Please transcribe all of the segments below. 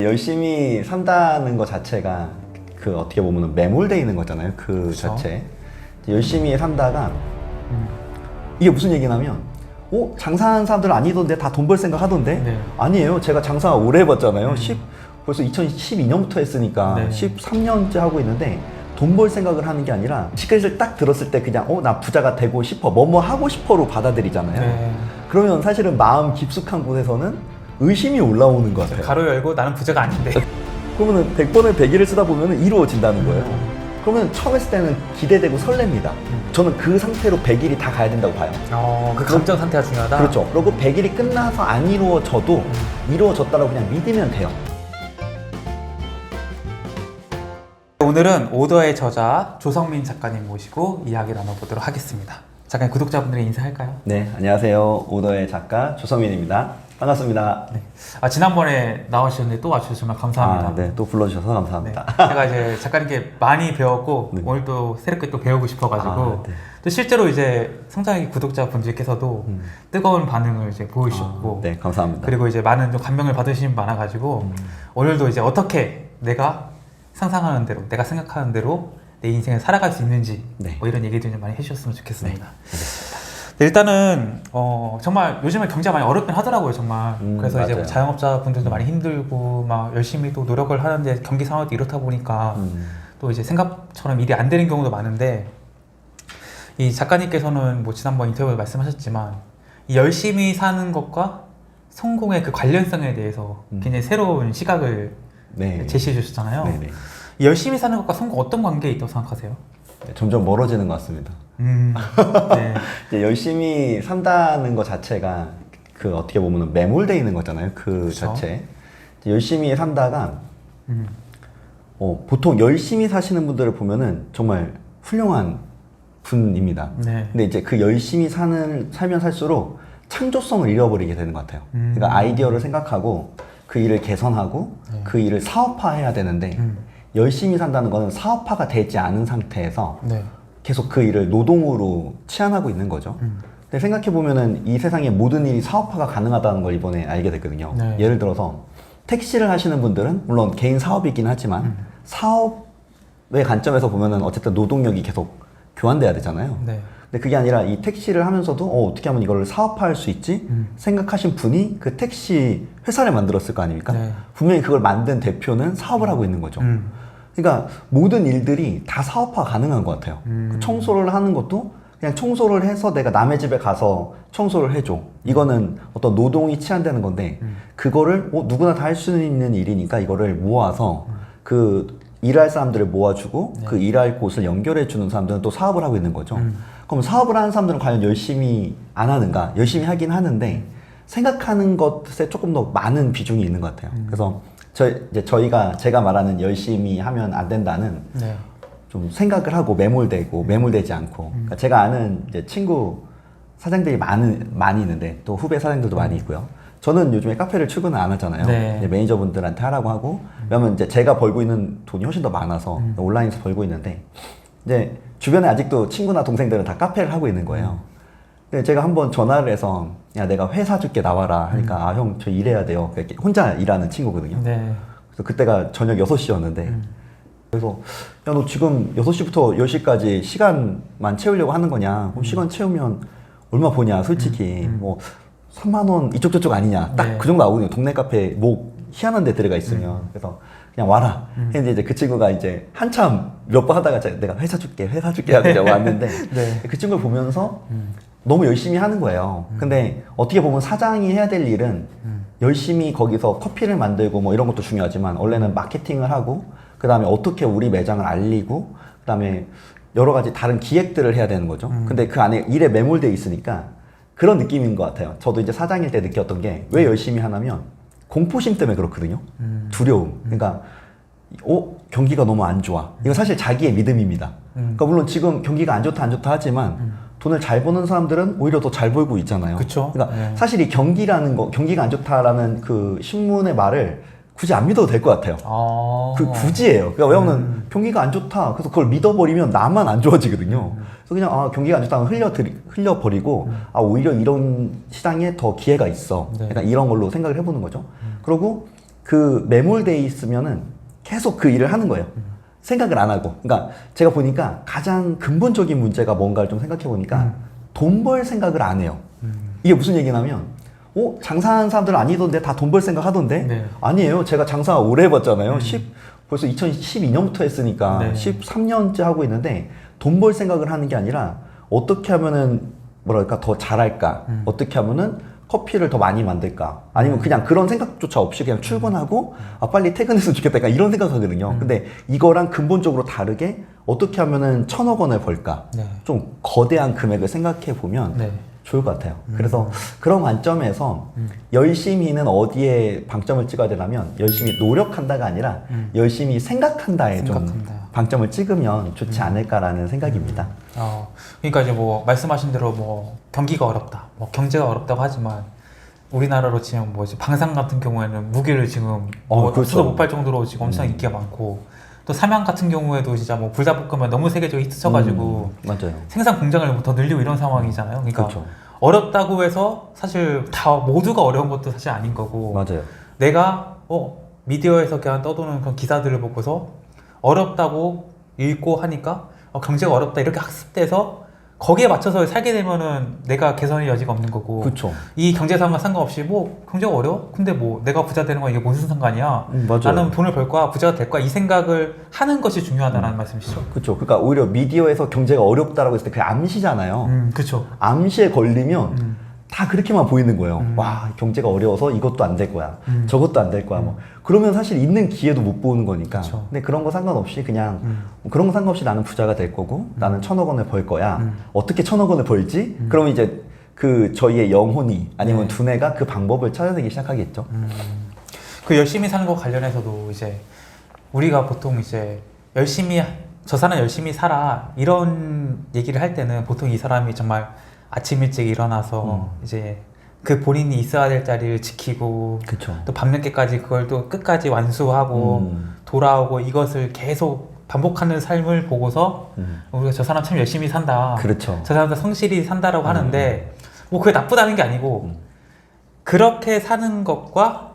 열심히 산다는 것 자체가 그 어떻게 보면 매몰되어 있는 거잖아요. 그 그쵸. 자체. 열심히 산다가 이게 무슨 얘기냐면 장사하는 사람들은 아니던데 다 돈 벌 생각 하던데? 네. 아니에요. 제가 장사 오래 해봤잖아요. 벌써 2012년부터 했으니까 네. 13년째 하고 있는데 돈 벌 생각을 하는 게 아니라 시크릿을 딱 들었을 때 그냥 나 부자가 되고 싶어, 뭐뭐 하고 싶어로 받아들이잖아요. 네. 그러면 사실은 마음 깊숙한 곳에서는 의심이 올라오는 것 같아요. 가로 열고 나는 부자가 아닌데. 그러면 100번을 100일을 쓰다 보면 이루어진다는 거예요. 그러면 처음 했을 때는 기대되고 설렙니다. 저는 그 상태로 100일이 다 가야 된다고 봐요. 그 감정 상태가 중요하다. 그렇죠. 그리고 100일이 끝나서 안 이루어져도 이루어졌다고 그냥 믿으면 돼요. 오늘은 오더의 저자 조성민 작가님 모시고 이야기 나눠보도록 하겠습니다. 작가님, 구독자분들에게 인사할까요? 네, 안녕하세요. 오더의 작가 조성민입니다. 반갑습니다. 네. 지난번에 나와주셨는데 또 와주셔서 정말 감사합니다. 네, 또 불러주셔서 네. 감사합니다. 제가 이제 작가님께 많이 배웠고 네. 오늘 또 새롭게 또 배우고 싶어가지고 네. 또 실제로 이제 성장기 구독자분들께서도 뜨거운 반응을 이제 보이셨고 네, 감사합니다. 그리고 이제 많은 좀 감명을 받으시는 분 많아가지고 오늘도 이제 어떻게 내가 상상하는 대로, 내가 생각하는 대로 내 인생을 살아갈 수 있는지 네. 뭐 이런 얘기들 좀 많이 해주셨으면 좋겠습니다. 알겠습니다. 네, 일단은 정말 요즘에 경제가 많이 어렵긴 하더라고요, 정말. 그래서 이제 맞아요. 자영업자분들도 많이 힘들고 막 열심히 또 노력을 하는데 경기 상황도 이렇다 보니까 또 이제 생각처럼 일이 안 되는 경우도 많은데 이 작가님께서는 뭐 지난번 인터뷰에 말씀하셨지만 이 열심히 사는 것과 성공의 그 관련성에 대해서 굉장히 새로운 시각을 네. 제시해 주셨잖아요. 네네. 이 열심히 사는 것과 성공 어떤 관계에 있다고 생각하세요? 네, 점점 멀어지는 것 같습니다. 네. 이제 열심히 산다는 것 자체가 그 어떻게 보면 매몰되어 있는 거잖아요. 그 그쵸. 자체. 이제 열심히 산다가 보통 열심히 사시는 분들을 보면은 정말 훌륭한 분입니다. 네. 근데 이제 그 열심히 살면 살수록 창조성을 잃어버리게 되는 것 같아요. 그러니까 아이디어를 생각하고 그 일을 개선하고 그 일을 사업화해야 되는데 열심히 산다는 거는 사업화가 되지 않은 상태에서 네. 계속 그 일을 노동으로 치환하고 있는 거죠. 근데 생각해 보면은 이 세상의 모든 일이 사업화가 가능하다는 걸 이번에 알게 됐거든요. 네. 예를 들어서 택시를 하시는 분들은 물론 개인 사업이긴 하지만 사업의 관점에서 보면은 어쨌든 노동력이 계속 교환돼야 되잖아요. 네. 근데 그게 아니라 이 택시를 하면서도 어떻게 하면 이걸 사업화할 수 있지? 생각하신 분이 그 택시 회사를 만들었을 거 아닙니까? 네. 분명히 그걸 만든 대표는 사업을 하고 있는 거죠. 그러니까 모든 일들이 다 사업화 가능한 것 같아요. 그 청소를 하는 것도 그냥 청소를 해서 내가 남의 집에 가서 청소를 해줘. 이거는 어떤 노동이 치환되는 건데 그거를 누구나 다 할 수 있는 일이니까 이거를 모아서 그 일할 사람들을 모아주고 그 일할 곳을 연결해주는 사람들은 또 사업을 하고 있는 거죠. 그럼 사업을 하는 사람들은 과연 열심히 안 하는가? 열심히 하긴 하는데 생각하는 것에 조금 더 많은 비중이 있는 것 같아요. 그래서 제가 말하는 열심히 하면 안 된다는 네. 좀 생각을 하고 매몰되지 않고 그러니까 제가 아는 이제 친구 사장들이 많이 있는데 또 후배 사장들도 많이 있고요. 저는 요즘에 카페를 출근을 안 하잖아요. 네. 이제 매니저분들한테 하라고 하고 왜냐면 이제 제가 벌고 있는 돈이 훨씬 더 많아서 온라인에서 벌고 있는데 이제 주변에 아직도 친구나 동생들은 다 카페를 하고 있는 거예요. 근데 제가 한번 전화를 해서 야 내가 회 사줄게 나와라 하니까 형 저 일해야 돼요. 이렇게 혼자 일하는 친구거든요. 네. 그래서 그때가 저녁 6시였는데 그래서 야 너 지금 6시부터 10시까지 시간만 채우려고 하는 거냐? 그럼 시간 채우면 얼마 보냐? 솔직히 뭐 3만 원 이쪽 저쪽 아니냐? 딱 네. 그 정도 나오거든요. 동네 카페 뭐 희한한 데 들어가 있으면 그래서 그냥 와라. 했는데 이제 그 친구가 이제 한참 몇 번 하다가 내가 회 사줄게 하고 이제 왔는데 네. 그 친구를 보면서 너무 열심히 하는 거예요. 근데 어떻게 보면 사장이 해야 될 일은 열심히 거기서 커피를 만들고 뭐 이런 것도 중요하지만 원래는 마케팅을 하고 그 다음에 어떻게 우리 매장을 알리고 그 다음에 여러 가지 다른 기획들을 해야 되는 거죠. 근데 그 안에 일에 매몰되어 있으니까 그런 느낌인 것 같아요. 저도 이제 사장일 때 느꼈던 게 왜 열심히 하냐면 공포심 때문에 그렇거든요. 두려움. 그러니까 경기가 너무 안 좋아. 이건 사실 자기의 믿음입니다. 그러니까 물론 지금 경기가 안 좋다 하지만 돈을 잘 버는 사람들은 오히려 더 잘 벌고 있잖아요. 그쵸? 그러니까 네. 사실 이 경기가 안 좋다라는 그 신문의 말을 굳이 안 믿어도 될 것 같아요. 굳이예요. 그러니까 왜냐면 경기가 안 좋다. 그래서 그걸 믿어버리면 나만 안 좋아지거든요. 그래서 그냥 경기가 안 좋다면 흘려버리고 오히려 이런 시장에 더 기회가 있어. 네. 약간 이런 걸로 생각을 해보는 거죠. 그리고 그 매몰돼 있으면은 계속 그 일을 하는 거예요. 생각을 안 하고. 그러니까 제가 보니까 가장 근본적인 문제가 뭔가를 좀 생각해 보니까 돈 벌 생각을 안 해요. 이게 무슨 얘기냐면, 장사하는 사람들은 아니던데 다 돈 벌 생각 하던데? 네. 아니에요. 제가 장사 오래 해봤잖아요. 벌써 2012년부터 했으니까 네. 13년째 하고 있는데 돈 벌 생각을 하는 게 아니라 어떻게 하면은 뭐랄까 더 잘할까? 어떻게 하면은 커피를 더 많이 만들까? 아니면 그냥 그런 생각조차 없이 그냥 출근하고 빨리 퇴근했으면 좋겠다. 약간 이런 생각하거든요. 근데 이거랑 근본적으로 다르게 어떻게 하면은 1,000억 원을 벌까? 네. 좀 거대한 금액을 생각해 보면 네. 좋을 것 같아요. 그래서 그런 관점에서 열심히는 어디에 방점을 찍어야 되냐면 열심히 노력한다가 아니라 열심히 생각한다에 좀 생각한다. 방점을 찍으면 좋지 않을까라는 생각입니다. 그러니까 이제 뭐 말씀하신 대로 뭐 경기가 어렵다, 뭐 경제가 어렵다고 하지만 우리나라로 치면 뭐 이제 방산 같은 경우에는 무기를 지금 뭐 그렇죠. 없어도 못 팔 정도로 지금 엄청 인기가 많고 또 삼양 같은 경우에도 진짜 뭐 불닭볶음면 너무 세계적으로 히트쳐가지고 맞아요. 생산 공장을 더 늘리고 이런 상황이잖아요. 그러니까 그렇죠. 어렵다고 해서 사실 다 모두가 어려운 것도 사실 아닌 거고 맞아요. 내가 미디어에서 그냥 떠도는 그런 기사들을 보고서 어렵다고 읽고 하니까 경제가 어렵다 이렇게 학습돼서 거기에 맞춰서 살게 되면은 내가 개선의 여지가 없는 거고 그렇죠. 이 경제 상황과 상관없이 뭐 경제가 어려워? 근데 뭐 내가 부자 되는 건 이게 무슨 상관이야? 맞아요. 나는 돈을 벌 거야, 부자가 될 거야 이 생각을 하는 것이 중요하다는 말씀이시죠? 그렇죠. 그러니까 오히려 미디어에서 경제가 어렵다라고 했을 때 그게 암시잖아요. 그렇죠. 암시에 걸리면 다 그렇게만 보이는 거예요. 와, 경제가 어려워서 이것도 안 될 거야. 저것도 안 될 거야. 뭐 그러면 사실 있는 기회도 못 보는 거니까. 그쵸. 근데 그런 거 상관없이 그냥 그런 거 상관없이 나는 부자가 될 거고 나는 1,000억 원을 벌 거야. 어떻게 1,000억 원을 벌지? 그러면 이제 그 저희의 영혼이 아니면 네. 두뇌가 그 방법을 찾아내기 시작하겠죠. 그 열심히 사는 것 관련해서도 이제 우리가 보통 이제 열심히 저 사람 열심히 살아 이런 얘기를 할 때는 보통 이 사람이 정말 아침 일찍 일어나서 이제 그 본인이 있어야 될 자리를 지키고 그렇죠. 또 밤늦게까지 그걸 또 끝까지 완수하고 돌아오고 이것을 계속 반복하는 삶을 보고서 우리가 저 사람 참 열심히 산다. 그렇죠. 저 사람도 성실히 산다라고 하는데 뭐 그게 나쁘다는 게 아니고 그렇게 사는 것과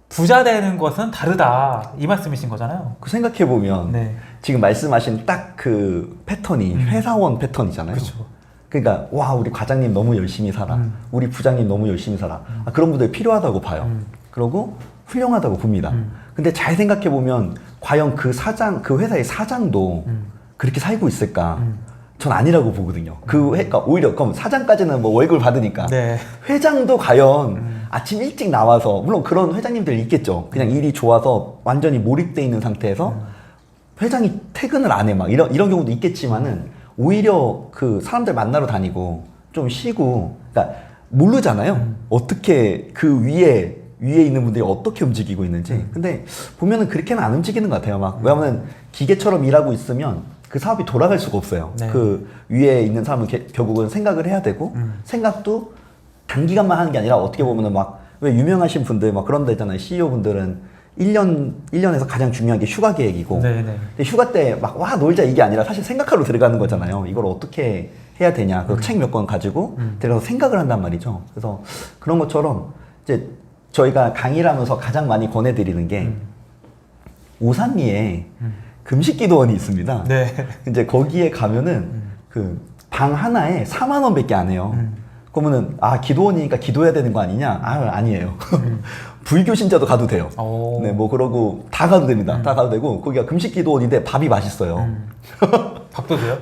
부자 되는 것은 다르다 이 말씀이신 거잖아요. 그 생각해 보면 네. 지금 말씀하신 딱 그 패턴이 회사원 패턴이잖아요. 그렇죠. 그러니까 와 우리 과장님 너무 열심히 살아. 우리 부장님 너무 열심히 살아. 그런 분들 필요하다고 봐요. 그러고 훌륭하다고 봅니다. 근데 잘 생각해 보면 과연 그 사장, 그 회사의 사장도 그렇게 살고 있을까? 전 아니라고 보거든요. 그러니까 오히려 그럼 사장까지는 뭐 월급을 받으니까 네. 회장도 과연 아침 일찍 나와서 물론 그런 회장님들 있겠죠. 그냥 일이 좋아서 완전히 몰입돼 있는 상태에서 회장이 퇴근을 안 해 막 이런 경우도 있겠지만은 오히려 그 사람들 만나러 다니고 좀 쉬고 그러니까 모르잖아요. 어떻게 그 위에 있는 분들이 어떻게 움직이고 있는지. 근데 보면은 그렇게는 안 움직이는 것 같아요. 막 왜냐면 기계처럼 일하고 있으면 그 사업이 돌아갈 수가 없어요. 네. 그 위에 있는 사람은 결국은 생각을 해야 되고 생각도 단기간만 하는 게 아니라 어떻게 보면은 막 왜 유명하신 분들 막 그런 데 있잖아요. CEO 분들은 1년에서 가장 중요한 게 휴가 계획이고 네네. 근데 휴가 때 막 와 놀자 이게 아니라 사실 생각하러 들어가는 거잖아요. 이걸 어떻게 해야 되냐. 그 책 몇 권 가지고 들어가서 생각을 한단 말이죠. 그래서 그런 것처럼 이제 저희가 강의를 하면서 가장 많이 권해드리는 게 오산리에 금식기도원이 있습니다. 네. 이제 거기에 가면은 그 방 하나에 4만 원밖에 안 해요. 그러면은 기도원이니까 기도해야 되는 거 아니냐? 아니에요. 불교 신자도 가도 돼요. 오. 네, 뭐 그러고 다 가도 됩니다. 다 가도 되고 거기가 금식기도원인데 밥이 맛있어요. 밥도 돼요?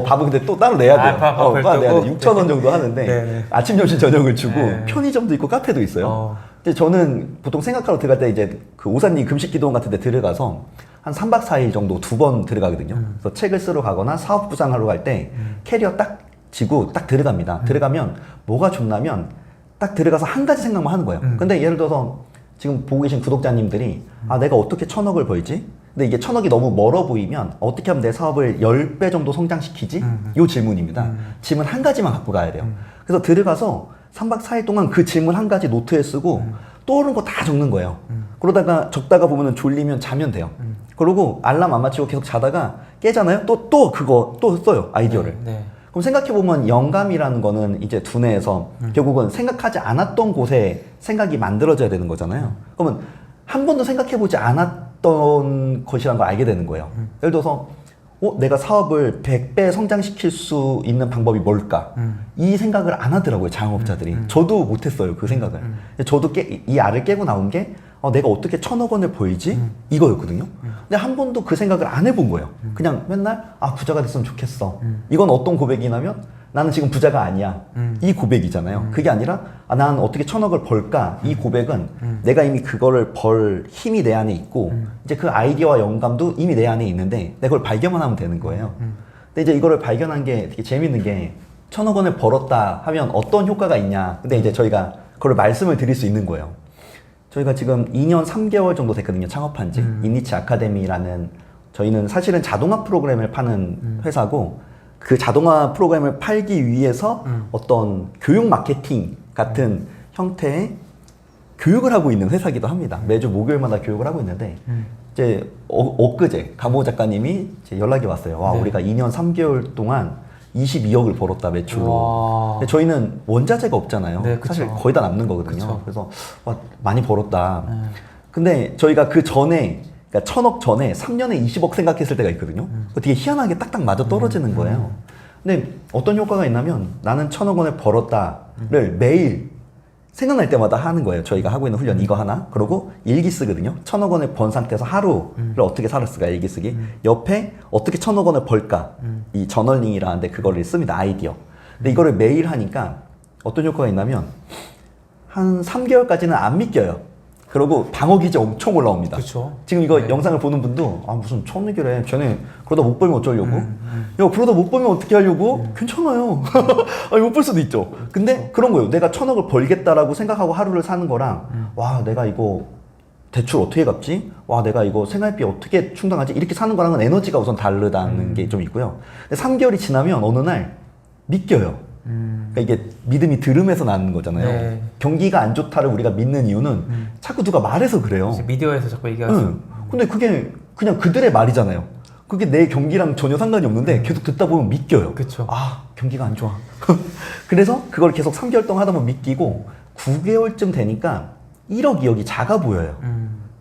밥은 근데 또 따로 내야 돼요. 밥을 따로 내야 또? 돼. 6,000원 정도 하는데 네. 아침, 점심, 저녁을 주고 네. 편의점도 있고 카페도 있어요. 근데 저는 보통 생각하러 들어갈 때 이제 그 오산리 금식기도원 같은 데 들어가서 한 3박 4일 정도 2번 들어가거든요. 그래서 책을 쓰러 가거나 사업부장하러 갈 때 캐리어 딱 지고 딱 들어갑니다. 들어가면 뭐가 좋냐면 딱 들어가서 한 가지 생각만 하는 거예요. 근데 예를 들어서 지금 보고 계신 구독자님들이 내가 어떻게 1,000억을 벌지? 근데 이게 1,000억이 너무 멀어 보이면 어떻게 하면 내 사업을 10배 정도 성장시키지? 이 질문입니다. 질문 한 가지만 갖고 가야 돼요. 그래서 들어가서 3박 4일 동안 그 질문 한 가지 노트에 쓰고 떠오르는 거 다 적는 거예요. 그러다가 적다가 보면 졸리면 자면 돼요. 그리고 알람 안 맞추고 계속 자다가 깨잖아요? 또 그거 또 써요. 아이디어를. 네. 그럼 생각해보면 영감이라는 거는 이제 두뇌에서 결국은 생각하지 않았던 곳에 생각이 만들어져야 되는 거잖아요. 그러면 한 번도 생각해보지 않았던 것이란 걸 알게 되는 거예요. 예를 들어서 내가 사업을 100배 성장시킬 수 있는 방법이 뭘까? 이 생각을 안 하더라고요, 자영업자들이. 저도 못했어요, 그 생각을. 저도 이 알을 깨고 나온 게 내가 어떻게 1,000억 원을 벌지? 이거였거든요. 근데 한 번도 그 생각을 안 해본 거예요. 그냥 맨날 부자가 됐으면 좋겠어. 이건 어떤 고백이냐면 나는 지금 부자가 아니야. 이 고백이잖아요. 그게 아니라 나는 어떻게 1,000억을 벌까? 이 고백은 내가 이미 그거를 벌 힘이 내 안에 있고 이제 그 아이디어와 영감도 이미 내 안에 있는데 내가 그걸 발견만 하면 되는 거예요. 근데 이제 이거를 발견한 게 되게 재밌는 게 1,000억 원을 벌었다 하면 어떤 효과가 있냐. 근데 이제 저희가 그걸 말씀을 드릴 수 있는 거예요. 저희가 지금 2년 3개월 정도 됐거든요. 창업한 지. 인니치 아카데미라는 저희는 사실은 자동화 프로그램을 파는 회사고 그 자동화 프로그램을 팔기 위해서 어떤 교육 마케팅 같은 형태의 교육을 하고 있는 회사이기도 합니다. 매주 목요일마다 교육을 하고 있는데 이제 엊그제 강모 작가님이 이제 연락이 왔어요. 와, 네. 우리가 2년 3개월 동안 22억을 벌었다, 매출로. 근데 저희는 원자재가 없잖아요. 네, 그쵸. 사실 거의 다 남는 거거든요. 그쵸. 그래서 와, 많이 벌었다. 근데 저희가 그 전에, 그러니까 1,000억 전에 3년에 20억 생각했을 때가 있거든요. 되게 희한하게 딱딱 맞아 떨어지는 거예요. 근데 어떤 효과가 있냐면 나는 1,000억 원을 벌었다를 매일 생각날 때마다 하는 거예요. 저희가 하고 있는 훈련 이거 하나. 그리고 일기 쓰거든요. 1,000억 원을 번 상태에서 하루를 어떻게 살았을까, 일기 쓰기. 옆에 어떻게 1,000억 원을 벌까. 이 저널링이라는데 그거를 씁니다. 아이디어. 근데 이거를 매일 하니까 어떤 효과가 있냐면 한 3개월까지는 안 믿겨요. 그리고 방어 기제 엄청 올라옵니다. 그쵸. 지금 이거 네. 영상을 보는 분도 무슨 1,000억이래. 쟤네 그러다 못 벌면 어쩌려고? 야, 그러다 못 벌면 어떻게 하려고? 괜찮아요. 못 벌 수도 있죠. 근데 그런 거예요. 내가 1,000억을 벌겠다라고 생각하고 하루를 사는 거랑 와, 내가 이거 대출 어떻게 갚지? 와, 내가 이거 생활비 어떻게 충당하지? 이렇게 사는 거랑은 에너지가 우선 다르다는 게 좀 있고요. 근데 3개월이 지나면 어느 날 믿겨요. 그러니까 이게 믿음이 들음에서 나는 거잖아요. 네. 경기가 안 좋다를 우리가 믿는 이유는 자꾸 누가 말해서 그래요. 이제 미디어에서 자꾸 얘기하죠. 응. 근데 그게 그냥 그들의 말이잖아요. 그게 내 경기랑 전혀 상관이 없는데 계속 듣다 보면 믿겨요. 그쵸. 경기가 안 좋아. 그래서 그걸 계속 3개월 동안 하다 보면 믿기고 9개월쯤 되니까 1억, 2억이 작아 보여요.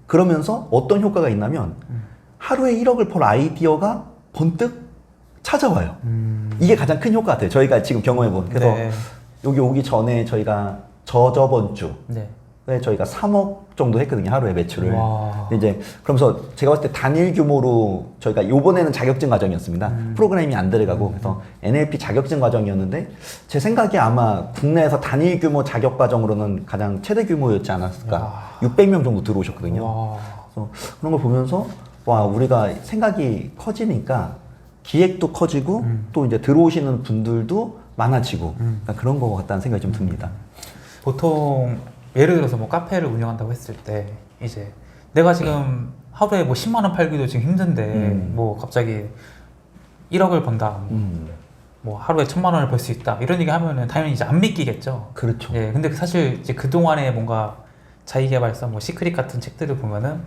그러면서 어떤 효과가 있냐면 하루에 1억을 벌 아이디어가 번뜩 찾아와요. 이게 가장 큰 효과 같아요. 저희가 지금 경험해본. 그래서 네. 여기 오기 전에 저희가 저번 주에 네. 저희가 3억 정도 했거든요. 하루에 매출을. 와. 근데 이제 그러면서 제가 봤을 때 단일 규모로 저희가 요번에는 자격증 과정이었습니다. 프로그램이 안 들어가고 그래서 NLP 자격증 과정이었는데 제 생각에 아마 국내에서 단일 규모 자격 과정으로는 가장 최대 규모였지 않았을까. 600명 정도 들어오셨거든요. 와. 그래서 그런 걸 보면서 와, 우리가 생각이 커지니까 기획도 커지고 또 이제 들어오시는 분들도 많아지고 그러니까 그런 거 같다는 생각이 좀 듭니다. 보통 예를 들어서 뭐 카페를 운영한다고 했을 때 이제 내가 지금 하루에 뭐 10만 원 팔기도 지금 힘든데 뭐 갑자기 1억을 번다. 뭐 하루에 1,000만 원을 벌 수 있다. 이런 얘기 하면은 당연히 이제 안 믿기겠죠. 그렇죠. 예. 근데 사실 이제 그동안에 뭔가 자기계발서 뭐 시크릿 같은 책들을 보면은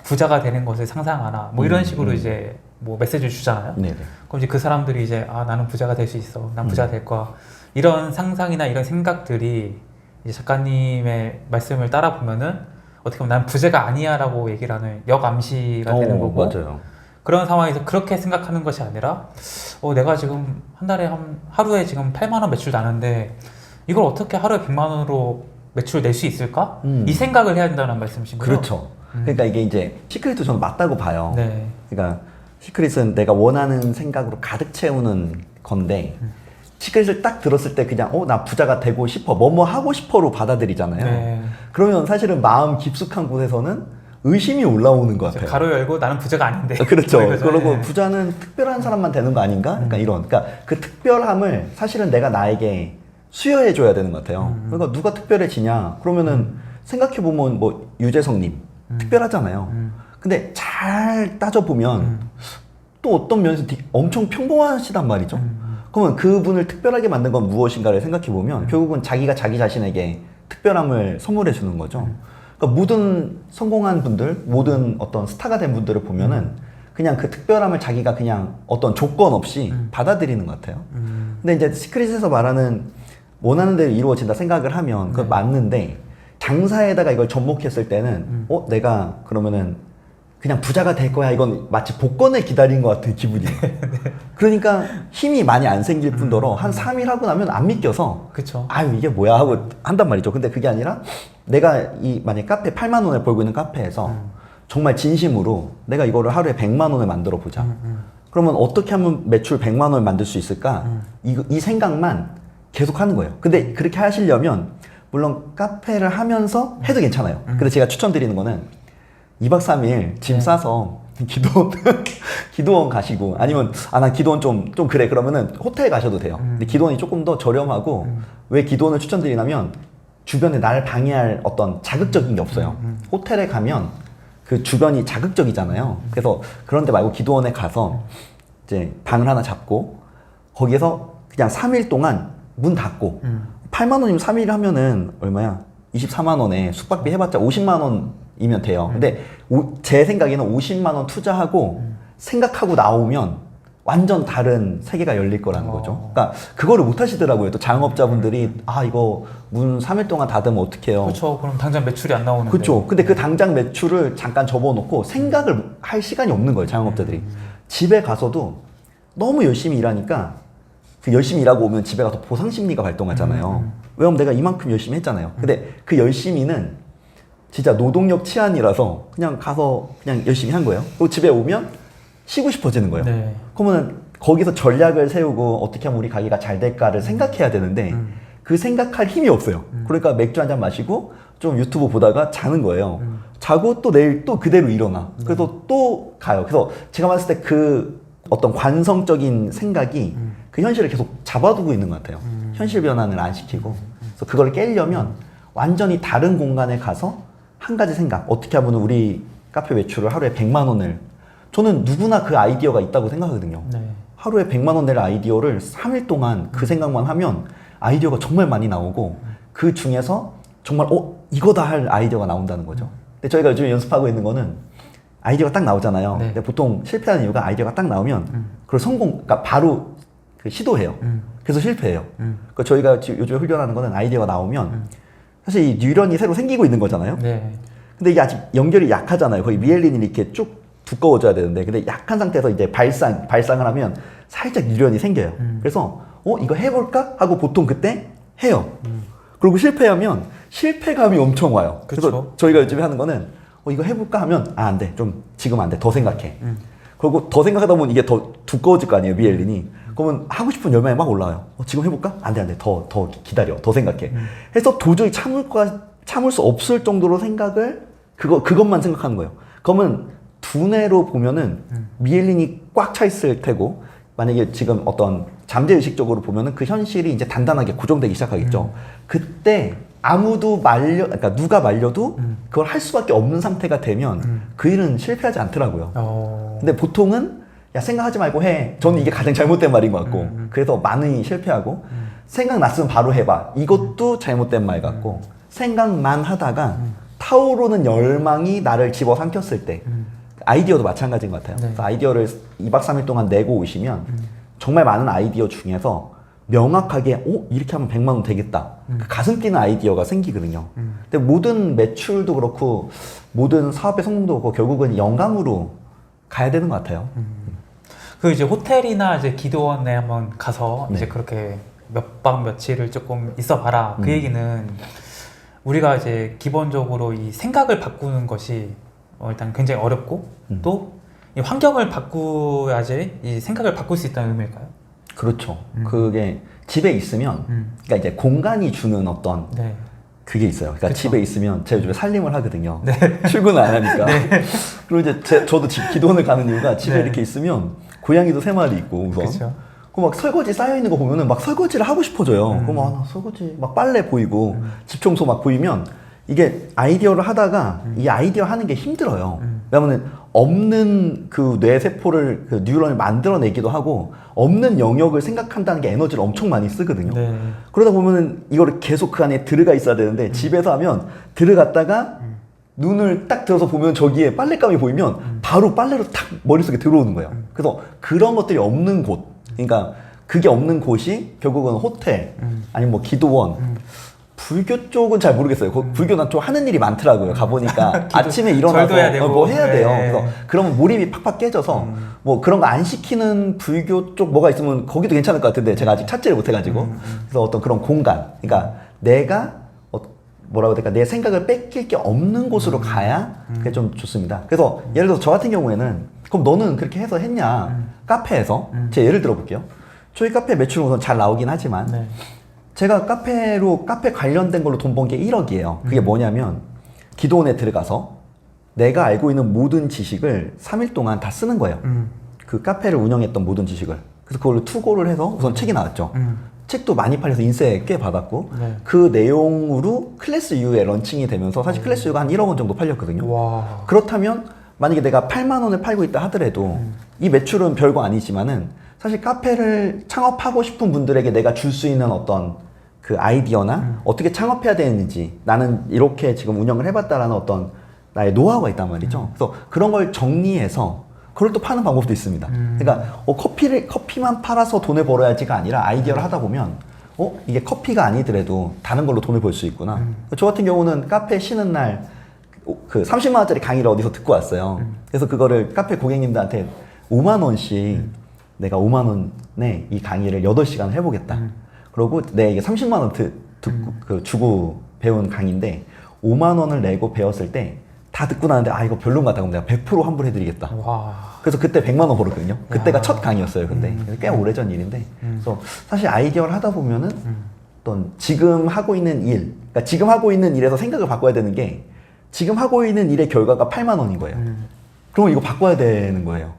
부자가 되는 것을 상상하나 뭐 이런 식으로 이제 뭐 메시지를 주잖아요. 네네. 그럼 이제 그 사람들이 이제 나는 부자가 될 수 있어. 난 부자가 될 거야. 이런 상상이나 이런 생각들이 이제 작가님의 말씀을 따라 보면은 어떻게 보면 난 부자가 아니야라고 얘기를 하는 역암시가 되는 거고. 맞아요. 그런 상황에서 그렇게 생각하는 것이 아니라 내가 지금 한 달에 하루에 지금 8만 원 매출 나는데 이걸 어떻게 하루에 100만 원으로 매출 낼 수 있을까? 이 생각을 해야 된다는 말씀이신 거죠? 그렇죠. 그러니까 이게 이제 시크릿도 저는 맞다고 봐요. 네. 그러니까 시크릿은 내가 원하는 생각으로 가득 채우는 건데 시크릿을 딱 들었을 때 그냥 나 부자가 되고 싶어, 뭐뭐 하고 싶어로 받아들이잖아요. 네. 그러면 사실은 마음 깊숙한 곳에서는 의심이 올라오는 것 같아요. 가로 열고 나는 부자가 아닌데. 그렇죠. 뭐 이거죠. 그리고 네. 부자는 특별한 사람만 되는 거 아닌가? 그러니까 그러니까 그 특별함을 사실은 내가 나에게 수여해 줘야 되는 것 같아요. 그러니까 누가 특별해지냐? 그러면은 생각해 보면 뭐 유재석님 특별하잖아요. 근데 잘 따져 보면 또 어떤 면에서 엄청 평범하시단 말이죠. 그러면 그분을 특별하게 만든 건 무엇인가를 생각해 보면 결국은 자기가 자기 자신에게 특별함을 선물해 주는 거죠. 그러니까 모든 성공한 분들, 모든 어떤 스타가 된 분들을 보면은 그냥 그 특별함을 자기가 그냥 어떤 조건 없이 받아들이는 것 같아요. 근데 이제 시크릿에서 말하는 원하는 대로 이루어진다 생각을 하면 그건 맞는데 장사에다가 이걸 접목했을 때는 내가 그러면은 그냥 부자가 될 거야. 이건 마치 복권을 기다린 것 같은 기분이에요. 그러니까 힘이 많이 안 생길 뿐더러 한 3일 하고 나면 안 믿겨서 그쵸. 아유 이게 뭐야 하고 한단 말이죠. 근데 그게 아니라 내가 만약 카페 8만 원을 벌고 있는 카페에서 정말 진심으로 내가 이거를 하루에 100만 원을 만들어 보자. 그러면 어떻게 하면 매출 100만 원을 만들 수 있을까? 이 생각만 계속 하는 거예요. 근데 그렇게 하시려면 물론 카페를 하면서 해도 괜찮아요. 근데 제가 추천드리는 거는 2박 3일 짐 싸서 기도원 가시고 아니면 나 기도원 좀 그래 그러면은 호텔 가셔도 돼요. 근데 기도원이 조금 더 저렴하고 왜 기도원을 추천드리냐면 주변에 날 방해할 어떤 자극적인 게 없어요. 호텔에 가면 그 주변이 자극적이잖아요. 그래서 그런 데 말고 기도원에 가서 이제 방을 하나 잡고 거기에서 그냥 3일 동안 문 닫고 8만 원이면 3일 하면은 얼마야? 24만 원에 숙박비 해봤자 50만 원이면 돼요. 근데 제 생각에는 50만 원 투자하고 생각하고 나오면 완전 다른 세계가 열릴 거라는 거죠. 그러니까 그거를 못 하시더라고요. 또 자영업자분들이 이거 문 3일 동안 닫으면 어떡해요. 그렇죠. 그럼 당장 매출이 안 나오는데. 그렇죠. 근데 그 당장 매출을 잠깐 접어놓고 생각을 할 시간이 없는 거예요. 자영업자들이. 집에 가서도 너무 열심히 일하니까 그 열심히 일하고 오면 집에 가서 보상 심리가 발동하잖아요. 왜냐면 내가 이만큼 열심히 했잖아요. 근데 그 열심히는 진짜 노동력 치안이라서 그냥 가서 그냥 열심히 한 거예요. 그리고 집에 오면 쉬고 싶어지는 거예요. 네. 그러면 거기서 전략을 세우고 어떻게 하면 우리 가게가 잘 될까를 생각해야 되는데 그 생각할 힘이 없어요. 그러니까 맥주 한 잔 마시고 좀 유튜브 보다가 자는 거예요. 자고 또 내일 또 그대로 일어나. 그래서 또 가요. 그래서 제가 봤을 때 그 어떤 관성적인 생각이 그 현실을 계속 잡아두고 있는 것 같아요. 현실 변환을 안 시키고. 그래서 그걸 깨려면 완전히 다른 공간에 가서 한 가지 생각. 어떻게 하면 우리 카페 매출을 하루에 100만 원을 저는 누구나 그 아이디어가 있다고 생각하거든요. 네. 하루에 100만 원 낼 아이디어를 3일 동안 그 생각만 하면 아이디어가 정말 많이 나오고 그 중에서 정말 이거다 할 아이디어가 나온다는 거죠. 근데 저희가 요즘 연습하고 있는 거는 아이디어가 딱 나오잖아요. 네. 근데 보통 실패하는 이유가 아이디어가 딱 나오면 그걸 그러니까 바로 그 시도해요. 그래서 실패해요. 그러니까 저희가 지금 요즘 훈련하는 거는 아이디어가 나오면 사실 이 뉴런이 새로 생기고 있는 거잖아요. 네. 근데 이게 아직 연결이 약하잖아요. 거의 미엘린이 이렇게 쭉 두꺼워져야 되는데 근데 약한 상태에서 이제 발상을 하면 살짝 뉴런이 생겨요. 그래서 이거 해볼까? 하고 보통 그때 해요. 그리고 실패하면 실패감이 엄청 와요. 그쵸. 그래서 저희가 요즘에 하는 거는 이거 해볼까? 하면 안 돼. 좀 지금 안 돼. 더 생각해. 그리고 더 생각하다 보면 이게 더 두꺼워질 거 아니에요. 미엘린이. 그러면 하고 싶은 열망이 막 올라와요. 지금 해볼까? 안 돼. 더 기다려. 더 생각해. 해서 도저히 참을 수 없을 정도로 생각을 그것만 생각하는 거예요. 그러면 두뇌로 보면은 미엘린이 꽉 차 있을 테고 만약에 지금 어떤 잠재의식적으로 보면은 그 현실이 이제 단단하게 고정되기 시작하겠죠. 그때 아무도 그러니까 누가 말려도 그걸 할 수밖에 없는 상태가 되면 그 일은 실패하지 않더라고요. 근데 보통은 야 생각하지 말고 해. 저는 이게 가장 잘못된 말인 것 같고 그래서 많이 실패하고 생각났으면 바로 해봐. 이것도 잘못된 말 같고 생각만 하다가 타오르는 열망이 나를 집어삼켰을 때 아이디어도 마찬가지인 것 같아요. 그래서 아이디어를 2박 3일 동안 내고 오시면 정말 많은 아이디어 중에서 명확하게 이렇게 하면 100만 원 되겠다. 그 가슴 뛰는 아이디어가 생기거든요. 근데 모든 매출도 그렇고 모든 사업의 성공도 그렇고 결국은 영감으로 가야 되는 것 같아요. 그 이제 호텔이나 이제 기도원에 한번 가서 네. 이제 그렇게 몇 박 며칠을 조금 있어봐라. 그 얘기는 우리가 이제 기본적으로 이 생각을 바꾸는 것이 일단 굉장히 어렵고 또 이 환경을 바꾸야지 이 생각을 바꿀 수 있다는 의미일까요? 그렇죠. 그게 집에 있으면 그러니까 이제 공간이 주는 어떤 네. 그게 있어요. 그러니까 그쵸. 집에 있으면 제가 요즘에 살림을 하거든요. 네. 출근을 안 하니까. 그리고 이제 저도 기도원을 가는 이유가 집에 네. 이렇게 있으면 고양이도 3마리 있고 우선. 그쵸. 그 막 설거지 쌓여 있는 거 보면은 막 설거지를 하고 싶어져요. 그럼 나 설거지 막 빨래 보이고 집 청소 막 보이면 이게 아이디어를 하다가 이 아이디어 하는 게 힘들어요. 왜냐면은 없는 그 뇌세포를 그 뉴런을 만들어내기도 하고 없는 영역을 생각한다는 게 에너지를 엄청 많이 쓰거든요. 네. 그러다 보면은 이거를 계속 그 안에 들어가 있어야 되는데 집에서 하면 들어갔다가 눈을 딱 들어서 보면 저기에 빨랫감이 보이면 바로 빨래로 탁 머릿속에 들어오는 거예요. 그래서 그런 것들이 없는 곳, 그러니까 그게 없는 곳이 결국은 호텔 아니면 뭐 기도원, 불교 쪽은 잘 모르겠어요. 불교는 좀 하는 일이 많더라고요. 가보니까 아침에 일어나서 절도 해야 되고. 뭐 해야 돼요. 네. 그래서 그러면 몰입이 팍팍 깨져서 뭐 그런 거 안 시키는 불교 쪽 뭐가 있으면 거기도 괜찮을 것 같은데 제가 아직 찾지를 못해가지고 그래서 어떤 그런 공간, 그러니까 내가 뭐라고 해야 될까, 내 생각을 뺏길 게 없는 곳으로 가야 그게 좀 좋습니다. 그래서 예를 들어서 저 같은 경우에는 그럼 너는 그렇게 해서 했냐? 카페에서 제가 예를 들어 볼게요. 저희 카페 매출은 우선 잘 나오긴 하지만 네. 제가 카페 관련된 걸로 돈 번 게 1억이에요. 그게 뭐냐면 기도원에 들어가서 내가 알고 있는 모든 지식을 3일 동안 다 쓰는 거예요. 그 카페를 운영했던 모든 지식을. 그래서 그걸로 투고를 해서 우선 책이 나왔죠. 책도 많이 팔려서 인쇄 꽤 받았고 네. 그 내용으로 클래스 U에 런칭이 되면서 사실 클래스 U가 한 1억 원 정도 팔렸거든요. 와. 그렇다면 만약에 내가 8만 원을 팔고 있다 하더라도 이 매출은 별거 아니지만은 사실 카페를 창업하고 싶은 분들에게 내가 줄 수 있는 어떤 그 아이디어나 어떻게 창업해야 되는지, 나는 이렇게 지금 운영을 해봤다라는 어떤 나의 노하우가 있단 말이죠. 그래서 그런 걸 정리해서 그걸 또 파는 방법도 있습니다. 그러니까 커피만 팔아서 돈을 벌어야지가 아니라 아이디어를 하다 보면 이게 커피가 아니더라도 다른 걸로 돈을 벌 수 있구나. 저 같은 경우는 카페 쉬는 날 그 30만 원짜리 강의를 어디서 듣고 왔어요. 그래서 그거를 카페 고객님들한테 5만 원씩 내가 5만 원에 이 강의를 8시간 해보겠다. 그러고 이게 30만 원 주고 배운 강의인데 5만 원을 내고 배웠을 때 다 듣고 나는데 이거 별론 것 같다. 그럼 내가 100% 환불해드리겠다. 와. 그래서 그때 100만 원 벌었거든요. 그때가 첫 강의였어요. 근데 꽤 오래전 일인데 그래서 사실 아이디어를 하다 보면은 어떤 지금 하고 있는 일, 그러니까 지금 하고 있는 일에서 생각을 바꿔야 되는 게 지금 하고 있는 일의 결과가 8만 원인 거예요. 그러면 이거 바꿔야 되는 거예요.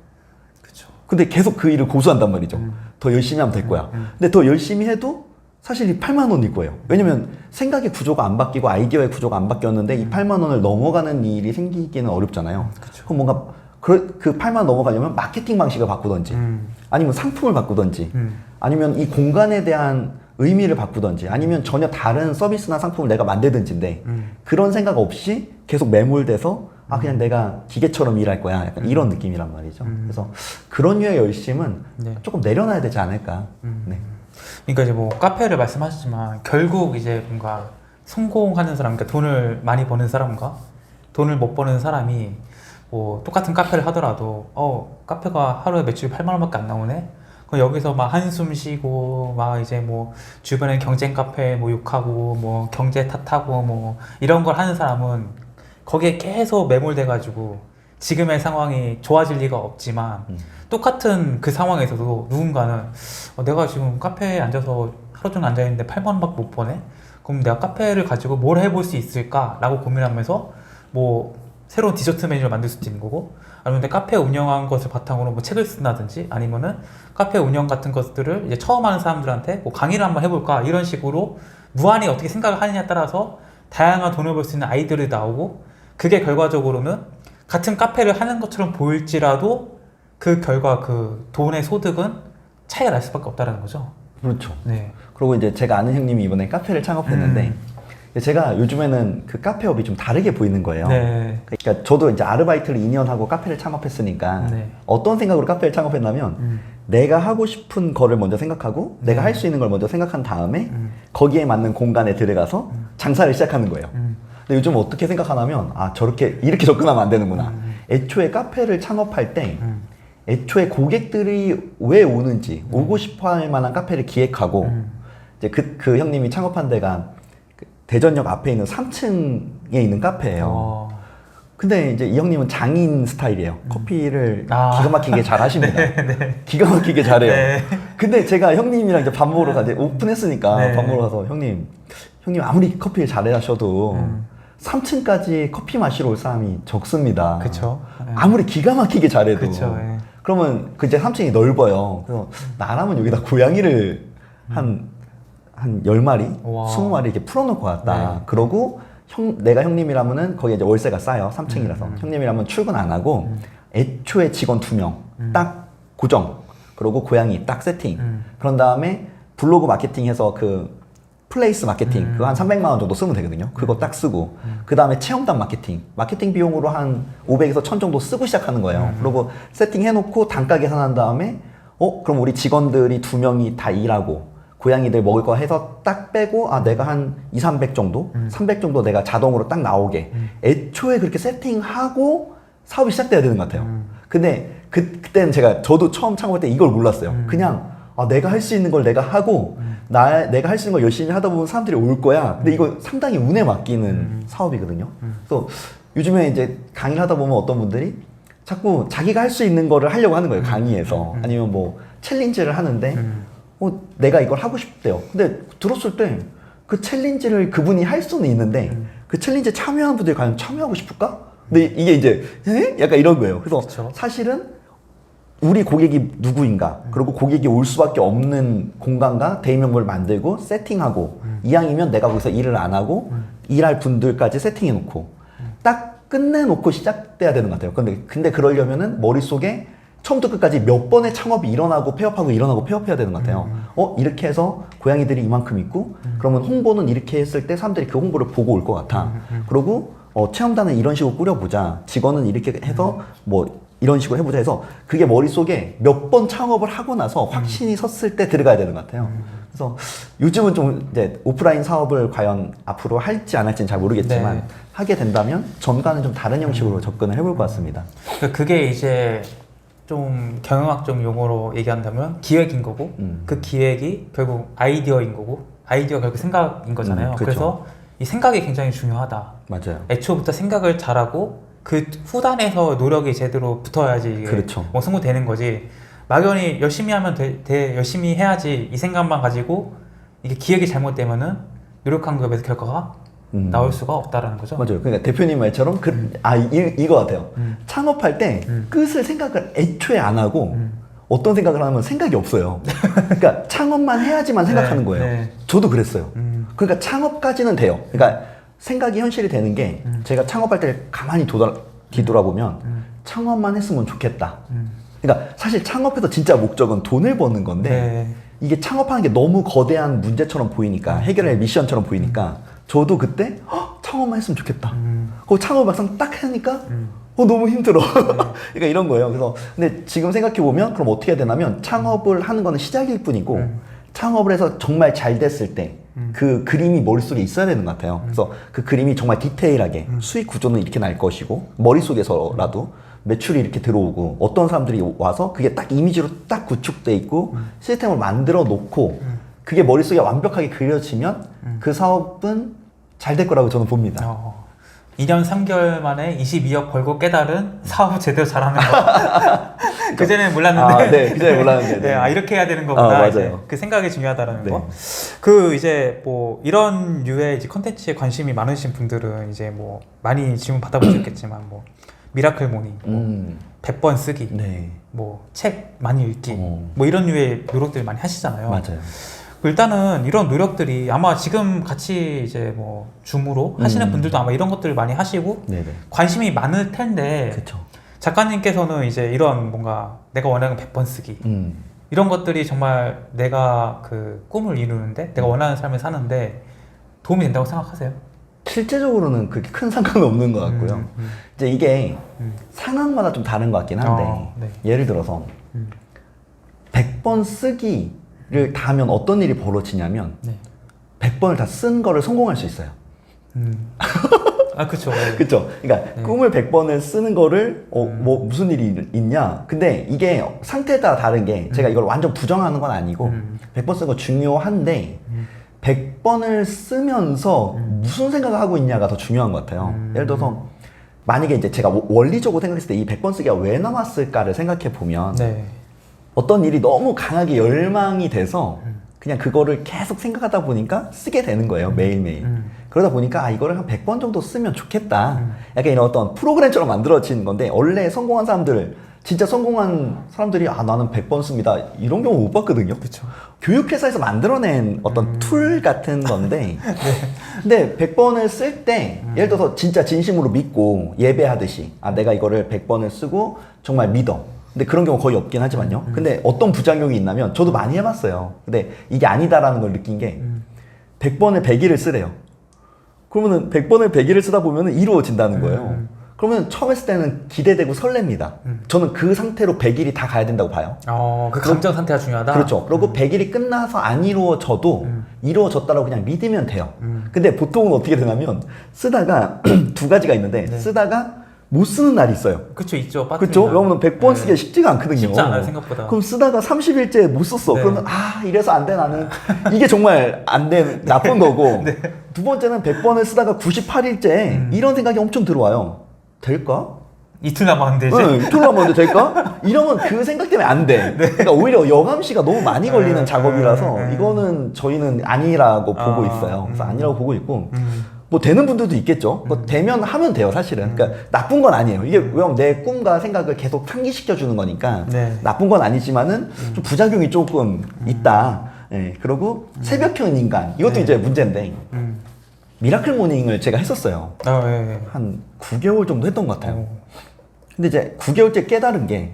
그렇죠. 근데 계속 그 일을 고수한단 말이죠. 더 열심히 하면 될 거야. 근데 더 열심히 해도 사실 이 8만 원일 거예요. 왜냐면 생각의 구조가 안 바뀌고 아이디어의 구조가 안 바뀌었는데 이 8만 원을 넘어가는 일이 생기기는 어렵잖아요. 그럼 뭔가 그 8만 원 넘어가려면 마케팅 방식을 바꾸던지 아니면 상품을 바꾸던지 아니면 이 공간에 대한 의미를 바꾸던지 아니면 전혀 다른 서비스나 상품을 내가 만들든지인데 그런 생각 없이 계속 매몰돼서 그냥 내가 기계처럼 일할 거야. 약간 이런 느낌이란 말이죠. 그래서 그런 류의 열심은 네. 조금 내려놔야 되지 않을까. 네. 그러니까 이제 뭐 카페를 말씀하셨지만 결국 이제 뭔가 성공하는 사람, 그러니까 돈을 많이 버는 사람과 돈을 못 버는 사람이 뭐 똑같은 카페를 하더라도 카페가 하루에 매출이 8만 원밖에 안 나오네. 그럼 여기서 막 한숨 쉬고 막 이제 뭐 주변에 경쟁 카페 뭐 욕하고 뭐 경제 탓하고 뭐 이런 걸 하는 사람은 거기에 계속 매몰돼 가지고 지금의 상황이 좋아질 리가 없지만 똑같은 그 상황에서도 누군가는 내가 지금 카페에 앉아서 하루 종일 앉아있는데 8만 원밖에 못 버네? 그럼 내가 카페를 가지고 뭘 해볼 수 있을까? 라고 고민하면서 뭐 새로운 디저트 메뉴를 만들 수도 있는 거고 아니면 내 카페 운영한 것을 바탕으로 뭐 책을 쓴다든지 아니면은 카페 운영 같은 것들을 이제 처음 하는 사람들한테 뭐 강의를 한번 해볼까? 이런 식으로 무한히 어떻게 생각을 하느냐에 따라서 다양한 돈을 벌 수 있는 아이디어들이 나오고 그게 결과적으로는 같은 카페를 하는 것처럼 보일지라도 그 결과 그 돈의 소득은 차이가 날 수밖에 없다는 거죠. 그렇죠. 네. 그리고 이제 제가 아는 형님이 이번에 카페를 창업했는데 제가 요즘에는 그 카페업이 좀 다르게 보이는 거예요. 네. 그러니까 저도 이제 아르바이트를 2년 하고 카페를 창업했으니까 네. 어떤 생각으로 카페를 창업했냐면 내가 하고 싶은 거를 먼저 생각하고 내가 할 수 있는 걸 먼저 생각한 다음에 거기에 맞는 공간에 들어가서 장사를 시작하는 거예요. 근데 요즘 어떻게 생각하냐면 저렇게 이렇게 접근하면 안 되는구나. 애초에 카페를 창업할 때 애초에 고객들이 왜 오는지 오고 싶어 할 만한 카페를 기획하고 이제 그 형님이 창업한 데가 그 대전역 앞에 있는 3층에 있는 카페예요. 근데 이제 이 형님은 장인 스타일이에요. 커피를 기가 막히게 잘 하십니다. 네. 기가 막히게 잘해요. 네. 근데 제가 형님이랑 이제 밥 먹으러 가서 오픈했으니까 네. 밥 먹으러 가서 형님 아무리 커피를 잘 하셔도 3층까지 커피 마시러 올 사람이 적습니다. 그쵸. 아무리 기가 막히게 잘해도. 그쵸. 네. 그러면 그 이제 3층이 넓어요. 그래서 나라면 여기다 고양이를 한 10마리, 와. 20마리 이렇게 풀어놓을 것 같다. 네. 그러고 내가 형님이라면 거기에 이제 월세가 싸요. 3층이라서. 형님이라면 출근 안 하고 애초에 직원 2명 딱 고정. 그리고 고양이 딱 세팅. 그런 다음에 블로그 마케팅해서 그 플레이스 마케팅 그거 한 300만 원 정도 쓰면 되거든요. 그거 딱 쓰고 그 다음에 체험단 마케팅 비용으로 한 500에서 1000 정도 쓰고 시작하는 거예요. 그리고 세팅해놓고 단가 계산한 다음에 그럼 우리 직원들이 2명이 다 일하고 고양이들 먹을 거 해서 딱 빼고 내가 한 2, 300 정도? 300 정도 내가 자동으로 딱 나오게 애초에 그렇게 세팅하고 사업이 시작돼야 되는 것 같아요. 근데 그때는 저도 처음 창업할 때 이걸 몰랐어요. 그냥 내가 할 수 있는 걸 내가 하고 내가 할 수 있는 걸 열심히 하다 보면 사람들이 올 거야. 근데 이거 상당히 운에 맡기는 사업이거든요. 그래서 요즘에 이제 강의를 하다 보면 어떤 분들이 자꾸 자기가 할 수 있는 거를 하려고 하는 거예요. 강의에서. 아니면 뭐 챌린지를 하는데 내가 이걸 하고 싶대요. 근데 들었을 때 그 챌린지를 그분이 할 수는 있는데 그 챌린지에 참여하는 분들이 과연 참여하고 싶을까? 근데 이게 이제 약간 이런 거예요. 그래서 그쵸. 사실은 우리 고객이 누구인가, 그리고 고객이 올 수밖에 없는 공간과 대의명분을 만들고 세팅하고 이왕이면 내가 거기서 일을 안 하고 일할 분들까지 세팅해 놓고 딱 끝내놓고 시작돼야 되는 것 같아요. 근데 그러려면은 머릿속에 처음부터 끝까지 몇 번의 창업이 일어나고 폐업하고 일어나고 폐업해야 되는 것 같아요. 이렇게 해서 고양이들이 이만큼 있고 그러면 홍보는 이렇게 했을 때 사람들이 그 홍보를 보고 올 것 같아. 그리고 체험단은 이런 식으로 꾸려보자. 직원은 이렇게 해서 뭐 이런 식으로 해보자 해서 그게 머릿속에 몇 번 창업을 하고 나서 확신이 섰을 때 들어가야 되는 것 같아요. 그래서 요즘은 좀 이제 오프라인 사업을 과연 앞으로 할지 안 할지는 잘 모르겠지만 네. 하게 된다면 전과는 좀 다른 형식으로 접근을 해볼 것 같습니다. 그게 이제 좀 경영학적 용어로 얘기한다면 기획인 거고 그 기획이 결국 아이디어인 거고 아이디어가 결국 생각인 거잖아요. 그렇죠. 그래서 이 생각이 굉장히 중요하다. 맞아요. 애초부터 생각을 잘하고 그 후단에서 노력이 제대로 붙어야지 이게 그렇죠. 뭐 성공되는 거지. 막연히 열심히 하면 열심히 해야지 이 생각만 가지고 이게 기획이 잘못되면은 노력한 것에 비해서 결과가 나올 수가 없다라는 거죠. 맞아요. 그러니까 대표님 말처럼 이거 같아요. 창업할 때 끝을 생각을 애초에 안 하고 어떤 생각을 하면 생각이 없어요. 그러니까 창업만 해야지만 생각하는 거예요. 네. 저도 그랬어요. 그러니까 창업까지는 돼요. 그러니까 생각이 현실이 되는 게 제가 창업할 때 가만히 뒤돌아보면 창업만 했으면 좋겠다. 그러니까 사실 창업해서 진짜 목적은 돈을 버는 건데 네. 이게 창업하는 게 너무 거대한 문제처럼 보이니까 해결할 미션처럼 보이니까 저도 그때 창업만 했으면 좋겠다. 창업 막상 딱 하니까 너무 힘들어. 그러니까 이런 거예요. 그래서 근데 지금 생각해 보면 그럼 어떻게 해야 되냐면 창업을 하는 거는 시작일 뿐이고 창업을 해서 정말 잘 됐을 때 그 그림이 머릿속에 있어야 되는 것 같아요. 그래서 그 그림이 정말 디테일하게 수익 구조는 이렇게 날 것이고 머릿속에서라도 매출이 이렇게 들어오고 어떤 사람들이 와서 그게 딱 이미지로 딱 구축돼 있고 시스템을 만들어 놓고 그게 머릿속에 완벽하게 그려지면 그 사업은 잘 될 거라고 저는 봅니다. 2년 3개월 만에 22억 벌고 깨달은 사업을 제대로 잘하는 거. 그전에는 몰랐는데. 네, 그전에 몰랐는데. 네, 이렇게 해야 되는 거구나. 맞아요. 이제 그 생각이 중요하다라는 네. 거. 그 이제 뭐 이런 류의 이제 컨텐츠에 관심이 많으신 분들은 이제 뭐 많이 질문 받아보셨겠지만 뭐 미라클 모닝, 뭐 100번 쓰기, 네. 뭐 책 많이 읽기, 뭐 이런 류의 노력들 많이 하시잖아요. 맞아요. 일단은 이런 노력들이 아마 지금 같이 이제 뭐 줌으로 하시는 분들도 아마 이런 것들을 많이 하시고 네네. 관심이 많을 텐데 그렇죠. 작가님께서는 이제 이런 뭔가 내가 원하는 100번 쓰기 이런 것들이 정말 내가 그 꿈을 이루는데 내가 원하는 삶을 사는데 도움이 된다고 생각하세요? 실제적으로는 그렇게 큰 상관은 없는 것 같고요. 이제 이게 상황마다 좀 다른 것 같긴 한데 네. 예를 들어서 100번 쓰기를 다 하면 어떤 일이 벌어지냐면 네. 100번을 다 쓴 거를 성공할 수 있어요. 그렇죠. 그렇죠. 그러니까 꿈을 100번을 쓰는 거를 뭐 무슨 일이 있냐? 근데 이게 상태에 따라 다른 게 제가 이걸 완전 부정하는 건 아니고 100번 쓰는 거 중요한데 100번을 쓰면서 무슨 생각을 하고 있냐가 더 중요한 것 같아요. 예를 들어서 만약에 이제 제가 원리적으로 생각했을 때 이 100번 쓰기가 왜 나왔을까를 생각해 보면 네. 어떤 일이 너무 강하게 열망이 돼서 그냥 그거를 계속 생각하다 보니까 쓰게 되는 거예요. 매일매일. 그러다 보니까 이거를 한 100번 정도 쓰면 좋겠다. 약간 이런 어떤 프로그램처럼 만들어지는 건데 원래 성공한 사람들 진짜 성공한 사람들이 나는 100번 씁니다. 이런 경우 못 봤거든요. 그렇죠. 교육회사에서 만들어낸 어떤 툴 같은 건데 근데 100번을 쓸 때 예를 들어서 진짜 진심으로 믿고 예배하듯이 내가 이거를 100번을 쓰고 정말 믿어. 근데 그런 경우 거의 없긴 하지만요. 근데 어떤 부작용이 있냐면 저도 많이 해봤어요. 근데 이게 아니다라는 걸 느낀 게 100번을 100일을 쓰래요. 그러면은 100번을 100일을 쓰다 보면은 이루어진다는 거예요. 그러면 처음 했을 때는 기대되고 설렙니다. 저는 그 상태로 100일이 다 가야 된다고 봐요. 그 감정 상태가 중요하다? 그렇죠. 그리고 100일이 끝나서 안 이루어져도 이루어졌다고 그냥 믿으면 돼요. 근데 보통은 어떻게 되냐면 쓰다가 두 가지가 있는데 네. 쓰다가 못 쓰는 날이 있어요. 그쵸, 있죠. 그렇죠? 왜냐면 100번 쓰기가 쉽지가 않거든요. 쉽지 않아요, 생각보다. 그럼 쓰다가 30일째 못 썼어. 네. 그러면 이래서 안 돼 나는. 이게 정말 안 돼. 나쁜 거고. 네. 두 번째는 100번을 쓰다가 98일째 이런 생각이 엄청 들어와요. 될까? 이틀 남았는데 이제. 응, 이틀 남았는데 될까? 이러면 그 생각 때문에 안 돼. 그러니까 오히려 여감시가 너무 많이 걸리는 작업이라서 이거는 저희는 아니라고 보고 있어요. 그래서 아니라고 보고 있고 뭐 되는 분들도 있겠죠. 뭐 되면 하면 돼요, 사실은. 그러니까 나쁜 건 아니에요. 이게 왜냐면 내 꿈과 생각을 계속 상기시켜 주는 거니까 네. 나쁜 건 아니지만은 좀 부작용이 조금 있다. 예, 그리고 새벽형 인간 이것도 이제 문제인데 미라클 모닝을 제가 했었어요. 예. 한 9개월 정도 했던 것 같아요. 근데 이제 9개월째 깨달은 게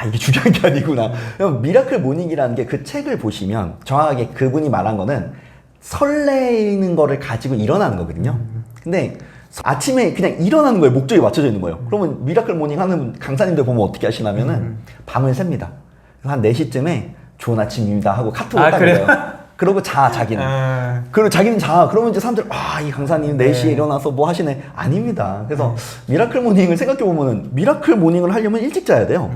이게 중요한 게 아니구나. 그럼 미라클 모닝이라는 게 그 책을 보시면 정확하게 그분이 말한 거는 설레이는 거를 가지고 일어나는 거거든요. 근데 아침에 그냥 일어나는 거에 목적이 맞춰져 있는 거예요. 그러면 미라클 모닝 하는 강사님들 보면 어떻게 하시냐면은 밤을 셉니다. 한 4시쯤에 좋은 아침입니다 하고 카톡을 딱 그래요? 해요. 그러고 자기는. 그리고 자기는 그러면 이제 사람들, 이 강사님 4시에 일어나서 뭐 하시네. 아닙니다. 그래서 미라클 모닝을 생각해보면은 미라클 모닝을 하려면 일찍 자야 돼요.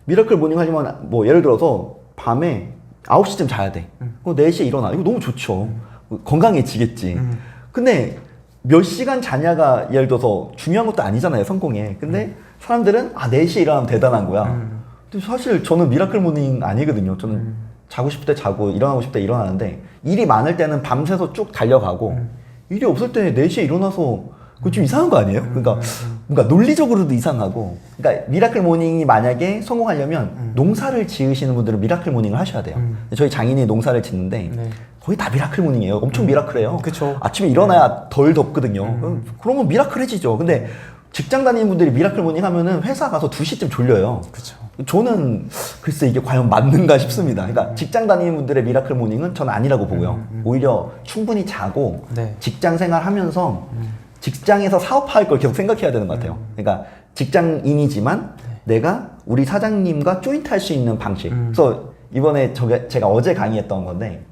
미라클 모닝 하려면 뭐 예를 들어서 밤에 9시쯤 자야 돼. 그럼 4시에 일어나. 이거 너무 좋죠. 건강해지겠지. 근데 몇 시간 자냐가 예를 들어서 중요한 것도 아니잖아요, 성공에. 근데 사람들은 4시에 일어나면 대단한 거야. 근데 사실 저는 미라클 모닝 아니거든요. 저는 자고 싶을 때 자고 일어나고 싶을 때 일어나는데 일이 많을 때는 밤새서 쭉 달려가고 일이 없을 때 4시에 일어나서 그거 좀 이상한 거 아니에요? 그러니까 뭔가 논리적으로도 이상하고 그러니까 미라클 모닝이 만약에 성공하려면 농사를 지으시는 분들은 미라클 모닝을 하셔야 돼요. 저희 장인이 농사를 짓는데 거의 다 미라클 모닝이에요. 엄청 미라클해요. 그쵸. 아침에 일어나야 덜 덥거든요. 그러면 미라클해지죠. 근데 직장 다니는 분들이 미라클 모닝 하면은 회사 가서 2시쯤 졸려요. 그쵸. 저는 글쎄 이게 과연 맞는가 싶습니다. 그러니까 직장 다니는 분들의 미라클 모닝은 저는 아니라고 보고요. 오히려 충분히 자고 네. 직장 생활하면서 직장에서 사업할 걸 계속 생각해야 되는 것 같아요. 그러니까 직장인이지만 내가 우리 사장님과 조인트 할 수 있는 방식. 그래서 이번에 제가 어제 강의했던 건데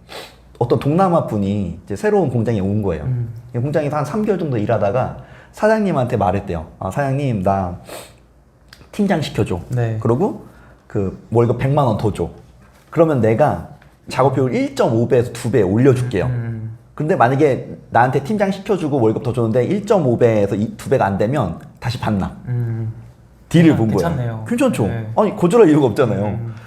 어떤 동남아 분이 이제 새로운 공장에 온 거예요. 이 공장에서 한 3개월 정도 일하다가 사장님한테 말했대요. 사장님 나 팀장 시켜줘. 네. 그러고 그 월급 100만 원 더 줘. 그러면 내가 작업 효율 1.5배에서 2배 올려줄게요. 근데 만약에 나한테 팀장 시켜주고 월급 더 줬는데 1.5배에서 2배가 안 되면 다시 반납. 딜을 본 거예요. 괜찮네요. 괜찮죠? 네. 아니 거절할 이유가 없잖아요.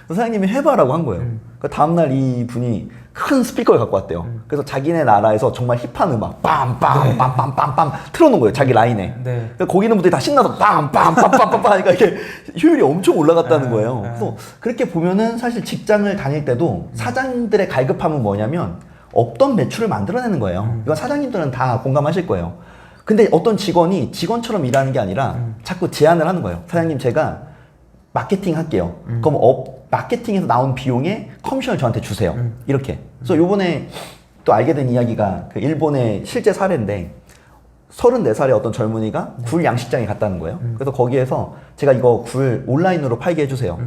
그래서 사장님이 해봐라고 한 거예요. 그 다음날 이 분이 큰 스피커를 갖고 왔대요. 그래서 자기네 나라에서 정말 힙한 음악 빰빰 빰빰빰빰 틀어놓은 거예요. 자기 라인에. 네. 그러니까 거기 있는 분들이 다 신나서 빰빰빰빰빰 하니까 이게 효율이 엄청 올라갔다는 거예요. 그래서 그렇게 보면은 사실 직장을 다닐 때도 사장들의 갈급함은 뭐냐면 없던 매출을 만들어내는 거예요. 이건 사장님들은 다 공감하실 거예요. 근데 어떤 직원이 직원처럼 일하는 게 아니라 자꾸 제안을 하는 거예요. 사장님 제가 마케팅 할게요. 그럼 마케팅에서 나온 비용에 커미션을 저한테 주세요. 이렇게. 그래서 요번에 또 알게 된 이야기가 그 일본의 실제 사례인데 34살의 어떤 젊은이가 굴 양식장에 갔다는 거예요. 그래서 거기에서 제가 이거 굴 온라인으로 팔게 해주세요.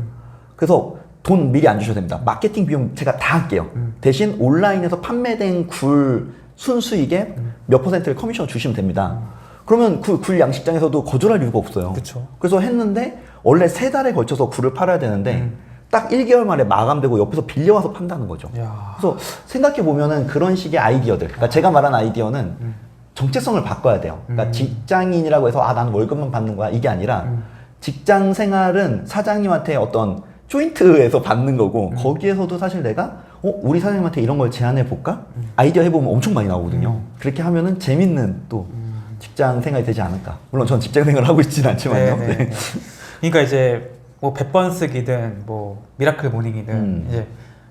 그래서 돈 미리 안 주셔도 됩니다. 마케팅 비용 제가 다 할게요. 대신 온라인에서 판매된 굴 순수익의 몇 퍼센트를 커미션 주시면 됩니다. 그러면 그 굴 양식장에서도 거절할 이유가 없어요. 그쵸. 그래서 했는데 원래 3달에 걸쳐서 굴을 팔아야 되는데 딱 1개월 만에 마감되고 옆에서 빌려와서 판다는 거죠. 야. 그래서 생각해 보면은 그런 식의 아이디어들. 그러니까 제가 말한 아이디어는 정체성을 바꿔야 돼요. 그러니까 직장인이라고 해서 나는 월급만 받는 거야 이게 아니라 직장 생활은 사장님한테 어떤 조인트에서 받는 거고 거기에서도 사실 내가 우리 사장님한테 이런 걸 제안해 볼까? 아이디어 해보면 엄청 많이 나오거든요. 그렇게 하면은 재밌는 또 직장 생활이 되지 않을까. 물론 전 직장 생활을 하고 있지는 않지만요. 네, 네, 네. 그러니까 이제 뭐 100번 쓰기든 뭐 미라클 모닝이든 이제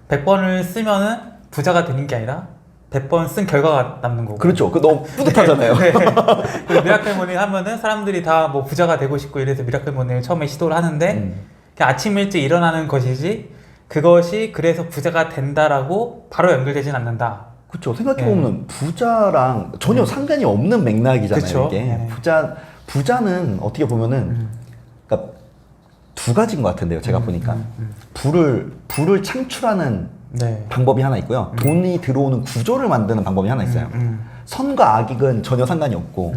100번을 쓰면은 부자가 되는 게 아니라 100번 쓴 결과가 남는 거고. 그렇죠. 그 너무 뿌듯하잖아요. 네. 그리고 미라클 모닝 하면은 사람들이 다 뭐 부자가 되고 싶고 이래서 미라클 모닝을 처음에 시도를 하는데 그냥 아침 일찍 일어나는 것이지 그것이 그래서 부자가 된다라고 바로 연결되진 않는다. 그렇죠. 생각해보면 부자랑 전혀 상관이 없는 맥락이잖아요. 그쵸. 이게. 네. 부자는 어떻게 보면은 그러니까 두 가지인 것 같은데요. 제가 보니까 부를 창출하는 네. 방법이 하나 있고요. 돈이 들어오는 구조를 만드는 방법이 하나 있어요. 선과 악익은 전혀 상관이 없고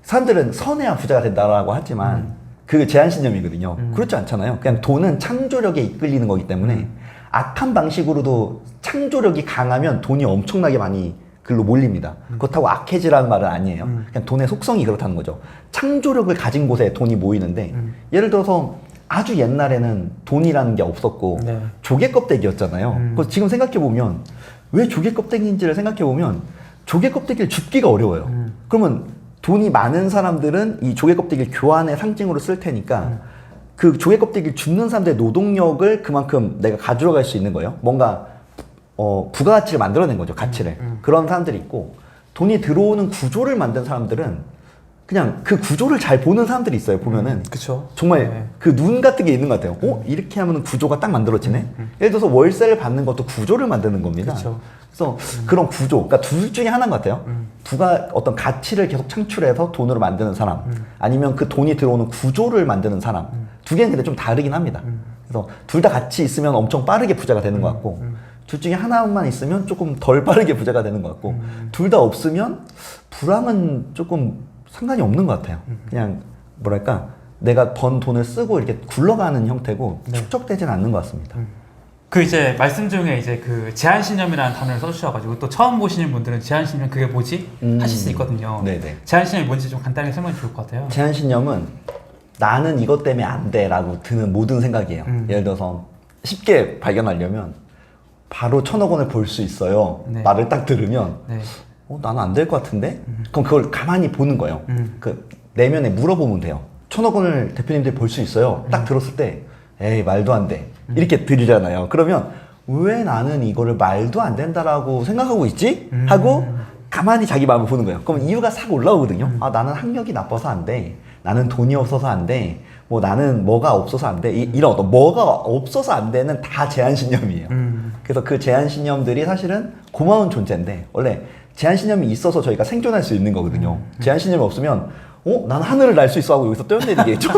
사람들은 선해야 부자가 된다라고 하지만 그게 제한신념이거든요. 그렇지 않잖아요. 그냥 돈은 창조력에 이끌리는 거기 때문에 악한 방식으로도 창조력이 강하면 돈이 엄청나게 많이 글로 몰립니다. 그렇다고 악해지라는 말은 아니에요. 그냥 돈의 속성이 그렇다는 거죠. 창조력을 가진 곳에 돈이 모이는데 예를 들어서 아주 옛날에는 돈이라는 게 없었고 네. 조개 껍데기였잖아요. 그래서 지금 생각해보면 왜 조개 껍데기인지를 생각해보면 조개 껍데기를 줍기가 어려워요. 그러면 돈이 많은 사람들은 이 조개 껍데기를 교환의 상징으로 쓸 테니까 그 조개 껍데기를 줍는 사람들의 노동력을 그만큼 내가 가져갈 수 있는 거예요. 뭔가 부가가치를 만들어낸 거죠. 가치를. 그런 사람들이 있고 돈이 들어오는 구조를 만든 사람들은 그냥 그 구조를 잘 보는 사람들이 있어요. 보면은 그쵸. 정말 네. 그 눈 같은 게 있는 것 같아요. 이렇게 하면 구조가 딱 만들어지네. 예를 들어서 월세를 받는 것도 구조를 만드는 겁니다. 그쵸. 그래서 그런 구조, 그러니까 둘 중에 하나인 것 같아요. 부가 어떤 가치를 계속 창출해서 돈으로 만드는 사람, 아니면 그 돈이 들어오는 구조를 만드는 사람. 두 개는 근데 좀 다르긴 합니다. 그래서 둘 다 같이 있으면 엄청 빠르게 부자가 되는 것 같고, 둘 중에 하나만 있으면 조금 덜 빠르게 부자가 되는 것 같고, 둘 다 없으면 불황은 조금 상관이 없는 것 같아요. 그냥 뭐랄까 내가 번 돈을 쓰고 이렇게 굴러가는 형태고 네. 축적되지는 않는 것 같습니다. 그 이제 말씀 중에 이제 그 제한신념이라는 단어를 써주셔가지고 또 처음 보시는 분들은 제한신념 그게 뭐지? 하실 수 있거든요. 네네. 제한신념이 뭔지 좀 간단하게 설명해 주실 것 같아요. 제한신념은 나는 이것 때문에 안 돼라고 드는 모든 생각이에요. 예를 들어서 쉽게 발견하려면 바로 1,000억 원을 벌 수 있어요. 네. 말을 딱 들으면 네. 나는 안 될 것 같은데? 그럼 그걸 가만히 보는 거예요. 그 내면에 물어보면 돼요. 1,000억 원을 대표님들이 벌 수 있어요. 딱 들었을 때 에이 말도 안 돼. 이렇게 들리잖아요. 그러면 왜 나는 이거를 말도 안 된다라고 생각하고 있지? 하고 가만히 자기 마음을 보는 거예요. 그럼 이유가 싹 올라오거든요. 아 나는 학력이 나빠서 안 돼. 나는 돈이 없어서 안 돼. 뭐 나는 뭐가 없어서 안 돼. 이런 어떤 뭐가 없어서 안 되는 다 제한신념이에요. 그래서 그 제한신념들이 사실은 고마운 존재인데 원래 제한신념이 있어서 저희가 생존할 수 있는 거거든요. 제한신념이 없으면 나는 하늘을 날 수 있어 하고 여기서 뛰어내리겠죠?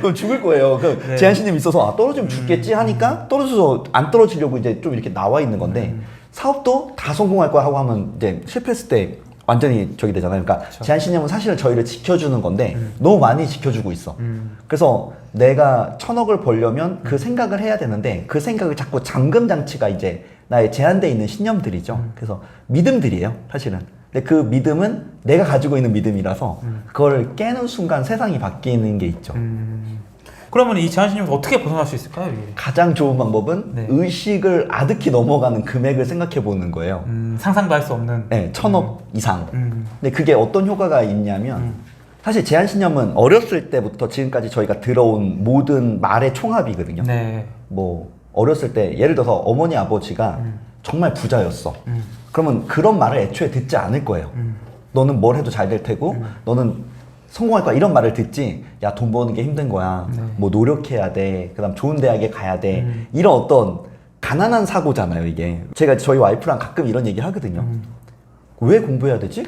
그럼 죽을 거예요. 그 네. 제한신념이 있어서 떨어지면 죽겠지 하니까 떨어져서 안 떨어지려고 이제 좀 이렇게 나와 있는 건데 사업도 다 성공할 거야 하고 하면 이제 실패했을 때 완전히 저기 되잖아요. 그러니까 그렇죠. 제한신념은 사실은 저희를 지켜주는 건데 너무 많이 지켜주고 있어. 그래서 내가 1,000억을 벌려면 그 생각을 해야 되는데 그 생각을 자꾸 잠금 장치가 이제 나의 제한되어 있는 신념들이죠. 그래서 믿음들이에요, 사실은. 근데 그 믿음은 내가 가지고 있는 믿음이라서 그걸 깨는 순간 세상이 바뀌는 게 있죠. 그러면 이 제한신념에서 어떻게 벗어날 수 있을까요? 이게? 가장 좋은 방법은 네. 의식을 아득히 넘어가는 금액을 생각해 보는 거예요. 상상도 할 수 없는. 네, 1,000억 이상. 근데 그게 어떤 효과가 있냐면 사실 제한신념은 어렸을 때부터 지금까지 저희가 들어온 모든 말의 총합이거든요. 네. 뭐 어렸을 때 예를 들어서 어머니 아버지가 정말 부자였어. 그러면 그런 말을 애초에 듣지 않을 거예요. 너는 뭘 해도 잘 될 테고 너는 성공할 거야 이런 말을 듣지 야 돈 버는 게 힘든 거야. 네. 뭐 노력해야 돼. 그다음 좋은 대학에 가야 돼. 이런 어떤 가난한 사고잖아요 이게. 제가 저희 와이프랑 가끔 이런 얘기 하거든요. 왜 공부해야 되지?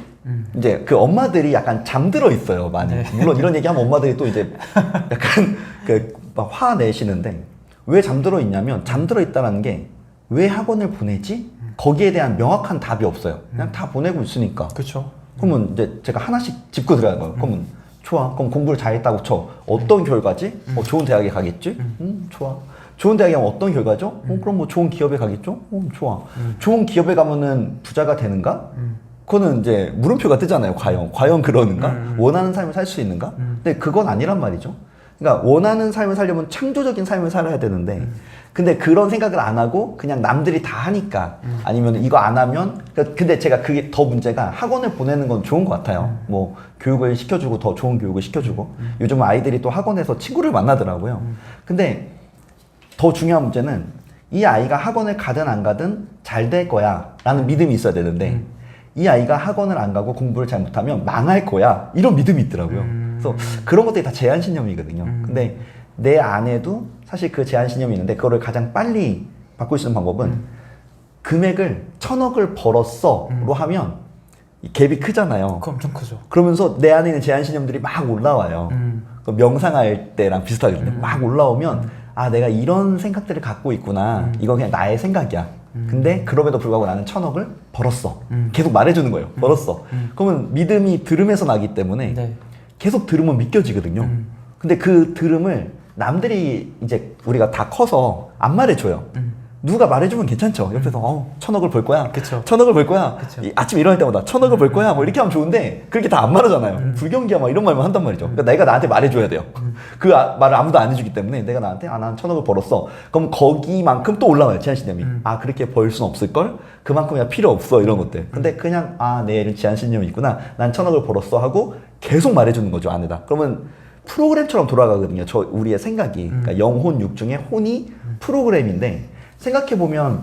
이제 그 엄마들이 약간 잠들어 있어요 많이. 네. 물론 이런 얘기하면 엄마들이 또 이제 약간 그 막 화 내시는데 왜 잠들어 있냐면 잠들어 있다는 게 왜 학원을 보내지? 거기에 대한 명확한 답이 없어요. 그냥 다 보내고 있으니까. 그렇죠. 그러면 이제 제가 하나씩 짚고 들어가는 거예요. 그러면 좋아. 그럼 공부를 잘했다고 쳐. 어떤 결과지? 좋은 대학에 가겠지? 좋아. 좋은 대학에 가면 어떤 결과죠? 그럼 뭐 좋은 기업에 가겠죠? 좋아. 좋은 기업에 가면은 부자가 되는가? 그거는 이제 물음표가 뜨잖아요. 과연 그러는가? 원하는 삶을 살 수 있는가? 근데 그건 아니란 말이죠. 그러니까 원하는 삶을 살려면 창조적인 삶을 살아야 되는데 근데 그런 생각을 안 하고 그냥 남들이 다 하니까 아니면 이거 안 하면 근데 제가 그게 더 문제가 학원을 보내는 건 좋은 것 같아요. 뭐 교육을 시켜주고 더 좋은 교육을 시켜주고 요즘 아이들이 또 학원에서 친구를 만나더라고요. 근데 더 중요한 문제는 이 아이가 학원을 가든 안 가든 잘 될 거야 라는 믿음이 있어야 되는데 이 아이가 학원을 안 가고 공부를 잘 못하면 망할 거야 이런 믿음이 있더라고요. 그래서 그런 것들이 다 제한신념이거든요. 근데 내 안에도 사실 그 제한신념이 있는데 그거를 가장 빨리 바꿀 수 있는 방법은 금액을 1,000억을 벌었어 로 하면 이 갭이 크잖아요. 그거 엄청 크죠. 그러면서 내 안에 있는 제한신념들이 막 올라와요. 그 명상할 때랑 비슷하거든요. 막 올라오면 아 내가 이런 생각들을 갖고 있구나. 이건 그냥 나의 생각이야. 근데 그럼에도 불구하고 나는 1,000억을 벌었어. 계속 말해주는 거예요. 벌었어. 그러면 믿음이 들음에서 나기 때문에 네. 계속 들으면 믿겨지거든요. 근데 그 들음을 남들이 이제 우리가 다 커서 안 말해줘요. 누가 말해주면 괜찮죠. 옆에서 1,000억을 벌 거야. 그쵸. 1,000억을 벌 거야. 그쵸. 아침 일어날 때마다 1,000억을 벌 거야. 뭐 이렇게 하면 좋은데 그렇게 다 안 말하잖아요. 불경기야 막 이런 말만 한단 말이죠. 그러니까 내가 나한테 말해줘야 돼요. 그 말을 아무도 안 해주기 때문에 내가 나한테 난 1,000억을 벌었어. 그럼 거기만큼 또 올라와요. 제한신념이. 그렇게 벌 순 없을 걸. 그만큼이야 필요 없어 이런 것들. 근데 그냥 내 제한신념이 있구나. 난 1,000억을 벌었어 하고 계속 말해주는 거죠 안에다. 그러면 프로그램처럼 돌아가거든요. 우리의 생각이. 그러니까 영혼 육 중에 혼이 프로그램인데 생각해보면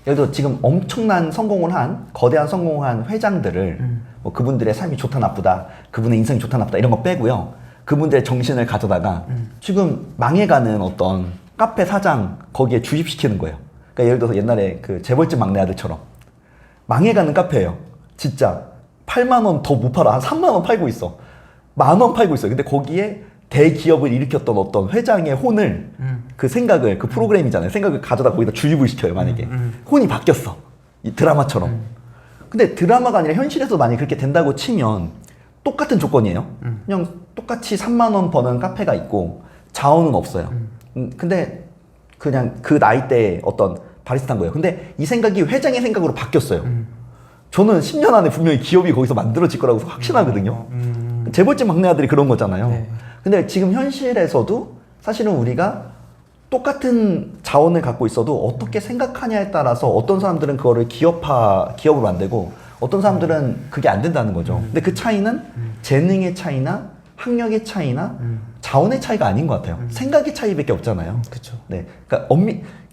예를 들어 지금 엄청난 성공을 한 거대한 성공을 한 회장들을 뭐 그분들의 삶이 좋다 나쁘다 그분의 인생이 좋다 나쁘다 이런 거 빼고요. 그분들의 정신을 가져다가 지금 망해가는 어떤 카페 사장 거기에 주입시키는 거예요. 그러니까 예를 들어서 옛날에 그 재벌집 막내 아들처럼 망해가는 카페예요. 진짜 8만 원 더 못 팔아. 한 3만 원 팔고 있어. 10,000원 팔고 있어요. 근데 거기에 대기업을 일으켰던 어떤 회장의 혼을 그 생각을 그 프로그램이잖아요. 생각을 가져다 거기다 주입을 시켜요. 만약에 혼이 바뀌었어. 이 드라마처럼. 근데 드라마가 아니라 현실에서 만약에 그렇게 된다고 치면 똑같은 조건이에요. 그냥 똑같이 3만 원 버는 카페가 있고 자원은 없어요. 근데 그냥 그 나이대에 어떤 바리스타인 거예요. 근데 이 생각이 회장의 생각으로 바뀌었어요. 저는 10년 안에 분명히 기업이 거기서 만들어질 거라고 확신하거든요. 재벌집 막내 아들이 그런 거잖아요. 네. 근데 지금 현실에서도 사실은 우리가 똑같은 자원을 갖고 있어도 어떻게 생각하냐에 따라서 어떤 사람들은 그거를 기업으로 만들고 어떤 사람들은 그게 안 된다는 거죠. 근데 그 차이는 재능의 차이나 학력의 차이나 자원의 차이가 아닌 것 같아요. 생각의 차이밖에 없잖아요. 그쵸. 네, 그러니까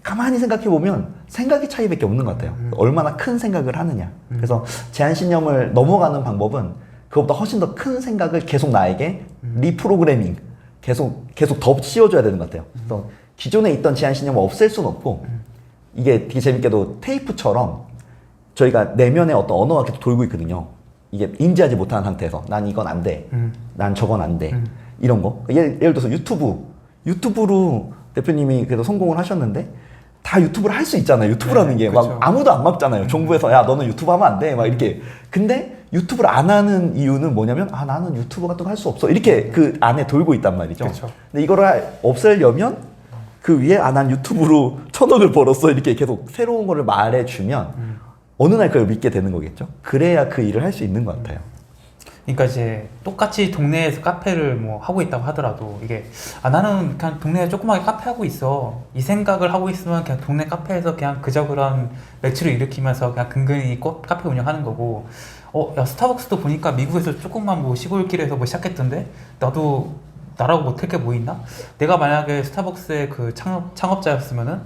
가만히 생각해 보면 생각의 차이밖에 없는 것 같아요. 얼마나 큰 생각을 하느냐. 그래서 제한신념을 넘어가는 방법은 그것보다 훨씬 더 큰 생각을 계속 나에게 리프로그래밍 계속 더 씌워줘야 되는 것 같아요. 그래서 기존에 있던 제한신념을 없앨 수는 없고 이게 되게 재밌게도 테이프처럼 저희가 내면에 어떤 언어가 계속 돌고 있거든요. 이게 인지하지 못하는 상태에서 난 이건 안 돼. 난 저건 안 돼. 이런 거. 예를 들어서 유튜브로 대표님이 그래도 성공을 하셨는데 다 유튜브를 할 수 있잖아요. 유튜브라는 게 막 아무도 안 막잖아요. 정부에서 야 너는 유튜브 하면 안 돼. 막 이렇게. 근데 유튜브를 안 하는 이유는 뭐냐면 나는 유튜브 같은 거 할 수 없어. 이렇게 그 안에 돌고 있단 말이죠. 그쵸. 근데 이거를 없애려면 그 위에 난 유튜브로 1,000억을 벌었어. 이렇게 계속 새로운 거를 말해주면 어느 날 그걸 믿게 되는 거겠죠. 그래야 그 일을 할 수 있는 것 같아요. 그러니까 이제 똑같이 동네에서 카페를 뭐 하고 있다고 하더라도 이게 나는 그냥 동네에 조그맣게 카페 하고 있어 이 생각을 하고 있으면 그냥 동네 카페에서 그냥 그런 매출을 일으키면서 그냥 근근히 카페 운영하는 거고 야 스타벅스도 보니까 미국에서 조금만 뭐 시골길에서 뭐 시작했던데 나도 나라고 못할 게 뭐 있나? 내가 만약에 스타벅스의 그 창업자였으면은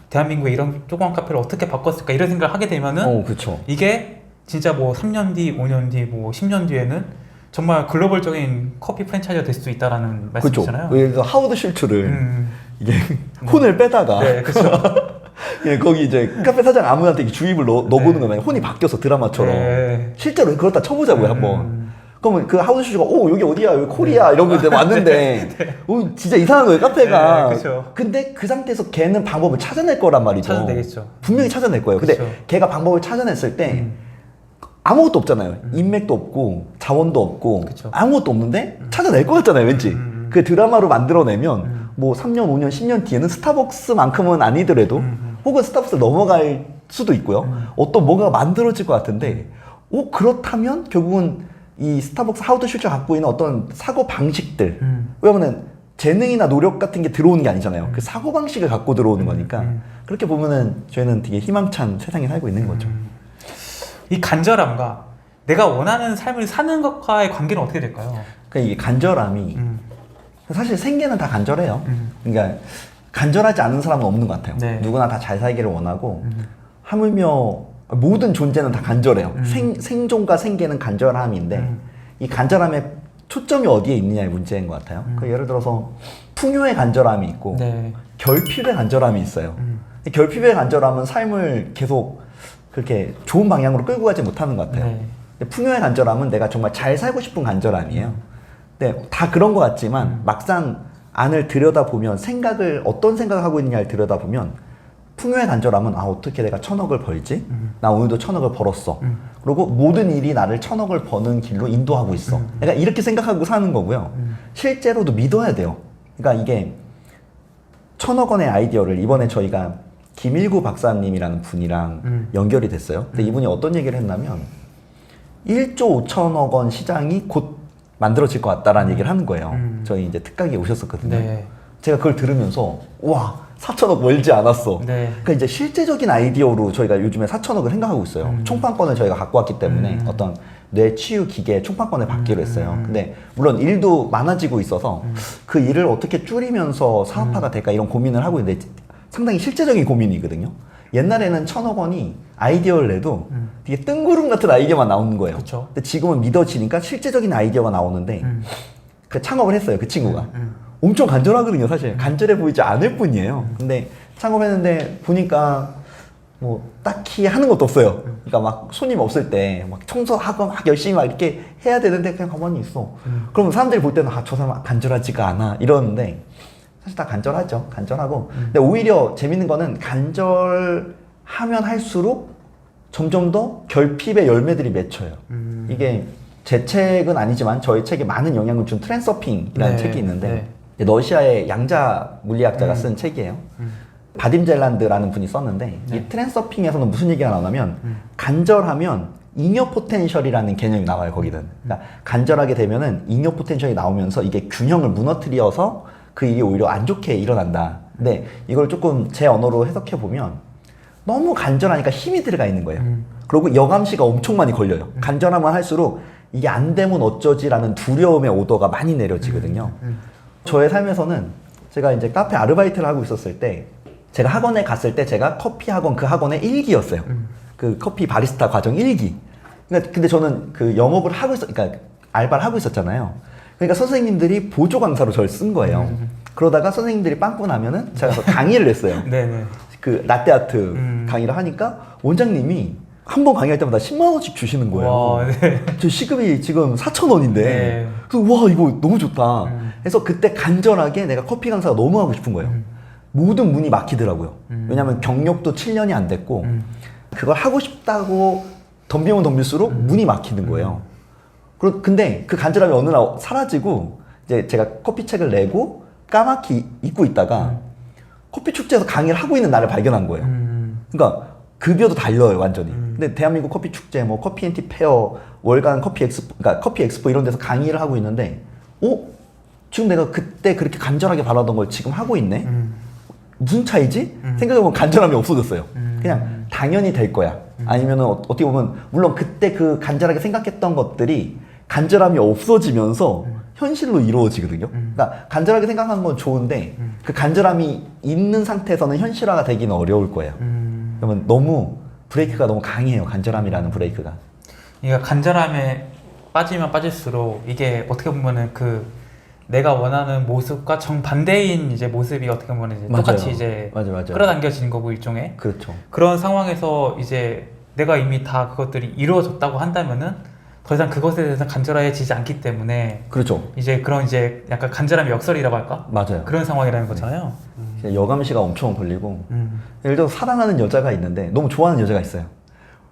대한민국에 이런 조그만 카페를 어떻게 바꿨을까 이런 생각을 하게 되면은 그렇죠. 이게 진짜 뭐 3년 뒤, 5년 뒤, 뭐 10년 뒤에는 정말 글로벌적인 커피 프랜차이즈가 될 수도 있다라는 말씀이잖아요. 그렇죠. 예를 들어 하워드 슐츠를 이게 혼을 빼다가 네, 그렇죠. 예, 거기 이제 카페 사장 아무한테 주입을 넣어보는 거면 혼이 바뀌어서 드라마처럼 네. 실제로 그렇다 쳐보자고요 한번. 그러면 그 하우스 슈가 여기 어디야 여기 코리아 이런 거 왔는데 진짜 이상한 거예요 카페가. 네, 그쵸. 근데 그 상태에서 걔는 방법을 찾아낼 거란 말이죠. 찾아내겠죠. 분명히 찾아낼 거예요. 근데 그쵸. 걔가 방법을 찾아냈을 때 아무것도 없잖아요. 인맥도 없고 자원도 없고 그쵸. 아무것도 없는데 찾아낼 것 같잖아요 왠지. 그 드라마로 만들어내면 뭐 3년 5년 10년 뒤에는 스타벅스만큼은 아니더라도 혹은 스타벅스를 넘어갈 수도 있고요. 어떤 뭔가가 만들어질 것 같은데 그렇다면 결국은 이 스타벅스 하우드 슈처 갖고 있는 어떤 사고 방식들 왜냐면은 재능이나 노력 같은 게 들어오는 게 아니잖아요. 그 사고 방식을 갖고 들어오는 거니까 그렇게 보면은 저희는 되게 희망찬 세상에 살고 있는 거죠. 이 간절함과 내가 원하는 삶을 사는 것과의 관계는 어떻게 될까요? 그러니까 이게 간절함이 사실 생계는 다 간절해요. 그러니까 간절하지 않은 사람은 없는 것 같아요. 네. 누구나 다 잘 살기를 원하고 하물며 모든 존재는 다 간절해요. 생존과 생계는 간절함인데 이 간절함의 초점이 어디에 있느냐의 문제인 것 같아요. 그 예를 들어서 풍요의 간절함이 있고 네. 결핍의 간절함이 있어요. 이 결핍의 간절함은 삶을 계속 그렇게 좋은 방향으로 끌고 가지 못하는 것 같아요. 네. 근데 풍요의 간절함은 내가 정말 잘 살고 싶은 간절함이에요. 근데 다 그런 것 같지만 막상 안을 들여다보면 어떤 생각을 하고 있느냐를 들여다보면 풍요의 간절함은 어떻게 내가 1,000억을 벌지? 나 오늘도 1,000억을 벌었어. 그리고 모든 일이 나를 1,000억을 버는 길로 인도하고 있어. 그러니까 이렇게 생각하고 사는 거고요. 실제로도 믿어야 돼요. 그러니까 이게 1,000억 원의 아이디어를 이번에 저희가 김일구 박사님이라는 분이랑 연결이 됐어요. 근데 이분이 어떤 얘기를 했냐면 1조 5천억 원 시장이 곧 만들어질 것 같다라는 얘기를 하는 거예요. 저희 이제 특강에 오셨었거든요. 네. 제가 그걸 들으면서 와 4천억 멀지 않았어. 네. 그러니까 이제 실제적인 아이디어로 저희가 요즘에 4천억을 생각하고 있어요. 총판권을 저희가 갖고 왔기 때문에 어떤 뇌 치유 기계 총판권을 받기로 했어요. 근데 물론 일도 많아지고 있어서 그 일을 어떻게 줄이면서 사업화가 될까 이런 고민을 하고 있는데 상당히 실제적인 고민이거든요. 옛날에는 1,000억 원이 아이디어를 내도 되게 뜬구름 같은 아이디어만 나오는 거예요. 그쵸. 근데 지금은 믿어지니까 실제적인 아이디어가 나오는데 그 창업을 했어요. 그 친구가. 엄청 간절하거든요. 사실 간절해 보이지 않을 뿐이에요. 근데 창업했는데 보니까 뭐 딱히 하는 것도 없어요. 그러니까 막 손님 없을 때 막 청소하고 막 열심히 막 이렇게 해야 되는데 그냥 가만히 있어. 그러면 사람들이 볼 때는 저 사람 간절하지가 않아 이러는데 사실 다 간절하죠. 간절하고. 근데 오히려 재밌는 거는 간절하면 할수록 점점 더 결핍의 열매들이 맺혀요. 이게 제 책은 아니지만 저희 책에 많은 영향을 준 트랜서핑이라는 네, 책이 있는데 네. 러시아의 양자 물리학자가 쓴 책이에요. 바딤 젤란드라는 분이 썼는데 네. 이 트랜서핑에서는 무슨 얘기가 나오냐면 간절하면 잉여 포텐셜이라는 개념이 나와요. 거기는. 그러니까 간절하게 되면은 잉여 포텐셜이 나오면서 이게 균형을 무너뜨려서 그 일이 오히려 안 좋게 일어난다. 근데 이걸 조금 제 언어로 해석해 보면 너무 간절하니까 힘이 들어가 있는 거예요. 그리고 여감시가 엄청 많이 걸려요. 간절하면 할수록 이게 안 되면 어쩌지라는 두려움의 오더가 많이 내려지거든요. 저의 삶에서는 제가 이제 카페 아르바이트를 하고 있었을 때 제가 학원에 갔을 때 제가 커피 학원 그 학원의 1기였어요. 그 커피 바리스타 과정 1기. 그러니까 근데 저는 그 영업을 하고 그러니까 알바를 하고 있었잖아요. 그러니까 선생님들이 보조 강사로 저를 쓴 거예요. 그러다가 선생님들이 빵꾸 나면은 제가 가서 강의를 했어요. 네네. 그 라떼아트 강의를 하니까 원장님이 한 번 강의할 때마다 10만 원씩 주시는 거예요. 와, 네. 저 시급이 지금 4,000원인데 네. 그래서 와 이거 너무 좋다. 그래서 그때 간절하게 내가 커피 강사가 너무 하고 싶은 거예요. 모든 문이 막히더라고요. 왜냐면 경력도 7년이 안 됐고 그걸 하고 싶다고 덤비면 덤빌수록 문이 막히는 거예요. 근데 그 간절함이 어느 날 사라지고 이제 제가 커피책을 내고 까맣게 잊고 있다가 커피 축제에서 강의를 하고 있는 날을 발견한 거예요. 그러니까 급여도 달려요 완전히. 근데 대한민국 커피 축제, 뭐 커피 앤티 페어, 월간 커피 엑스포, 그러니까 커피 엑스포 이런 데서 강의를 하고 있는데, 지금 내가 그때 그렇게 간절하게 바라던 걸 지금 하고 있네. 무슨 차이지? 생각해보면 간절함이 없어졌어요. 그냥 당연히 될 거야. 아니면은 어떻게 보면 물론 그때 그 간절하게 생각했던 것들이 간절함이 없어지면서 현실로 이루어지거든요. 그러니까 간절하게 생각하는 건 좋은데 그 간절함이 있는 상태에서는 현실화가 되기는 어려울 거예요. 그러면 너무 브레이크가 너무 강해요. 간절함이라는 브레이크가. 그러니까 간절함에 빠지면 빠질수록 이게 어떻게 보면은 그 내가 원하는 모습과 정반대인 이제 모습이 어떻게 보면 이제 맞아요. 똑같이 이제 맞아요. 끌어당겨지는 거고 일종의 그렇죠. 그런 상황에서 이제 내가 이미 다 그것들이 이루어졌다고 한다면은 더 이상 그것에 대해서 간절해지지 않기 때문에 그렇죠. 이제 그런 이제 약간 간절함의 역설이라고 할까? 맞아요. 그런 상황이라는 거잖아요. 여감시가 엄청 걸리고 예를 들어 사랑하는 여자가 있는데 너무 좋아하는 여자가 있어요.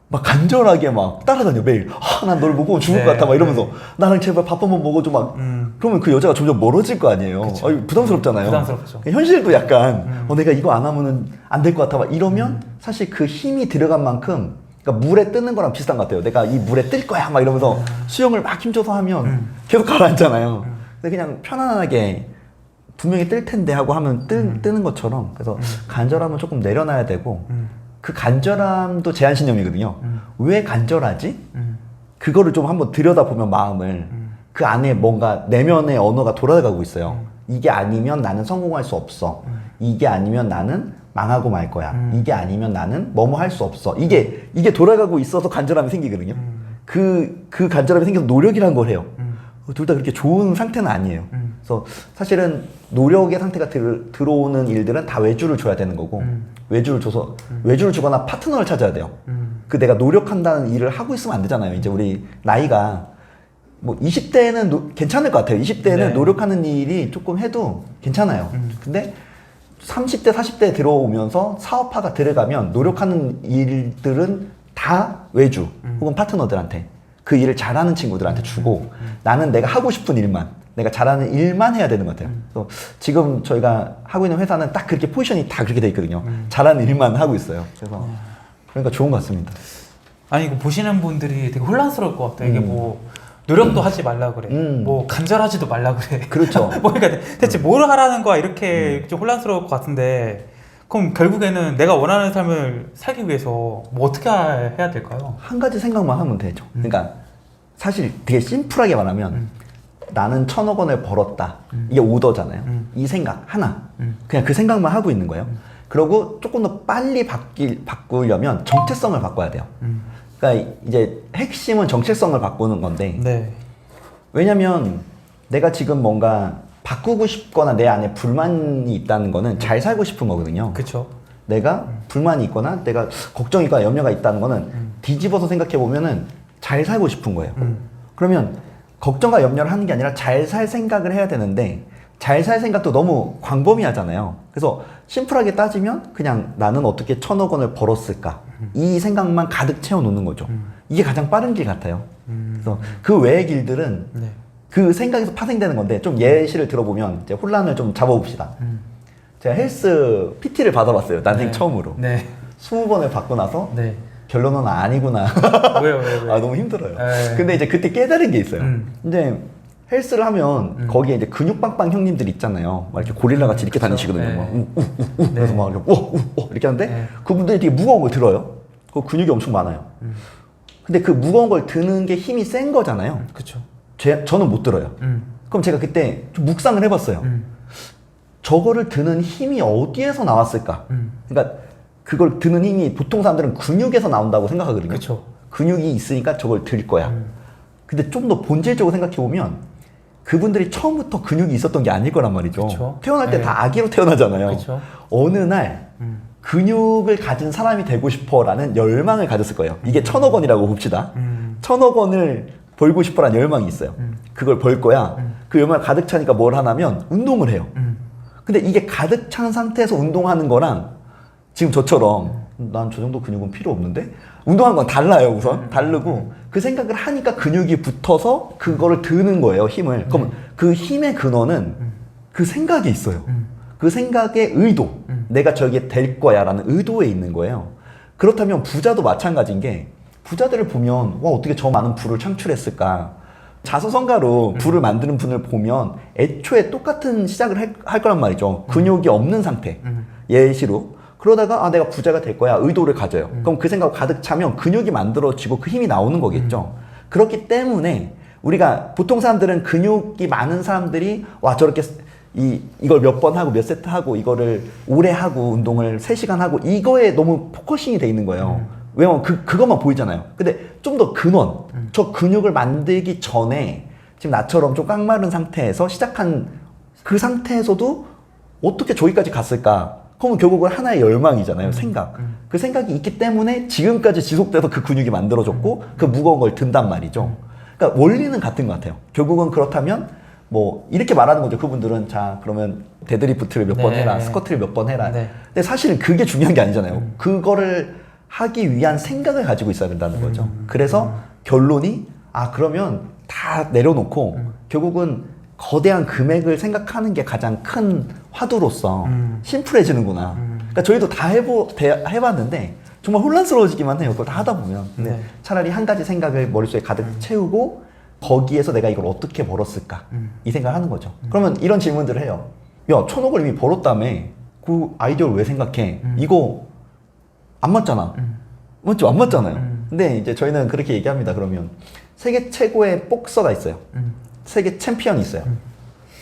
막 간절하게 막 따라다녀 매일. 난 널 못 보면 죽을 네, 것 같아 막 이러면서 네. 나랑 제발 밥 한번 먹어줘 막. 그러면 그 여자가 점점 멀어질 거 아니에요. 부담스럽잖아요. 부담스럽죠. 현실도 약간 내가 이거 안 하면은 안 될 것 같아 막 이러면 사실 그 힘이 들어간 만큼 그러니까 물에 뜨는 거랑 비슷한 것 같아요. 내가 이 물에 뜰 거야 막 이러면서 수영을 막 힘줘서 하면 계속 가라앉잖아요. 근데 그냥 편안하게 분명히 뜰 텐데 하고 하면 뜨는 것처럼 그래서 간절함은 조금 내려놔야 되고 그 간절함도 제한신념이거든요. 왜 간절하지? 그거를 좀 한번 들여다보면 마음을 그 안에 뭔가 내면의 언어가 돌아가고 있어요. 이게 아니면 나는 성공할 수 없어. 이게 아니면 나는 망하고 말 거야. 이게 아니면 나는 뭐뭐 할 수 없어. 이게 돌아가고 있어서 간절함이 생기거든요. 그 간절함이 생겨서 노력이라는 걸 해요. 둘 다 그렇게 좋은 상태는 아니에요. 그래서 사실은 노력의 상태가 들어오는 일들은 다 외주를 줘야 되는 거고 외주를 줘서 외주를 주거나 파트너를 찾아야 돼요. 그 내가 노력한다는 일을 하고 있으면 안 되잖아요. 이제 우리 나이가 뭐 20대는 괜찮을 것 같아요. 20대는 네. 노력하는 일이 조금 해도 괜찮아요. 근데 30대, 40대에 들어오면서 사업화가 들어가면 노력하는 일들은 다 외주 혹은 파트너들한테 그 일을 잘하는 친구들한테 주고 나는 내가 하고 싶은 일만 내가 잘하는 일만 해야 되는 것 같아요. 그래서 지금 저희가 하고 있는 회사는 딱 그렇게 포지션이 다 그렇게 돼 있거든요. 잘하는 일만 하고 있어요. 그래서 그러니까 좋은 것 같습니다. 아니 이거 보시는 분들이 되게 혼란스러울 것 같아요. 이게 뭐 노력도 하지 말라 그래. 뭐 간절하지도 말라 그래. 그렇죠. 뭐 그러니까 대체 뭘 하라는 거야 이렇게 좀 혼란스러울 것 같은데 그럼 결국에는 내가 원하는 삶을 살기 위해서 뭐 어떻게 해야 될까요? 한 가지 생각만 하면 되죠. 그러니까 사실 되게 심플하게 말하면 나는 1,000억 원을 벌었다. 이게 오더잖아요. 이 생각 하나. 그냥 그 생각만 하고 있는 거예요. 그리고 조금 더 빨리 바꾸려면 정체성을 바꿔야 돼요. 그러니까 이제 핵심은 정체성을 바꾸는 건데 네. 왜냐면 내가 지금 뭔가 바꾸고 싶거나 내 안에 불만이 있다는 거는 잘 살고 싶은 거거든요. 그렇죠. 내가 불만이 있거나 내가 걱정이 있거나 염려가 있다는 거는 뒤집어서 생각해 보면은 잘 살고 싶은 거예요. 그러면 걱정과 염려를 하는 게 아니라 잘 살 생각을 해야 되는데 잘 살 생각도 너무 광범위하잖아요. 그래서 심플하게 따지면 그냥 나는 어떻게 1,000억 원을 벌었을까 이 생각만 가득 채워 놓는 거죠. 이게 가장 빠른 길 같아요. 그래서 그 외의 길들은 네. 그 생각에서 파생되는 건데 좀 예시를 들어보면 이제 혼란을 좀 잡아봅시다. 제가 헬스 PT를 받아봤어요. 난생 네. 처음으로. 네. 20번을 받고 나서 네. 결론은 아니구나. 왜요? 아 너무 힘들어요. 네. 근데 이제 그때 깨달은 게 있어요. 근데 헬스를 하면 거기에 이제 근육빵빵 형님들 있잖아요. 막 이렇게 고릴라 같이 이렇게 다니시거든요. 네. 막 우우우 그래서 막 이렇게 이렇게 하는데 네. 그분들이 되게 무거운 걸 들어요. 그 근육이 엄청 많아요. 근데 그 무거운 걸 드는 게 힘이 센 거잖아요. 그렇죠. 저는 못 들어요. 그럼 제가 그때 좀 묵상을 해봤어요. 저거를 드는 힘이 어디에서 나왔을까? 그러니까 그걸 드는 힘이 보통 사람들은 근육에서 나온다고 생각하거든요. 그쵸. 근육이 있으니까 저걸 들 거야. 근데 좀 더 본질적으로 생각해보면 그분들이 처음부터 근육이 있었던 게 아닐 거란 말이죠. 그쵸. 태어날 때 네. 다 아기로 태어나잖아요. 그쵸. 어느 날 근육을 가진 사람이 되고 싶어라는 열망을 가졌을 거예요. 이게 1,000억 원이라고 봅시다. 1,000억 원을 벌고 싶어라는 열망이 있어요. 그걸 벌 거야. 그 열망을 가득 차니까 뭘 하냐면 운동을 해요. 근데 이게 가득 찬 상태에서 운동하는 거랑 지금 저처럼 난 저 정도 근육은 필요 없는데 운동하는 건 달라요. 우선 다르고 그 생각을 하니까 근육이 붙어서 그거를 드는 거예요. 힘을. 그럼 그 힘의 근원은 그 생각에 있어요. 그 생각의 의도, 내가 저게 될 거야 라는 의도에 있는 거예요. 그렇다면 부자도 마찬가지인 게 부자들을 보면 와 어떻게 저 많은 부를 창출했을까. 자수성가로 부를 만드는 분을 보면 애초에 똑같은 시작을 할 거란 말이죠. 근육이 없는 상태. 예시로. 그러다가 아 내가 부자가 될 거야 의도를 가져요. 그럼 그 생각 가득 차면 근육이 만들어지고 그 힘이 나오는 거겠죠. 그렇기 때문에 우리가 보통 사람들은 근육이 많은 사람들이 와 저렇게 이걸 몇 번 하고 몇 세트 하고 이거를 오래 하고 운동을 3시간 하고 이거에 너무 포커싱이 돼 있는 거예요. 왜냐면 그것만 보이잖아요. 근데 좀 더 근원, 저 근육을 만들기 전에 지금 나처럼 좀 깡마른 상태에서 시작한 그 상태에서도 어떻게 저기까지 갔을까? 그러면 결국은 하나의 열망이잖아요. 생각. 그 생각이 있기 때문에 지금까지 지속돼서 그 근육이 만들어졌고 그 무거운 걸 든단 말이죠. 그러니까 원리는 같은 것 같아요. 결국은 그렇다면 뭐 이렇게 말하는 거죠. 그분들은 자 그러면 데드리프트를 몇 번 네. 해라, 스쿼트를 몇 번 해라. 네. 근데 사실은 그게 중요한 게 아니잖아요. 그거를 하기 위한 생각을 가지고 있어야 된다는 거죠. 그래서 결론이 아 그러면 다 내려놓고 결국은 거대한 금액을 생각하는 게 가장 큰 화두로서 심플해지는구나. 그러니까 저희도 다 해봤는데 정말 혼란스러워지기만 해요. 그걸 다 하다 보면. 근데 네. 차라리 한 가지 생각을 머릿속에 가득 채우고 거기에서 내가 이걸 어떻게 벌었을까 이 생각을 하는 거죠. 그러면 이런 질문들을 해요. 야 1,000억을 이미 벌었다며 그 아이디어를 왜 생각해? 이거 안 맞잖아. 맞죠? 안 맞잖아요. 근데 이제 저희는 그렇게 얘기합니다. 그러면 세계 최고의 복서가 있어요. 세계 챔피언이 있어요.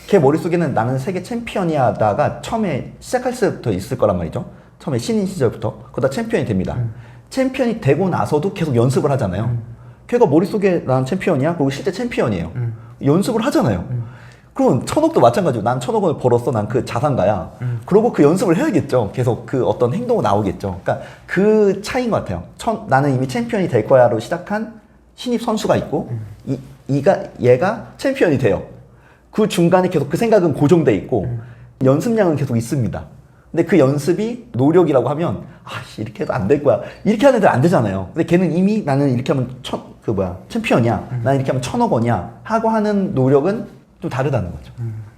걔 머릿속에는 나는 세계 챔피언이야 하다가 처음에 시작할 때부터 있을 거란 말이죠. 처음에 신인 시절부터. 그러다 챔피언이 됩니다. 챔피언이 되고 나서도 계속 연습을 하잖아요. 걔가 머릿속에 난 챔피언이야? 그리고 실제 챔피언이에요. 연습을 하잖아요. 그러면 1,000억도 마찬가지고 난 1,000억 원을 벌었어. 난 그 자산가야. 그러고 그 연습을 해야겠죠. 계속 그 어떤 행동이 나오겠죠. 그러니까 그 차이인 것 같아요. 나는 이미 챔피언이 될 거야로 시작한 신입 선수가 있고 얘가 챔피언이 돼요. 그 중간에 계속 그 생각은 고정돼 있고 연습량은 계속 있습니다. 근데 그 연습이 노력이라고 하면 이렇게 해도 안 될 거야. 이렇게 하는 애들 안 되잖아요. 근데 걔는 이미 나는 이렇게 하면 챔피언이야. 나는 이렇게 하면 1,000억 원이야. 하고 하는 노력은 좀 다르다는 거죠.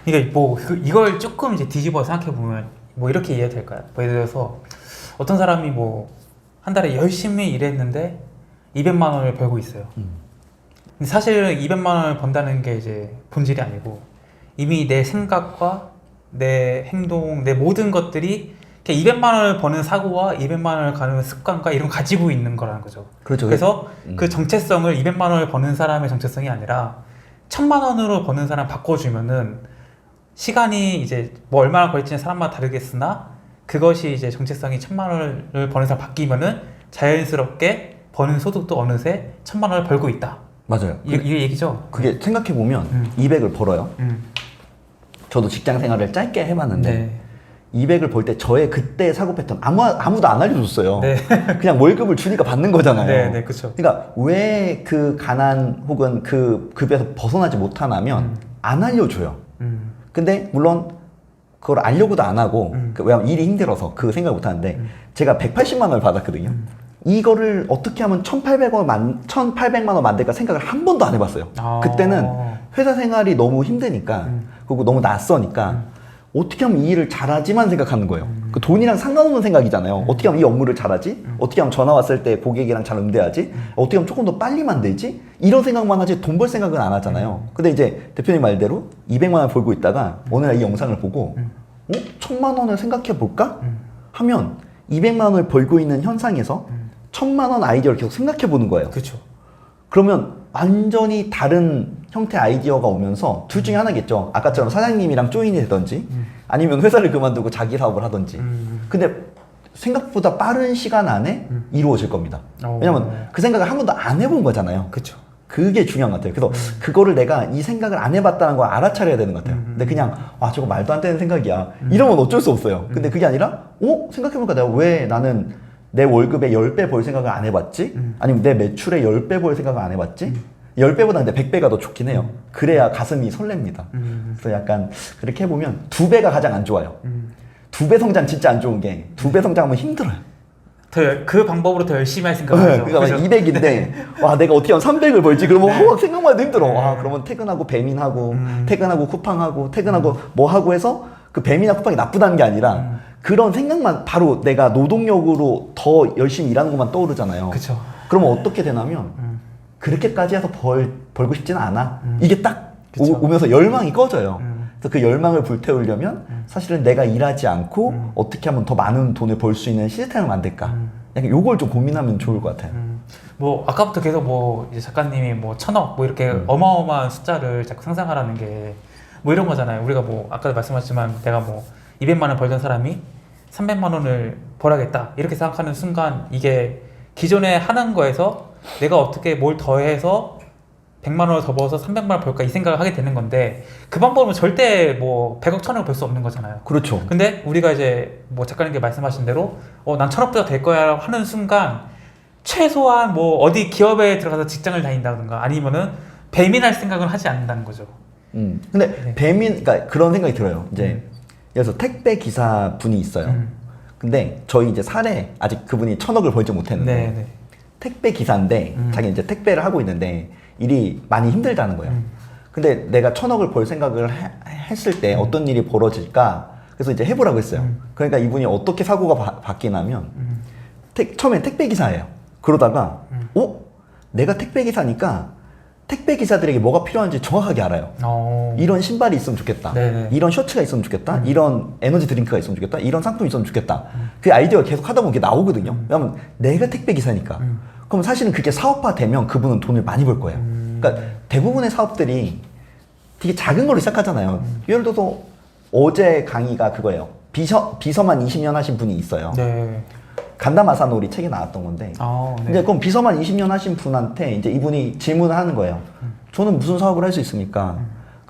이게 뭐 이걸 조금 이제 뒤집어 생각해 보면 뭐 이렇게 이해가 될까요? 뭐 예를 들어서 어떤 사람이 뭐 한 달에 열심히 일했는데 200만 원을 벌고 있어요. 근데 사실은 200만 원을 번다는 게 이제 본질이 아니고 이미 내 생각과 내 행동, 내 모든 것들이 200만 원을 버는 사고와 200만 원을 가는 습관과 이런 거 가지고 있는 거라는 거죠. 그렇죠. 그래서 그 정체성을 200만 원을 버는 사람의 정체성이 아니라 1,000만 원으로 버는 사람 바꿔주면은 시간이 이제 뭐 얼마나 걸리지는 사람마다 다르겠으나 그것이 이제 정체성이 1,000만 원을 버는 사람 바뀌면은 자연스럽게 버는 소득도 어느새 1,000만 원을 벌고 있다. 맞아요. 이게 얘기죠. 그게 생각해보면 200을 벌어요. 저도 직장 생활을 짧게 해봤는데 네. 200을 벌 때 저의 그때 사고 패턴 아무도 안 알려줬어요. 네. 그냥 월급을 주니까 받는 거잖아요. 네, 네, 그렇죠. 그러니까 왜 그 가난 혹은 그 급에서 벗어나지 못하냐면 안 알려줘요. 근데 물론 그걸 알려고도 안 하고 왜냐면 일이 힘들어서 그 생각을 못 하는데 제가 180만 원을 받았거든요. 이거를 어떻게 하면 1,800만 원 만들까 생각을 한 번도 안 해봤어요. 그때는 회사 생활이 너무 힘드니까 그리고 너무 낯서니까 어떻게 하면 이 일을 잘하지만 생각하는 거예요. 그 돈이랑 상관없는 생각이잖아요. 어떻게 하면 이 업무를 잘하지? 어떻게 하면 전화 왔을 때 고객이랑 잘 응대하지? 어떻게 하면 조금 더 빨리 만들지? 이런 생각만 하지 돈 벌 생각은 안 하잖아요. 근데 이제 대표님 말대로 200만 원 벌고 있다가 어느 날 이 영상을 보고 1,000만 원을 생각해 볼까? 하면 200만 원을 벌고 있는 현상에서 1,000만 원 아이디어를 계속 생각해 보는 거예요. 그렇죠. 그러면 완전히 다른 형태 아이디어가 오면서 둘 중에 하나겠죠. 아까처럼 사장님이랑 조인이 되든지 아니면 회사를 그만두고 자기 사업을 하든지. 근데 생각보다 빠른 시간 안에 이루어질 겁니다. 왜냐면 그 생각을 한 번도 안 해본 거잖아요. 그렇죠. 그게 중요한 것 같아요. 그래서 그거를 내가 이 생각을 안 해봤다는 걸 알아차려야 되는 것 같아요. 근데 그냥 저거 말도 안 되는 생각이야. 이러면 어쩔 수 없어요. 근데 그게 아니라 생각해보니까 내가 왜 나는 내 월급에 10배 벌 생각을 안 해봤지? 아니면 내 매출에 10배 벌 생각을 안 해봤지? 10배보다 근데 100배가 더 좋긴 해요. 그래야 가슴이 설렙니다. 그래서 약간 그렇게 해보면 2배가 가장 안 좋아요. 2배 성장 진짜 안 좋은 게 2배 성장하면 힘들어요. 그 방법으로 더 열심히 할 생각을 하죠. 그러니까 200인데 내가 어떻게 하면 300을 벌지? 그러면 생각만 해도 힘들어. 그러면 퇴근하고 배민하고 퇴근하고 쿠팡하고 퇴근하고 뭐 하고 해서 그 배민이나 쿠팡이 나쁘다는 게 아니라 그런 생각만 바로 내가 노동력으로 더 열심히 일하는 것만 떠오르잖아요. 그렇죠. 그러면 어떻게 되냐면 그렇게까지 해서 벌고 싶지는 않아. 이게 딱 오면서 열망이 꺼져요. 그래서 그 열망을 불태우려면 사실은 내가 일하지 않고 어떻게 하면 더 많은 돈을 벌 수 있는 시스템을 만들까. 약간 요걸 좀 고민하면 좋을 것 같아요. 뭐 아까부터 계속 뭐 이제 작가님이 뭐 1,000억 뭐 이렇게 어마어마한 숫자를 자꾸 상상하라는 게 뭐 이런 거잖아요. 우리가 뭐 아까도 말씀하셨지만 내가 뭐 200만 원 벌던 사람이 300만 원을 벌어야겠다 이렇게 생각하는 순간 이게 기존에 하는 거에서 내가 어떻게 뭘 더해서 100만 원을 더 벌어서 300만 원 벌까 이 생각을 하게 되는 건데 그 방법은 절대 뭐 100억 1,000억 벌 수 없는 거잖아요. 그렇죠. 근데 우리가 이제 뭐 작가님께 말씀하신 대로 난 1,000억부터 될 거야 하는 순간 최소한 뭐 어디 기업에 들어가서 직장을 다닌다든가 아니면은 배민할 생각은 하지 않는다는 거죠. 근데 그러니까 그런 생각이 들어요. 이제 그래서 택배 기사 분이 있어요. 근데 저희 이제 사례 아직 그분이 1,000억을 벌지 못했는데 택배 기사인데 자기 이제 택배를 하고 있는데 일이 많이 힘들다는 거예요. 근데 내가 1,000억을 벌 생각을 했을 때 어떤 일이 벌어질까? 그래서 이제 해보라고 했어요. 그러니까 이분이 어떻게 사고가 바뀌냐면 처음엔 택배 기사예요. 그러다가 내가 택배 기사니까 택배 기사들에게 뭐가 필요한지 정확하게 알아요. 이런 신발이 있으면 좋겠다. 네네. 이런 셔츠가 있으면 좋겠다. 이런 에너지 드링크가 있으면 좋겠다. 이런 상품이 있으면 좋겠다. 그 아이디어가 계속 하다 보면 그게 나오거든요. 왜냐면 내가 택배 기사니까. 그럼 사실은 그게 사업화되면 그분은 돈을 많이 벌 거예요. 그러니까 대부분의 사업들이 되게 작은 걸로 시작하잖아요. 예를 들어서 어제 강의가 그거예요. 비서만 20년 하신 분이 있어요. 네. 간담 아사노리 책에 나왔던 건데 네. 이제 그럼 비서만 20년 하신 분한테 이제 이분이 질문을 하는 거예요. 저는 무슨 사업을 할 수 있습니까?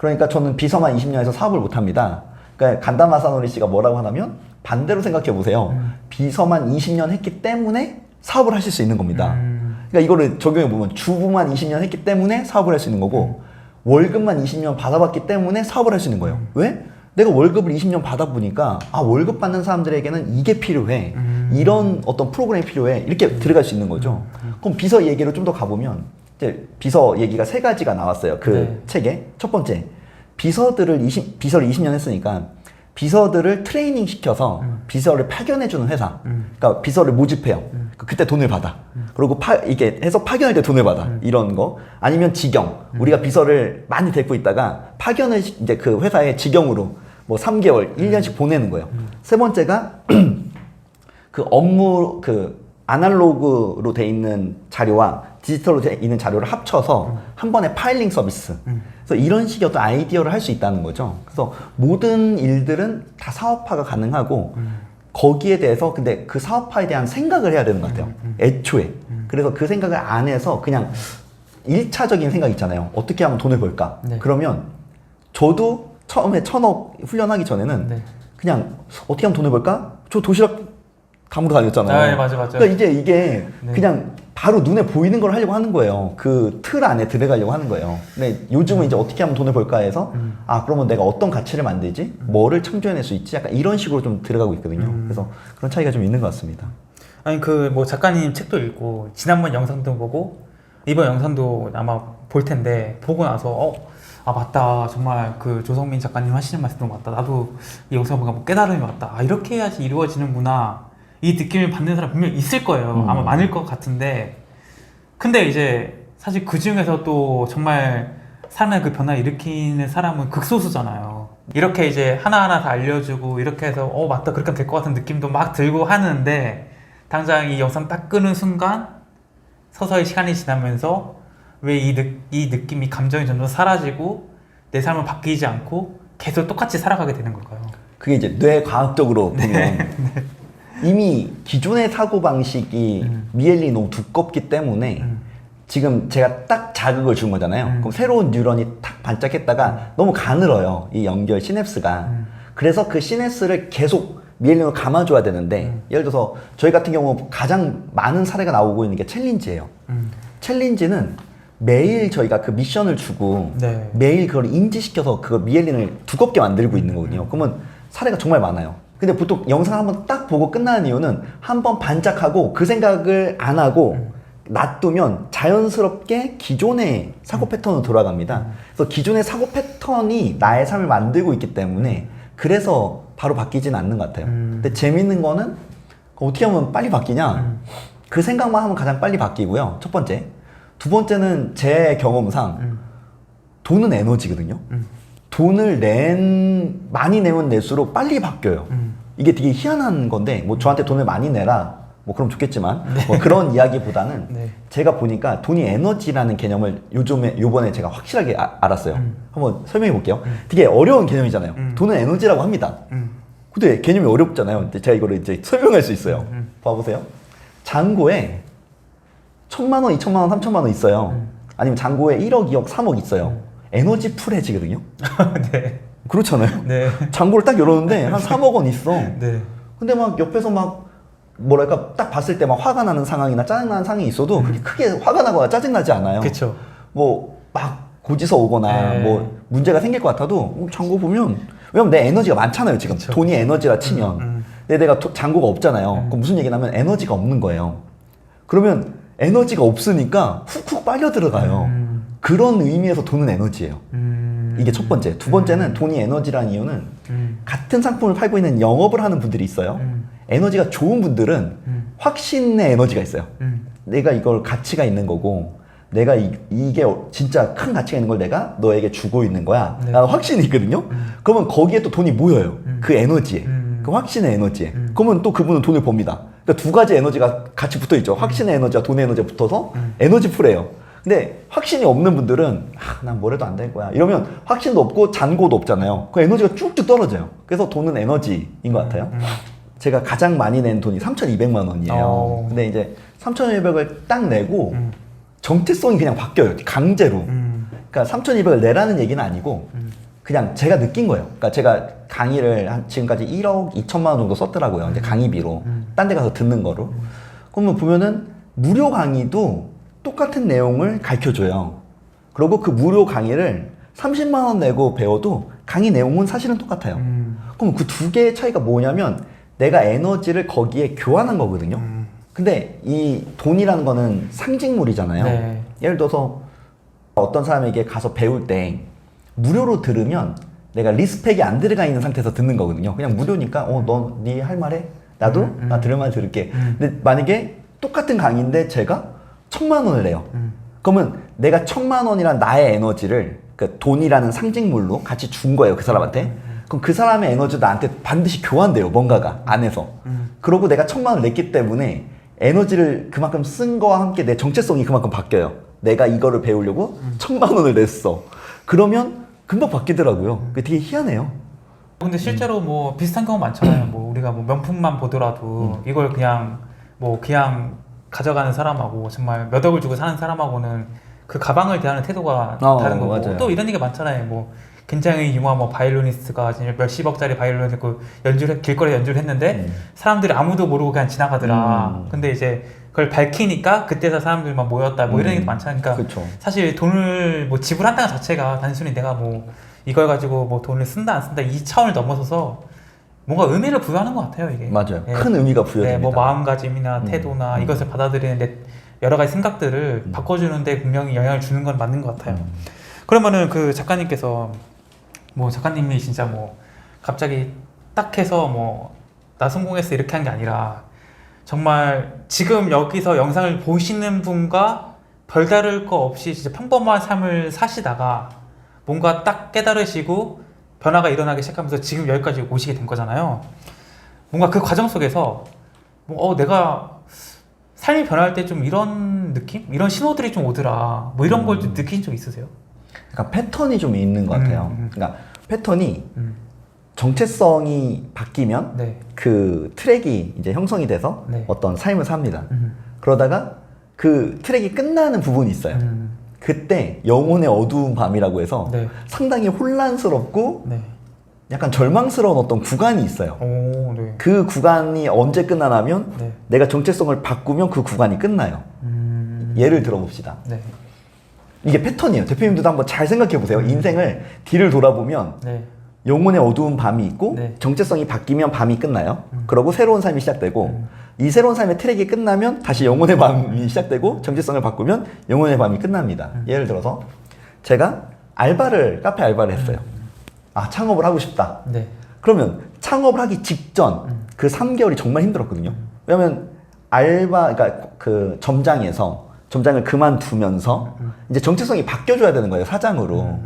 그러니까 저는 비서만 20년에서 사업을 못합니다. 그러니까 간다 마사노리 씨가 뭐라고 하냐면 반대로 생각해 보세요. 비서만 20년 했기 때문에 사업을 하실 수 있는 겁니다. 그러니까 이거를 적용해 보면 주부만 20년 했기 때문에 사업을 할 수 있는 거고 월급만 20년 받아봤기 때문에 사업을 할 수 있는 거예요. 왜? 내가 월급을 20년 받아보니까 아 월급 받는 사람들에게는 이게 필요해. 이런 어떤 프로그램이 필요해. 이렇게 들어갈 수 있는 거죠. 그럼 비서 얘기로 좀 더 가보면 이제 비서 얘기가 3가지가 나왔어요. 그 네. 책에. 첫 번째, 비서를 20년 했으니까 비서들을 트레이닝 시켜서 비서를 파견해주는 회사. 그러니까 비서를 모집해요. 그때 돈을 받아. 그리고 이게 해서 파견할 때 돈을 받아. 이런 거. 아니면 직영. 우리가 비서를 많이 데리고 있다가 파견을 이제 그 회사에 직영으로 뭐 3개월, 1년씩 보내는 거예요. 세 번째가 그 업무, 그 아날로그로 돼 있는 자료와 디지털로 돼 있는 자료를 합쳐서 한 번에 파일링 서비스. 그래서 이런 식의 어떤 아이디어를 할 수 있다는 거죠. 그래서 모든 일들은 다 사업화가 가능하고 거기에 대해서 근데 그 사업화에 대한 생각을 해야 되는 것 같아요. 애초에. 그래서 그 생각을 안 해서 그냥 1차적인 생각 있잖아요. 어떻게 하면 돈을 벌까? 네. 그러면 저도 처음에 1000억 훈련하기 전에는 네. 그냥 어떻게 하면 돈을 벌까? 저 도시락 담으러 다녔잖아요. 아, 네, 맞아요. 그러니까 이게 네. 그냥 바로 눈에 보이는 걸 하려고 하는 거예요. 그 틀 안에 들어가려고 하는 거예요. 근데 요즘은 이제 어떻게 하면 돈을 벌까 해서 아 그러면 내가 어떤 가치를 만들지? 뭐를 창조해낼 수 있지? 약간 이런 식으로 좀 들어가고 있거든요. 그래서 그런 차이가 좀 있는 것 같습니다. 아니 그 뭐 작가님 책도 읽고 지난번 영상도 보고 이번 영상도 아마 볼 텐데 보고 나서 아 맞다 정말 그 조성민 작가님 하시는 말씀도 맞다 나도 이 영상 보고 뭐 깨달음이 왔다 아 이렇게 해야지 이루어지는구나 이 느낌을 받는 사람 분명 있을 거예요 아마 많을 것 같은데 근데 이제 사실 그 중에서 또 정말 사람의 그 변화를 일으키는 사람은 극소수잖아요 이렇게 이제 하나하나 다 알려주고 이렇게 해서 맞다 그렇게 하면 될 것 같은 느낌도 막 들고 하는데 당장 이 영상 딱 끄는 순간 서서히 시간이 지나면서 왜 이 느낌이 감정이 점점 사라지고 내 삶은 바뀌지 않고 계속 똑같이 살아가게 되는 걸까요? 그게 이제 뇌과학적으로 보면 이미 기존의 사고방식이 미엘린이 너무 두껍기 때문에 지금 제가 딱 자극을 준 거잖아요. 그럼 새로운 뉴런이 탁 반짝했다가 너무 가늘어요. 이 연결 시냅스가. 그래서 그 시냅스를 계속 미엘린으로 감아줘야 되는데 예를 들어서 저희 같은 경우 가장 많은 사례가 나오고 있는 게 챌린지예요. 챌린지는 매일 저희가 그 미션을 주고 네. 매일 그걸 인지시켜서 그 미엘린을 두껍게 만들고 있는 거거든요. 그러면 사례가 정말 많아요. 근데 보통 영상 한번 딱 보고 끝나는 이유는 한번 반짝하고 그 생각을 안 하고 놔두면 자연스럽게 기존의 사고 패턴으로 돌아갑니다. 그래서 기존의 사고 패턴이 나의 삶을 만들고 있기 때문에 그래서 바로 바뀌지는 않는 것 같아요. 근데 재밌는 거는 어떻게 하면 빨리 바뀌냐? 그 생각만 하면 가장 빨리 바뀌고요. 첫 번째. 두 번째는 제 경험상 돈은 에너지거든요. 돈을 많이 내면 낼수록 빨리 바뀌어요. 이게 되게 희한한 건데 뭐 저한테 돈을 많이 내라 뭐 그럼 좋겠지만 뭐 그런 이야기보다는 네. 제가 보니까 돈이 에너지라는 개념을 요번에 제가 확실하게 알았어요. 한번 설명해 볼게요. 되게 어려운 개념이잖아요. 돈은 에너지라고 합니다. 근데 개념이 어렵잖아요. 근데 제가 이거를 이제 설명할 수 있어요. 봐보세요. 잔고에 1000만 원, 2000만 원, 3000만 원 있어요. 아니면 잔고에 1억, 2억, 3억 있어요. 에너지 풀해지거든요. 네. 그렇잖아요. 네. 잔고를 딱 열었는데 한 3억 원 있어. 네. 근데 막 옆에서 막 뭐랄까 딱 봤을 때 막 화가 나는 상황이나 짜증나는 상황이 있어도 그렇게 크게 화가 나거나 짜증나지 않아요. 그렇죠. 뭐 막 고지서 오거나 네. 뭐 문제가 생길 것 같아도 잔고 보면 왜냐면 내 에너지가 많잖아요 지금. 그쵸. 돈이 에너지라 치면. 근데 내가 잔고가 없잖아요. 그럼 무슨 얘기냐면 에너지가 없는 거예요. 그러면 에너지가 없으니까 훅훅 빨려 들어가요. 그런 의미에서 돈은 에너지예요. 이게 첫 번째. 두 번째는 돈이 에너지라는 이유는 같은 상품을 팔고 있는 영업을 하는 분들이 있어요. 에너지가 좋은 분들은 확신의 에너지가 있어요. 내가 이걸 가치가 있는 거고 내가 이게 진짜 큰 가치가 있는 걸 내가 너에게 주고 있는 거야. 네. 라는 확신이 있거든요. 그러면 거기에 또 돈이 모여요. 그 에너지에. 그 확신의 에너지에. 그러면 또 그분은 돈을 법니다. 그러니까 두 가지 에너지가 같이 붙어 있죠. 확신의 에너지와 돈의 에너지가 붙어서 에너지 풀이에요. 근데 확신이 없는 분들은 난 뭐래도 안 될 거야. 이러면 확신도 없고 잔고도 없잖아요. 그 에너지가 쭉쭉 떨어져요. 그래서 돈은 에너지인 것 같아요. 제가 가장 많이 낸 돈이 3,200만 원이에요. 근데 이제 3,200을 딱 내고 정체성이 그냥 바뀌어요. 강제로. 그러니까 3,200을 내라는 얘기는 아니고 그냥 제가 느낀 거예요. 그러니까 제가 강의를 지금까지 1억 2천만 원 정도 썼더라고요. 이제 강의비로. 딴 데 가서 듣는 거로. 그러면 보면은 무료 강의도 똑같은 내용을 가르쳐줘요. 그리고 그 무료 강의를 30만 원 내고 배워도 강의 내용은 사실은 똑같아요. 그럼 그 두 개의 차이가 뭐냐면 내가 에너지를 거기에 교환한 거거든요. 근데 이 돈이라는 거는 상징물이잖아요. 네. 예를 들어서 어떤 사람에게 가서 배울 때 무료로 들으면 내가 리스펙이 안 들어가 있는 상태에서 듣는 거거든요. 그냥 무료니까 너 네 할 말해? 나도 나 들을 말 들을게. 근데 만약에 똑같은 강의인데 제가 1,000만 원을 내요. 그러면 내가 1,000만 원이란 나의 에너지를 그 돈이라는 상징물로 같이 준 거예요, 그 사람한테. 그럼 그 사람의 에너지도 나한테 반드시 교환돼요, 뭔가가 안에서. 그러고 내가 1,000만 원을 냈기 때문에 에너지를 그만큼 쓴 거와 함께 내 정체성이 그만큼 바뀌어요. 내가 이거를 배우려고 1,000만 원을 냈어. 그러면 금방 바뀌더라고요. 그게 되게 희한해요. 근데 실제로 뭐 비슷한 경우 많잖아요. 뭐 우리가 뭐 명품만 보더라도 이걸 그냥 뭐 그냥 가져가는 사람하고 정말 몇 억을 주고 사는 사람하고는 그 가방을 대하는 태도가 다른 거고. 맞아요. 또 이런 얘기 많잖아요. 뭐 굉장히 유명한 뭐 바이올리니스트가 몇십억짜리 바이올린 그 길거리에 연주를 했는데 사람들이 아무도 모르고 그냥 지나가더라. 근데 이제 그걸 밝히니까 그때서 사람들만 모였다. 뭐 이런 얘기도 많잖아요. 그러니까 그쵸. 사실 돈을 뭐 지불한다는 자체가 단순히 내가 뭐 이걸 가지고 뭐 돈을 쓴다 안 쓴다 이 차원을 넘어서서 뭔가 의미를 부여하는 것 같아요, 이게. 맞아요. 예. 큰 의미가 부여됩니다. 네, 뭐 마음가짐이나 태도나 이것을 받아들이는 내 여러 가지 생각들을 바꿔주는데 분명히 영향을 주는 건 맞는 것 같아요. 그러면은 그 작가님께서 뭐 작가님이 진짜 뭐 갑자기 딱 해서 뭐 나 성공했어 이렇게 한 게 아니라 정말 지금 여기서 영상을 보시는 분과 별다를 거 없이 진짜 평범한 삶을 사시다가 뭔가 딱 깨달으시고 변화가 일어나기 시작하면서 지금 여기까지 오시게 된 거잖아요. 뭔가 그 과정 속에서 뭐 내가 삶이 변할 때 좀 이런 느낌? 이런 신호들이 좀 오더라. 뭐 이런 걸 좀 느낀 적 있으세요? 그러니까 패턴이 좀 있는 것 같아요. 그러니까 패턴이 정체성이 바뀌면 네. 그 트랙이 이제 형성이 돼서 네. 어떤 삶을 삽니다. 그러다가 그 트랙이 끝나는 부분이 있어요. 그때 영혼의 어두운 밤이라고 해서 네. 상당히 혼란스럽고 네. 약간 절망스러운 어떤 구간이 있어요. 오, 네. 그 구간이 언제 끝나냐면 네. 내가 정체성을 바꾸면 그 구간이 끝나요. 예를 들어봅시다. 네. 이게 패턴이에요. 대표님들도 한번 잘 생각해 보세요. 인생을 뒤를 돌아보면 네. 영혼의 어두운 밤이 있고 네. 정체성이 바뀌면 밤이 끝나요. 그러고 새로운 삶이 시작되고 이 새로운 삶의 트랙이 끝나면 다시 영혼의 밤이 시작되고 정체성을 바꾸면 영혼의 밤이 끝납니다. 예를 들어서 제가 카페 알바를 했어요. 창업을 하고 싶다. 네. 그러면 창업을 하기 직전 그 3개월이 정말 힘들었거든요. 왜냐면 그러니까 그 점장을 그만두면서 이제 정체성이 바뀌어줘야 되는 거예요, 사장으로.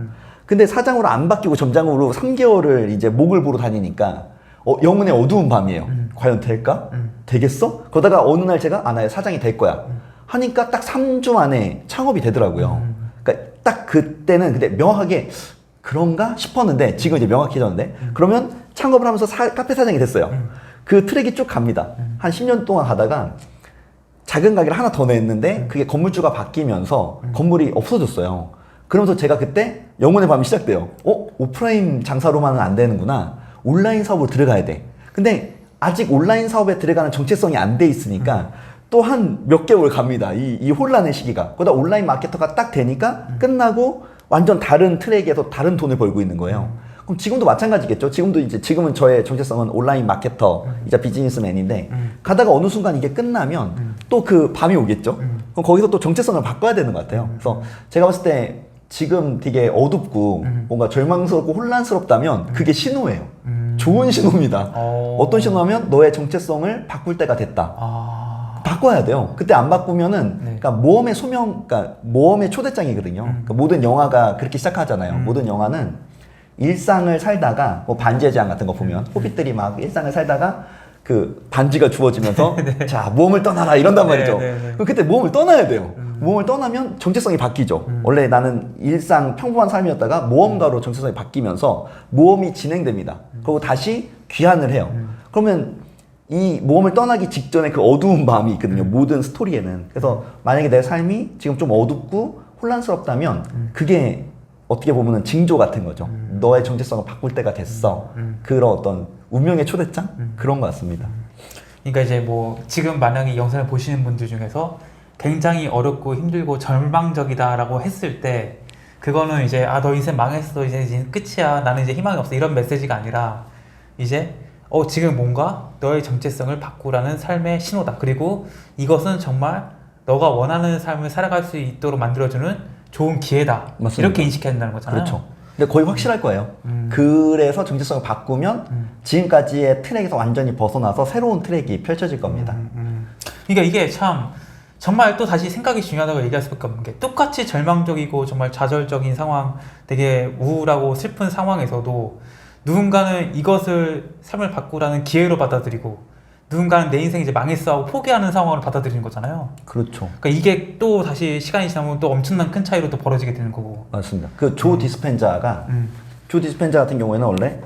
근데 사장으로 안 바뀌고 점장으로 3개월을 이제 목을 보러 다니니까 영혼의 어두운 밤이에요. 과연 될까? 되겠어? 그러다가 어느 날 제가 나 사장이 될 거야. 하니까 딱 3주 만에 창업이 되더라고요. 그러니까 딱 그때는 근데 명확하게 그런가 싶었는데 지금 이제 명확해졌는데 그러면 창업을 하면서 카페 사장이 됐어요. 그 트랙이 쭉 갑니다. 한 10년 동안 가다가 작은 가게를 하나 더 냈는데 그게 건물주가 바뀌면서 건물이 없어졌어요. 그러면서 제가 그때 영혼의 밤이 시작돼요. 오프라인 장사로만은 안 되는구나. 온라인 사업으로 들어가야 돼. 근데 아직 온라인 사업에 들어가는 정체성이 안 돼 있으니까 또 한 몇 개월 갑니다. 이 혼란의 시기가. 그러다 온라인 마케터가 딱 되니까 끝나고 완전 다른 트랙에서 다른 돈을 벌고 있는 거예요. 그럼 지금도 마찬가지겠죠. 지금은 저의 정체성은 온라인 마케터이자 비즈니스맨인데 가다가 어느 순간 이게 끝나면 또 그 밤이 오겠죠. 그럼 거기서 또 정체성을 바꿔야 되는 것 같아요. 그래서 제가 봤을 때 지금 되게 어둡고 뭔가 절망스럽고 혼란스럽다면 그게 신호예요. 좋은 신호입니다. 어떤 신호냐면 너의 정체성을 바꿀 때가 됐다. 바꿔야 돼요. 그때 안 바꾸면은 그러니까 모험의 초대장이거든요. 그러니까 모든 영화가 그렇게 시작하잖아요. 모든 영화는 일상을 살다가 뭐 반지의 제왕 같은 거 보면 호빗들이 막 일상을 살다가 그 반지가 주어지면서 자 모험을 떠나라 이런단 말이죠. 그럼 그때 모험을 떠나야 돼요. 모험을 떠나면 정체성이 바뀌죠. 원래 나는 일상 평범한 삶이었다가 모험가로 정체성이 바뀌면서 모험이 진행됩니다. 그리고 다시 귀환을 해요. 그러면 이 모험을 떠나기 직전에 그 어두운 마음이 있거든요. 모든 스토리에는. 그래서 만약에 내 삶이 지금 좀 어둡고 혼란스럽다면 그게 어떻게 보면은 징조 같은 거죠. 너의 정체성을 바꿀 때가 됐어. 그런 어떤 운명의 초대장? 그런 것 같습니다. 그러니까 이제 뭐 지금 만약에 이 영상을 보시는 분들 중에서 굉장히 어렵고 힘들고 절망적이다라고 했을 때 그거는 이제 너 인생 망했어, 이제 끝이야, 나는 이제 희망이 없어, 이런 메시지가 아니라 이제 지금 뭔가 너의 정체성을 바꾸라는 삶의 신호다. 그리고 이것은 정말 너가 원하는 삶을 살아갈 수 있도록 만들어주는 좋은 기회다. 맞습니다. 이렇게 인식해야 된다는 거잖아요. 그렇죠. 근데 거의 확실할 거예요. 그래서 정체성을 바꾸면 지금까지의 트랙에서 완전히 벗어나서 새로운 트랙이 펼쳐질 겁니다. 그러니까 이게 참 정말 또 다시 생각이 중요하다고 얘기할 수밖에 없는 게 똑같이 절망적이고 정말 좌절적인 상황, 되게 우울하고 슬픈 상황에서도 누군가는 이것을 삶을 바꾸라는 기회로 받아들이고 누군가는 내 인생이 이제 망했어 하고 포기하는 상황을 받아들이는 거잖아요. 그렇죠. 그러니까 이게 또 다시 시간이 지나면 또 엄청난 큰 차이로 또 벌어지게 되는 거고. 맞습니다. 그 조 디스펜자가 조 디스펜자 같은 경우에는 원래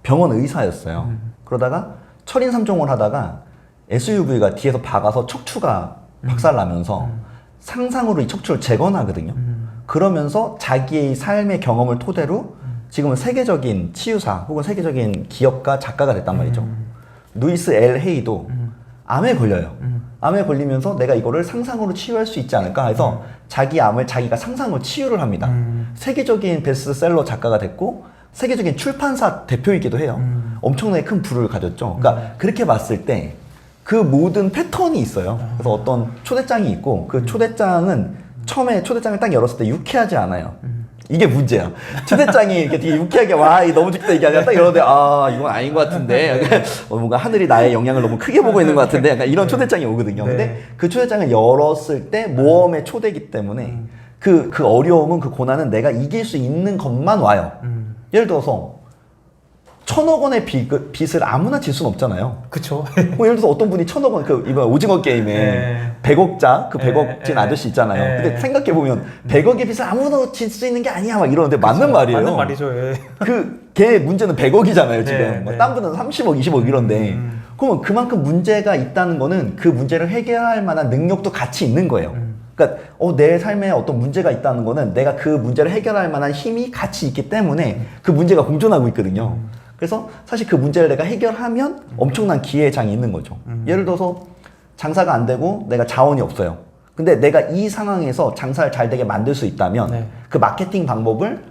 병원 의사였어요. 그러다가 철인 3종을 하다가 SUV가 뒤에서 박아서 척추가 박살나면서 상상으로 이 척추를 재건하거든요. 그러면서 자기의 삶의 경험을 토대로 지금은 세계적인 치유사 혹은 세계적인 기업가 작가가 됐단 말이죠. 루이스 L 헤이도 암에 걸려요. 암에 걸리면서 내가 이거를 상상으로 치유할 수 있지 않을까 해서 자기 암을 자기가 상상으로 치유를 합니다. 세계적인 베스트셀러 작가가 됐고 세계적인 출판사 대표이기도 해요. 엄청나게 큰 부를 가졌죠. 그러니까 그렇게 봤을 때 그 모든 패턴이 있어요. 그래서 어떤 초대장이 있고 그 초대장은 처음에 초대장을 딱 열었을 때 유쾌하지 않아요. 이게 문제야. 초대장이 이렇게 되게 유쾌하게 너무 좋다 이게 아니라 딱 열었는데 이건 아닌 것 같은데 뭔가 하늘이 나의 영향을 너무 크게 보고 있는 것 같은데 약간 이런 초대장이 오거든요. 근데 그 초대장을 열었을 때 모험의 초대이기 때문에 그 어려움은 그 고난은 내가 이길 수 있는 것만 와요. 예를 들어서 1,000억 원의 빚을 아무나 질 수는 없잖아요. 그쵸. 예를 들어서 어떤 분이 1,000억 원, 이번 오징어 게임에 100억자, 100억 진 아저씨 있잖아요. 근데 생각해보면 100억의 빚을 아무나 질 수 있는 게 아니야. 막 이러는데 맞는 말이에요. 맞는 말이죠. 걔 문제는 100억이잖아요, 지금. 네. 딴 분은 30억, 20억 이런데. 그러면 그만큼 문제가 있다는 거는 그 문제를 해결할 만한 능력도 같이 있는 거예요. 그러니까 내 삶에 어떤 문제가 있다는 거는 내가 그 문제를 해결할 만한 힘이 같이 있기 때문에 그 문제가 공존하고 있거든요. 그래서 사실 그 문제를 내가 해결하면 엄청난 기회의 장이 있는 거죠. 예를 들어서 장사가 안 되고 내가 자원이 없어요. 근데 내가 이 상황에서 장사를 잘 되게 만들 수 있다면 그 마케팅 방법을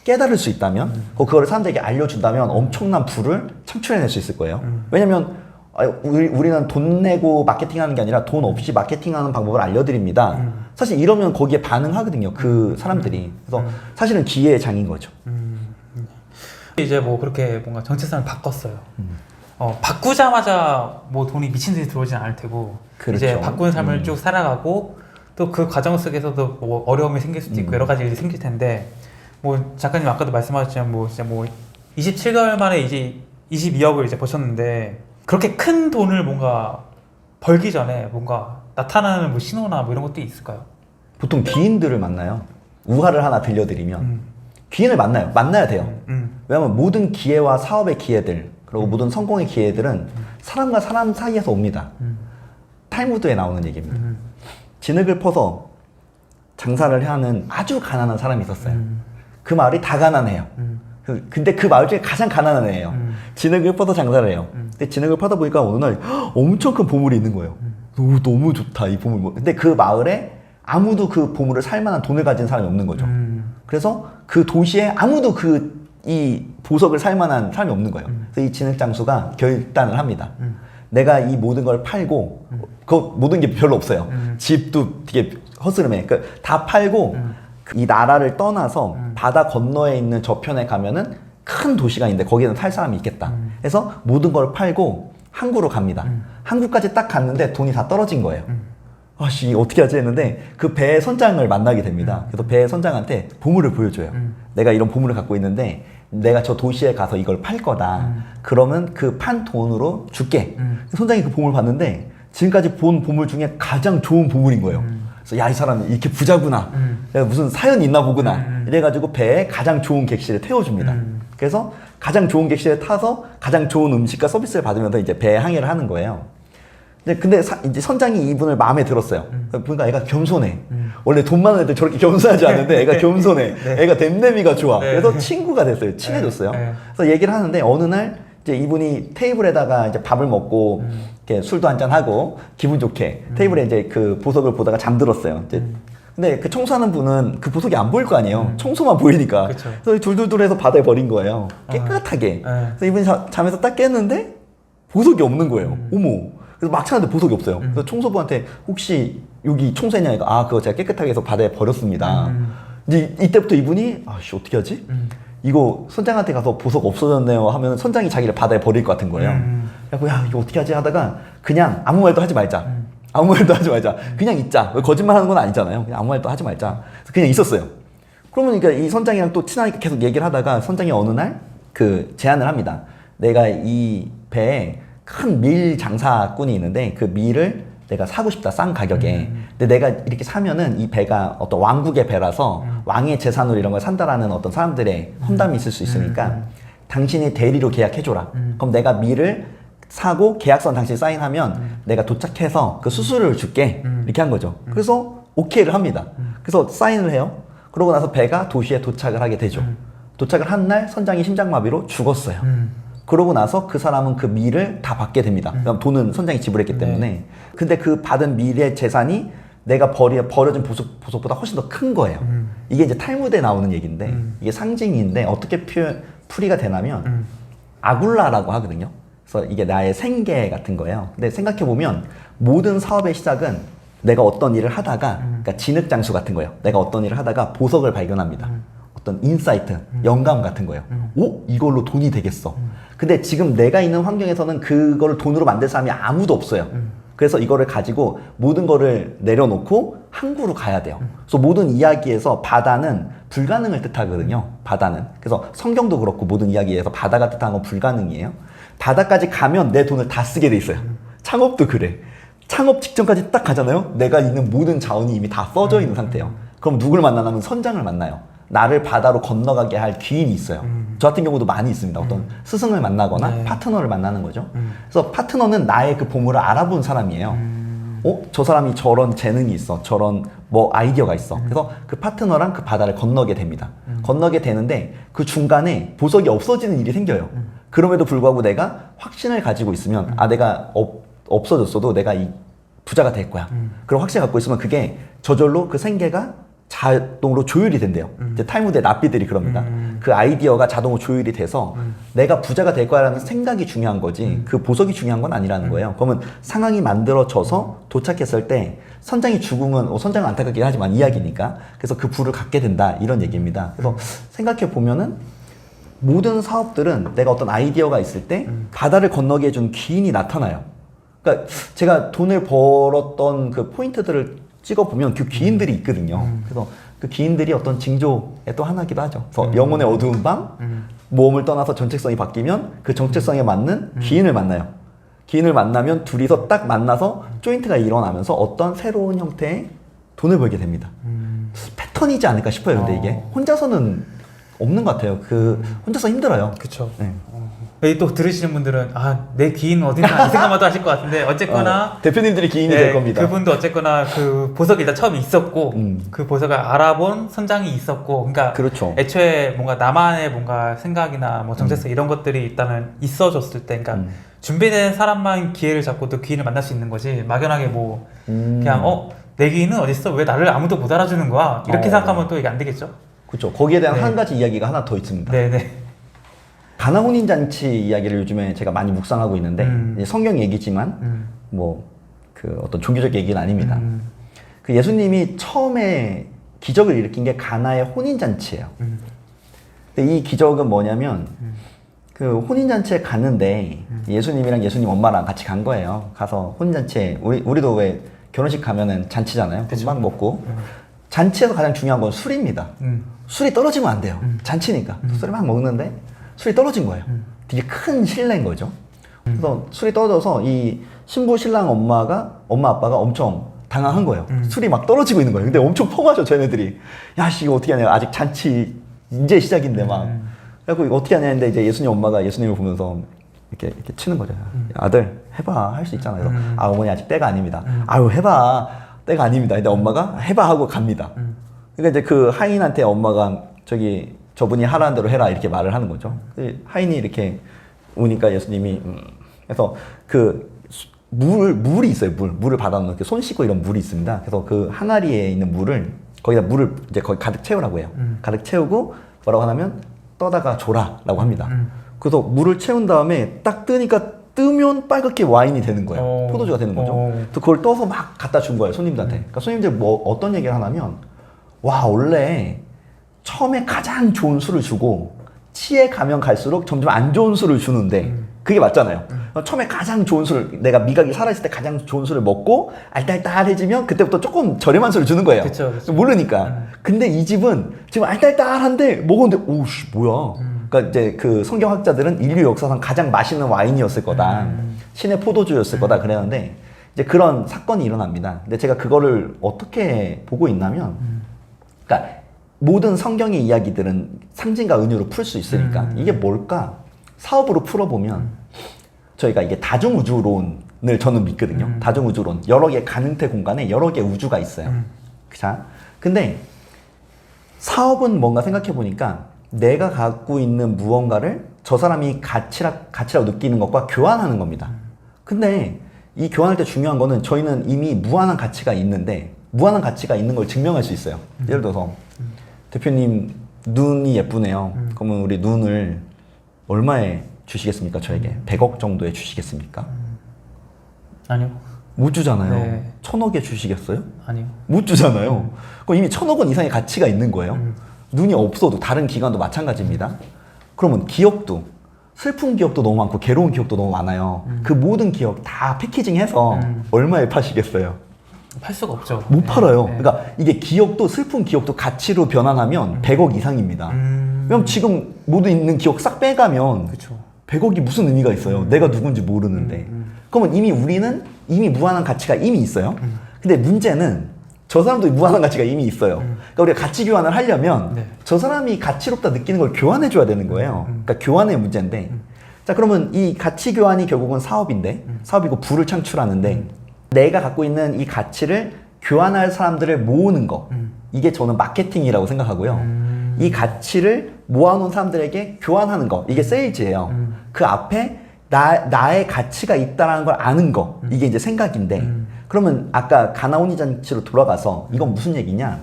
깨달을 수 있다면 그거를 사람들에게 알려준다면 엄청난 부를 창출해낼 수 있을 거예요. 왜냐면 우리는 돈 내고 마케팅하는 게 아니라 돈 없이 마케팅하는 방법을 알려드립니다. 사실 이러면 거기에 반응하거든요. 그 사람들이. 그래서 사실은 기회의 장인 거죠. 이제 뭐 그렇게 뭔가 정체성을 바꿨어요. 바꾸자마자 뭐 돈이 미친 듯이 들어오진 않을 테고 그렇죠. 이제 바꾼 삶을 쭉 살아가고 또 그 과정 속에서도 뭐 어려움이 생길 수도 있고 여러 가지 일이 생길 텐데 뭐 작가님 아까도 말씀하셨지만 뭐 진짜 뭐 27개월 만에 이제 22억을 이제 버셨는데 그렇게 큰 돈을 뭔가 벌기 전에 뭔가 나타나는 뭐 신호나 뭐 이런 것도 있을까요? 보통 귀인들을 만나요. 우화를 하나 들려드리면 귀인을 만나야 돼요. 왜냐하면 모든 기회와 사업의 기회들 그리고 모든 성공의 기회들은 사람과 사람 사이에서 옵니다. 탈무드에 나오는 얘기입니다. 진흙을 퍼서 장사를 하는 아주 가난한 사람이 있었어요. 그 마을이 다 가난해요. 근데 그 마을 중에 가장 가난한 애예요. 진흙을 퍼서 장사를 해요. 근데 진흙을 파다 보니까 어느 날 엄청 큰 보물이 있는 거예요. 너무 좋다 이 보물. 근데 그 마을에 아무도 그 보물을 살 만한 돈을 가진 사람이 없는 거죠. 그래서 그 도시에 아무도 이 보석을 살 만한 사람이 없는 거예요. 그래서 이 진흙장수가 결단을 합니다. 내가 이 모든 걸 팔고 그 모든 게 별로 없어요. 집도 되게 허스름해. 그러니까 다 팔고 이 나라를 떠나서 바다 건너에 있는 저편에 가면은 큰 도시가 있는데 거기는 살 사람이 있겠다. 그래서 모든 걸 팔고 항구로 갑니다. 항구까지 딱 갔는데 돈이 다 떨어진 거예요. 아씨 어떻게 하지 했는데 그 배의 선장을 만나게 됩니다. 그래서 배의 선장한테 보물을 보여줘요. 내가 이런 보물을 갖고 있는데 내가 저 도시에 가서 이걸 팔 거다. 그러면 그 판 돈으로 줄게. 선장이 그 보물을 봤는데 지금까지 본 보물 중에 가장 좋은 보물인 거예요. 그래서 야 이 사람이 이렇게 부자구나. 무슨 사연이 있나 보구나. 이래가지고 배에 가장 좋은 객실에 태워줍니다. 그래서 가장 좋은 객실에 타서 가장 좋은 음식과 서비스를 받으면서 이제 배에 항해를 하는 거예요. 근데 이제 선장이 이분을 마음에 들었어요. 보니까 애가 겸손해. 원래 돈 많은 애들 저렇게 겸손하지 않은데 애가 겸손해. 네. 애가 댐댐이가 좋아. 네. 그래서 친구가 됐어요. 친해졌어요. 네. 그래서 얘기를 하는데 어느 날 이제 이분이 테이블에다가 이제 밥을 먹고 이렇게 술도 한잔 하고 기분 좋게 테이블에 이제 그 보석을 보다가 잠들었어요. 이제 근데 그 청소하는 분은 그 보석이 안 보일 거 아니에요. 청소만 보이니까. 그쵸. 그래서 둘둘둘해서 바다에 버린 거예요. 깨끗하게. 그래서 이분이 잠에서 딱 깼는데 보석이 없는 거예요. 어머. 그래서 막 찾는데 보석이 없어요. 그래서 청소부한테 혹시 여기 청소했냐니까 아 그거 제가 깨끗하게 해서 바다에 버렸습니다. 이제 이때부터 이분이 아씨 어떻게 하지? 이거 선장한테 가서 보석 없어졌네요 하면 선장이 자기를 바다에 버릴 것 같은 거예요. 그래서 야 이거 어떻게 하지 하다가 그냥 아무 말도 하지 말자. 아무 말도 하지 말자. 그냥 있자. 거짓말하는 건 아니잖아요. 그냥 아무 말도 하지 말자. 그래서 그냥 있었어요. 그러면 그러니까 이 선장이랑 또 친하니까 계속 얘기를 하다가 선장이 어느 날 그 제안을 합니다. 내가 이 배에 큰 밀 장사꾼이 있는데 그 밀을 내가 사고 싶다 싼 가격에. 근데 내가 이렇게 사면은 이 배가 어떤 왕국의 배라서 왕의 재산으로 이런 걸 산다라는 어떤 사람들의 험담이 있을 수 있으니까 당신이 대리로 계약해줘라. 그럼 내가 밀을 사고 계약서는 당신이 사인하면 내가 도착해서 그 수수료를 줄게. 이렇게 한 거죠. 그래서 오케이를 합니다. 그래서 사인을 해요. 그러고 나서 배가 도시에 도착을 하게 되죠. 도착을 한 날 선장이 심장마비로 죽었어요. 그러고 나서 그 사람은 그 밀을 다 받게 됩니다. 그럼 돈은 선장이 지불했기 때문에. 근데 그 받은 밀의 재산이 내가 버려진 보석보다 훨씬 더 큰 거예요. 이게 이제 탈무드에 나오는 얘기인데 이게 상징인데 어떻게 풀이가 되냐면 아굴라라고 하거든요. 그래서 이게 나의 생계 같은 거예요. 근데 생각해보면 모든 사업의 시작은 내가 어떤 일을 하다가 그러니까 진흙장수 같은 거예요. 내가 어떤 일을 하다가 보석을 발견합니다. 어떤 인사이트, 영감 같은 거예요. 오? 이걸로 돈이 되겠어. 근데 지금 내가 있는 환경에서는 그거를 돈으로 만들 사람이 아무도 없어요. 그래서 이거를 가지고 모든 거를 내려놓고 항구로 가야 돼요. 그래서 모든 이야기에서 바다는 불가능을 뜻하거든요. 바다는. 그래서 성경도 그렇고 모든 이야기에서 바다가 뜻하는 건 불가능이에요. 바다까지 가면 내 돈을 다 쓰게 돼 있어요. 창업도 그래. 창업 직전까지 딱 가잖아요. 내가 있는 모든 자원이 이미 다 써져 있는 상태예요. 그럼 누굴 만나냐면 선장을 만나요. 나를 바다로 건너가게 할 귀인이 있어요. 저 같은 경우도 많이 있습니다. 어떤 스승을 만나거나 네. 파트너를 만나는 거죠. 그래서 파트너는 나의 그 보물을 알아본 사람이에요. 저 사람이 저런 재능이 있어. 저런 뭐 아이디어가 있어. 그래서 그 파트너랑 그 바다를 건너게 됩니다. 건너게 되는데 그 중간에 보석이 없어지는 일이 생겨요. 그럼에도 불구하고 내가 확신을 가지고 있으면 내가 없어졌어도 내가 이 부자가 될 거야. 그런 확신을 갖고 있으면 그게 저절로 그 생계가 자동으로 조율이 된대요. 이제 탈무드의 랍비들이 그럽니다. 그 아이디어가 자동으로 조율이 돼서 내가 부자가 될 거야라는 생각이 중요한 거지 그 보석이 중요한 건 아니라는 거예요. 그러면 상황이 만들어져서 도착했을 때 선장이 죽으면 선장은 안타깝긴 하지만 이야기니까 그래서 그 부를 갖게 된다 이런 얘기입니다. 그래서 생각해 보면은 모든 사업들은 내가 어떤 아이디어가 있을 때 바다를 건너게 해준 귀인이 나타나요. 그러니까 제가 돈을 벌었던 그 포인트들을 찍어보면 그 귀인들이 있거든요. 그래서 그 귀인들이 어떤 징조의 또 하나기도 하죠. 그래서 영혼의 어두운 밤, 모험을 떠나서 정체성이 바뀌면 그 정체성에 맞는 귀인을 만나요. 귀인을 만나면 둘이서 딱 만나서 조인트가 일어나면서 어떤 새로운 형태의 돈을 벌게 됩니다. 패턴이지 않을까 싶어요. 근데 이게 혼자서는 없는 것 같아요. 혼자서 힘들어요. 그쵸. 네. 여기 또 들으시는 분들은 내 귀인 어딨나 이 생각만 또 하실 것 같은데 어쨌거나 대표님들이 귀인이 될 겁니다. 그분도 어쨌거나 그 보석이 일단 처음에 있었고 그 보석을 알아본 선장이 있었고 그러니까 그렇죠. 애초에 뭔가 나만의 뭔가 생각이나 뭐 정체성 이런 것들이 일단은 있어줬을 때 그러니까 준비된 사람만 기회를 잡고 또 귀인을 만날 수 있는 거지 막연하게 뭐 그냥 내 귀인은 어딨어? 왜 나를 아무도 못 알아주는 거야? 이렇게 생각하면 또 이게 안 되겠죠? 그렇죠. 거기에 대한 네. 한 가지 이야기가 하나 더 있습니다. 네네. 가나 혼인잔치 이야기를 요즘에 제가 많이 묵상하고 있는데 이제 성경 얘기지만 뭐 그 어떤 종교적 얘기는 아닙니다. 그 예수님이 처음에 기적을 일으킨 게 가나의 혼인잔치예요. 근데 이 기적은 뭐냐면 그 혼인잔치에 갔는데 예수님이랑 예수님 엄마랑 같이 간 거예요. 가서 혼인잔치에 우리도 왜 결혼식 가면은 잔치잖아요. 막 먹고 잔치에서 가장 중요한 건 술입니다. 술이 떨어지면 안 돼요. 잔치니까 술을 막 먹는데 술이 떨어진 거예요. 되게 큰 신뢰인 거죠. 그래서 술이 떨어져서 이 신부 신랑 엄마 아빠가 엄청 당황한 거예요. 술이 막 떨어지고 있는 거예요. 근데 엄청 포가죠, 쟤네들이. 야, 씨, 이거 어떻게 하냐. 아직 잔치 이제 시작인데 막. 그래갖고 이거 어떻게 하냐 했는데 이제 예수님 엄마가 예수님을 보면서 이렇게 치는 거죠. 아들 해봐, 할 수 있잖아. 그래서 아 어머니 아직 때가 아닙니다. 아유 해봐, 때가 아닙니다. 근데 엄마가 해봐 하고 갑니다. 그러니까 이제 그 하인한테 엄마가 저분이 하라는 대로 해라 이렇게 말을 하는 거죠. 하인이 이렇게 오니까 예수님이 그래서 그 물이 있어요. 물을 받아놓는 손 씻고 이런 물이 있습니다. 그래서 그 항아리에 있는 물을 거기다 물을 이제 거기 가득 채우라고 해요. 가득 채우고 뭐라고 하냐면 떠다가 줘라라고 합니다. 그래서 물을 채운 다음에 딱 뜨면 빨갛게 와인이 되는 거예요. 포도주가 되는 거죠. 그래서 그걸 떠서 막 갖다 준 거예요, 손님들한테. 그러니까 손님들 뭐 어떤 얘기를 하냐면 와 원래 처음에 가장 좋은 술을 주고 치에 가면 갈수록 점점 안 좋은 술을 주는데 그게 맞잖아요. 처음에 가장 좋은 술, 내가 미각이 살아있을 때 가장 좋은 술을 먹고 알딸딸해지면 그때부터 조금 저렴한 술을 주는 거예요. 그쵸. 모르니까. 근데 이 집은 지금 알딸딸한데 먹었는데 오씨 뭐야. 그러니까 이제 그 성경학자들은 인류 역사상 가장 맛있는 와인이었을 거다. 신의 포도주였을 거다 그랬는데 이제 그런 사건이 일어납니다. 근데 제가 그거를 어떻게 보고 있냐면 그러니까 모든 성경의 이야기들은 상징과 은유로 풀 수 있으니까 이게 뭘까? 사업으로 풀어보면 저희가 이게 다중우주론을 저는 믿거든요. 다중우주론. 여러 개의 가능태 공간에 여러 개의 우주가 있어요. 자, 근데 사업은 뭔가 생각해보니까 내가 갖고 있는 무언가를 저 사람이 가치라고 느끼는 것과 교환하는 겁니다. 근데 이 교환할 때 중요한 거는 저희는 이미 무한한 가치가 있는데 무한한 가치가 있는 걸 증명할 수 있어요. 예를 들어서 대표님 눈이 예쁘네요. 그러면 우리 눈을 얼마에 주시겠습니까? 저에게 100억 정도에 주시겠습니까? 아니요. 못 주잖아요. 네. 1000억에 주시겠어요? 아니요. 못 주잖아요. 그럼 이미 1000억 원 이상의 가치가 있는 거예요. 눈이 없어도 다른 기관도 마찬가지입니다. 그러면 기억도 슬픈 기억도 너무 많고 괴로운 기억도 너무 많아요. 그 모든 기억 다 패키징해서 얼마에 파시겠어요? 팔 수가 없죠. 못 팔아요. 네. 그러니까 이게 기억도 슬픈 기억도 가치로 변환하면 100억 이상입니다. 왜냐면 지금 모두 있는 기억 싹 빼가면 그렇죠. 100억이 무슨 의미가 있어요. 내가 누군지 모르는데. 그러면 우리는 이미 무한한 가치가 이미 있어요. 근데 문제는 저 사람도 무한한 가치가 이미 있어요. 그러니까 우리가 가치 교환을 하려면 네. 저 사람이 가치롭다 느끼는 걸 교환해 줘야 되는 거예요. 그러니까 교환의 문제인데. 자, 그러면 이 가치 교환이 결국은 사업인데, 사업이고 부를 창출하는데, 내가 갖고 있는 이 가치를 교환할 사람들을 모으는 거. 이게 저는 마케팅이라고 생각하고요. 이 가치를 모아놓은 사람들에게 교환하는 거. 이게 세일즈예요. 그 앞에 나의 가치가 있다는 걸 아는 거. 이게 이제 생각인데. 그러면 아까 가나오니 잔치로 돌아가서 이건 무슨 얘기냐?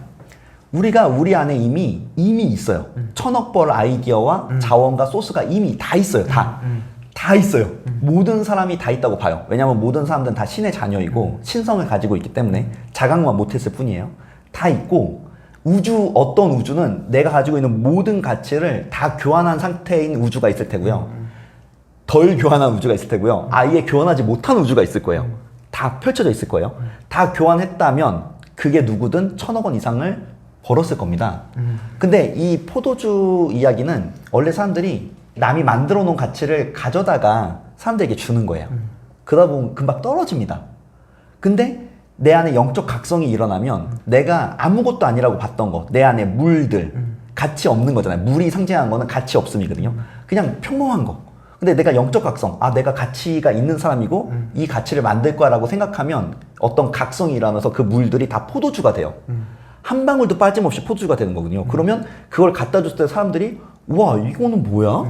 우리가 우리 안에 이미 있어요. 1000억 벌 아이디어와 자원과 소스가 이미 다 있어요. 다 있어요. 모든 사람이 다 있다고 봐요. 왜냐하면 모든 사람들은 다 신의 자녀이고 신성을 가지고 있기 때문에 자각만 못했을 뿐이에요. 다 있고 어떤 우주는 내가 가지고 있는 모든 가치를 다 교환한 상태인 우주가 있을 테고요. 덜 교환한 우주가 있을 테고요. 아예 교환하지 못한 우주가 있을 거예요. 다 펼쳐져 있을 거예요. 다 교환했다면 그게 누구든 1000억 원 이상을 벌었을 겁니다. 근데 이 포도주 이야기는 원래 사람들이 남이 만들어 놓은 가치를 가져다가 사람들에게 주는 거예요. 그러다 보면 금방 떨어집니다. 근데 내 안에 영적 각성이 일어나면 내가 아무것도 아니라고 봤던 거, 내 안에 물들, 가치 없는 거잖아요. 물이 상징하는 거는 가치 없음이거든요. 그냥 평범한 거. 근데 내가 영적 각성, 내가 가치가 있는 사람이고 이 가치를 만들 거라고 생각하면 어떤 각성이 일어나서 그 물들이 다 포도주가 돼요. 한 방울도 빠짐없이 포도주가 되는 거거든요. 그러면 그걸 갖다 줬을 때 사람들이 와 이거는 뭐야?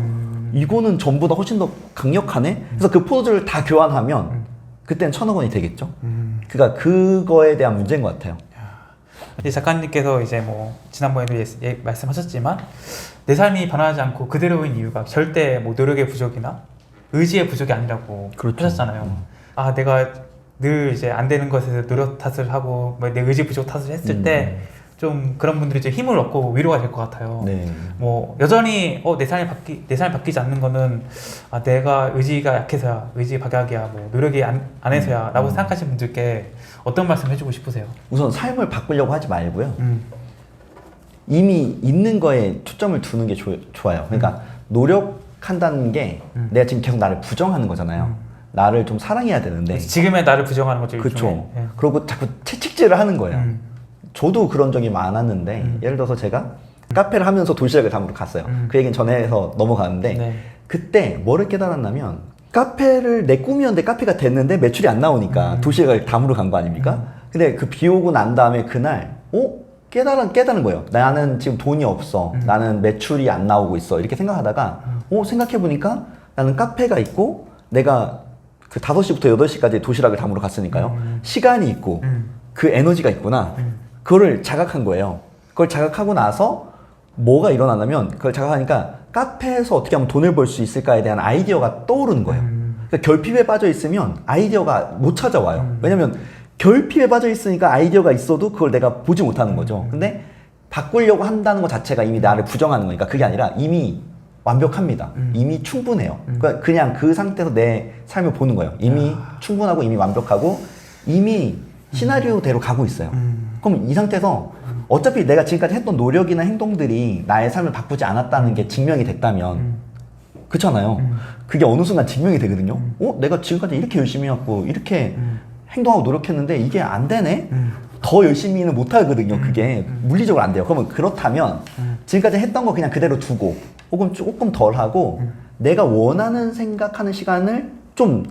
이거는 전보다 훨씬 더 강력하네? 그래서 그 포도주를 다 교환하면 그때는 1000억 원이 되겠죠. 그러니까 그거에 대한 문제인 것 같아요. 이제 작가님께서 이제 뭐 지난번에도 말씀하셨지만 내 삶이 변하지 않고 그대로인 이유가 절대 뭐 노력의 부족이나 의지의 부족이 아니라고 그렇죠. 하셨잖아요. 내가 늘 이제 안 되는 것에서 노력 탓을 하고 뭐 내 의지 부족 탓을 했을 때 좀 그런 분들이 좀 힘을 얻고 위로가 될 것 같아요. 네. 뭐 여전히 내 삶이 바뀌지 않는 거는 내가 의지가 약해서야, 의지 박약이야, 뭐 노력이 안 해서야라고 생각하시는 분들께 어떤 말씀 해주고 싶으세요? 우선 삶을 바꾸려고 하지 말고요. 이미 있는 거에 초점을 두는 게 좋아요. 그러니까 노력한다는 게 내가 지금 계속 나를 부정하는 거잖아요. 나를 좀 사랑해야 되는데 지금의 나를 부정하는 거죠. 그렇죠. 그리고 자꾸 채찍질을 하는 거예요. 저도 그런 적이 많았는데 예를 들어서 제가 카페를 하면서 도시락을 담으러 갔어요. 그 얘기는 전에 해서 넘어가는데 네. 그때 뭐를 깨달았냐면 카페를 내 꿈이었는데 카페가 됐는데 매출이 안 나오니까 도시락을 담으러 간 거 아닙니까? 근데 그 비 오고 난 다음에 그날 깨달은 거예요. 나는 지금 돈이 없어. 나는 매출이 안 나오고 있어. 이렇게 생각하다가 생각해보니까 나는 카페가 있고 내가 그 5시부터 8시까지 도시락을 담으러 갔으니까요. 시간이 있고 그 에너지가 있구나. 그거를 자각한 거예요. 그걸 자각하고 나서 뭐가 일어나냐면 그걸 자각하니까 카페에서 어떻게 하면 돈을 벌 수 있을까에 대한 아이디어가 떠오르는 거예요. 그러니까 결핍에 빠져 있으면 아이디어가 못 찾아와요. 왜냐면 결핍에 빠져 있으니까 아이디어가 있어도 그걸 내가 보지 못하는 거죠. 근데 바꾸려고 한다는 것 자체가 이미 나를 부정하는 거니까 그게 아니라 이미 완벽합니다. 이미 충분해요. 그러니까 그냥 그 상태에서 내 삶을 보는 거예요. 이미 충분하고 이미 완벽하고 이미 시나리오대로 가고 있어요. 그럼 이 상태에서 어차피 내가 지금까지 했던 노력이나 행동들이 나의 삶을 바꾸지 않았다는 게 증명이 됐다면 그렇잖아요. 그게 어느 순간 증명이 되거든요. 내가 지금까지 이렇게 열심히 해왔고 이렇게 행동하고 노력했는데 이게 안 되네? 더 열심히는 못 하거든요. 그게 물리적으로 안 돼요. 그러면 그렇다면 지금까지 했던 거 그냥 그대로 두고 혹은 조금 덜 하고 내가 원하는 생각하는 시간을 좀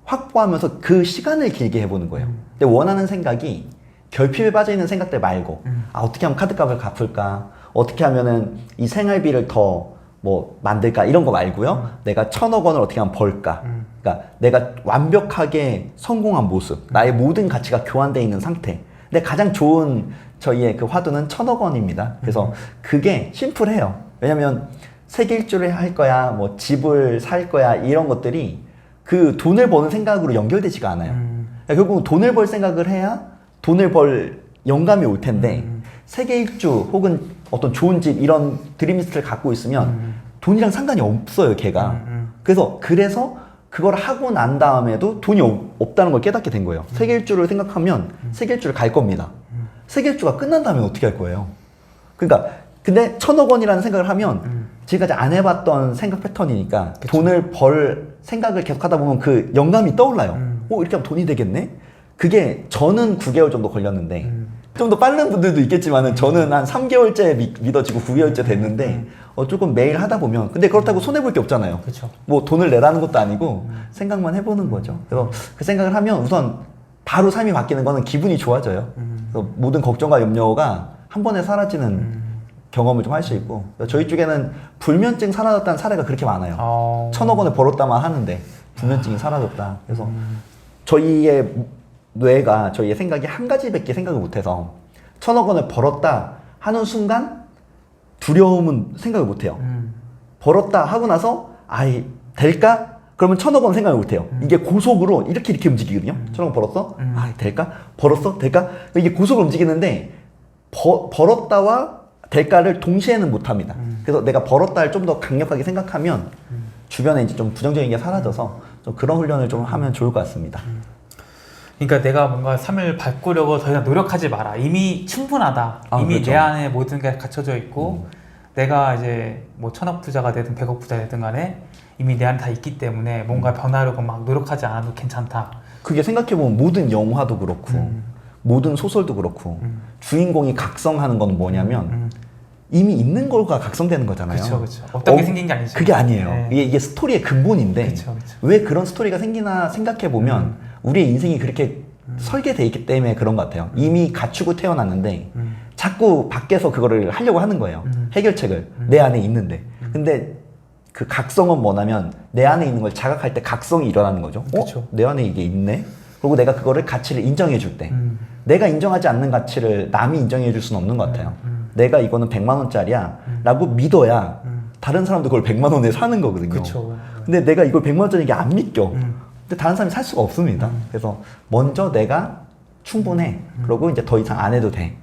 확보하면서 그 시간을 길게 해보는 거예요. 근데 원하는 생각이 결핍에 빠져있는 생각들 말고 어떻게 하면 카드값을 갚을까? 어떻게 하면은 이 생활비를 더 뭐 만들까? 이런 거 말고요. 내가 1,000억 원을 어떻게 하면 벌까? 그러니까 내가 완벽하게 성공한 모습, 나의 모든 가치가 교환되어 있는 상태. 근데 가장 좋은 저희의 그 화두는 1,000억 원입니다. 그래서 그게 심플해요. 왜냐면 세계 일주를 할 거야, 뭐 집을 살 거야 이런 것들이 그 돈을 버는 생각으로 연결되지가 않아요. 그러니까 결국 돈을 벌 생각을 해야 돈을 벌 영감이 올 텐데 세계 일주 혹은 어떤 좋은 집 이런 드림리스트를 갖고 있으면 돈이랑 상관이 없어요, 걔가. 그래서 그걸 하고 난 다음에도 돈이 없다는 걸 깨닫게 된 거예요. 세계 일주를 생각하면 세계 일주를 갈 겁니다. 세계 일주가 끝난 다음에 어떻게 할 거예요? 그러니까 근데 1,000억 원이라는 생각을 하면 지금까지 안 해봤던 생각 패턴이니까 그쵸. 돈을 벌 생각을 계속 하다 보면 그 영감이 떠올라요. 이렇게 하면 돈이 되겠네? 그게 저는 9개월 정도 걸렸는데 좀 더 빠른 분들도 있겠지만은 저는 한 3개월째 믿어지고 9개월째 됐는데 조금 매일 하다 보면 근데 그렇다고 손해볼 게 없잖아요. 그쵸. 뭐 돈을 내라는 것도 아니고 생각만 해보는 거죠. 그래서 그 생각을 하면 우선 바로 삶이 바뀌는 거는 기분이 좋아져요. 그래서 모든 걱정과 염려가 한 번에 사라지는 경험을 좀 할 수 있고 저희 쪽에는 불면증 사라졌다는 사례가 그렇게 많아요. 1,000억 원을 벌었다만 하는데 불면증이 사라졌다. 그래서 저희의 뇌가 저희의 생각이 한 가지밖에 생각을 못해서 1,000억 원을 벌었다 하는 순간 두려움은 생각을 못해요. 벌었다 하고 나서 될까? 그러면 1,000억 원 생각을 못해요. 이게 고속으로 이렇게 움직이거든요. 1,000억 원 벌었어? 될까? 벌었어? 될까? 이게 고속으로 움직이는데 벌었다와 될까를 동시에는 못합니다. 그래서 내가 벌었다를 좀 더 강력하게 생각하면 주변에 이제 좀 부정적인 게 사라져서 좀 그런 훈련을 좀 하면 좋을 것 같습니다. 그러니까 내가 뭔가 삶을 바꾸려고 더 이상 노력하지 마라. 이미 충분하다. 이미 그렇죠. 내 안에 모든 게 갖춰져 있고 내가 이제 뭐 1,000억 부자가 되든 100억 부자가 되든 간에 이미 내 안에 다 있기 때문에 뭔가 변하려고 막 노력하지 않아도 괜찮다. 그게 생각해보면 모든 영화도 그렇고 모든 소설도 그렇고 주인공이 각성하는 건 뭐냐면 이미 있는 걸가 각성되는 거잖아요. 그렇죠. 없던 게 생긴 게 아니죠. 그게 아니에요. 네. 이게 스토리의 근본인데 그쵸. 왜 그런 스토리가 생기나 생각해보면 우리의 인생이 그렇게 설계되어 있기 때문에 그런 것 같아요. 이미 갖추고 태어났는데 자꾸 밖에서 그거를 하려고 하는 거예요. 해결책을 내 안에 있는데 근데 그 각성은 뭐냐면 내 안에 있는 걸 자각할 때 각성이 일어나는 거죠. 내 안에 이게 있네? 그리고 내가 그거를 가치를 인정해 줄 때 내가 인정하지 않는 가치를 남이 인정해 줄 수는 없는 것 같아요. 내가 이거는 100만 원짜리야 라고 믿어야 다른 사람도 그걸 100만 원에 사는 거거든요. 그쵸. 근데 내가 이걸 100만 원짜리 안 믿겨. 근데 다른 사람이 살 수가 없습니다. 그래서 먼저 내가 충분해. 그러고 이제 더 이상 안 해도 돼.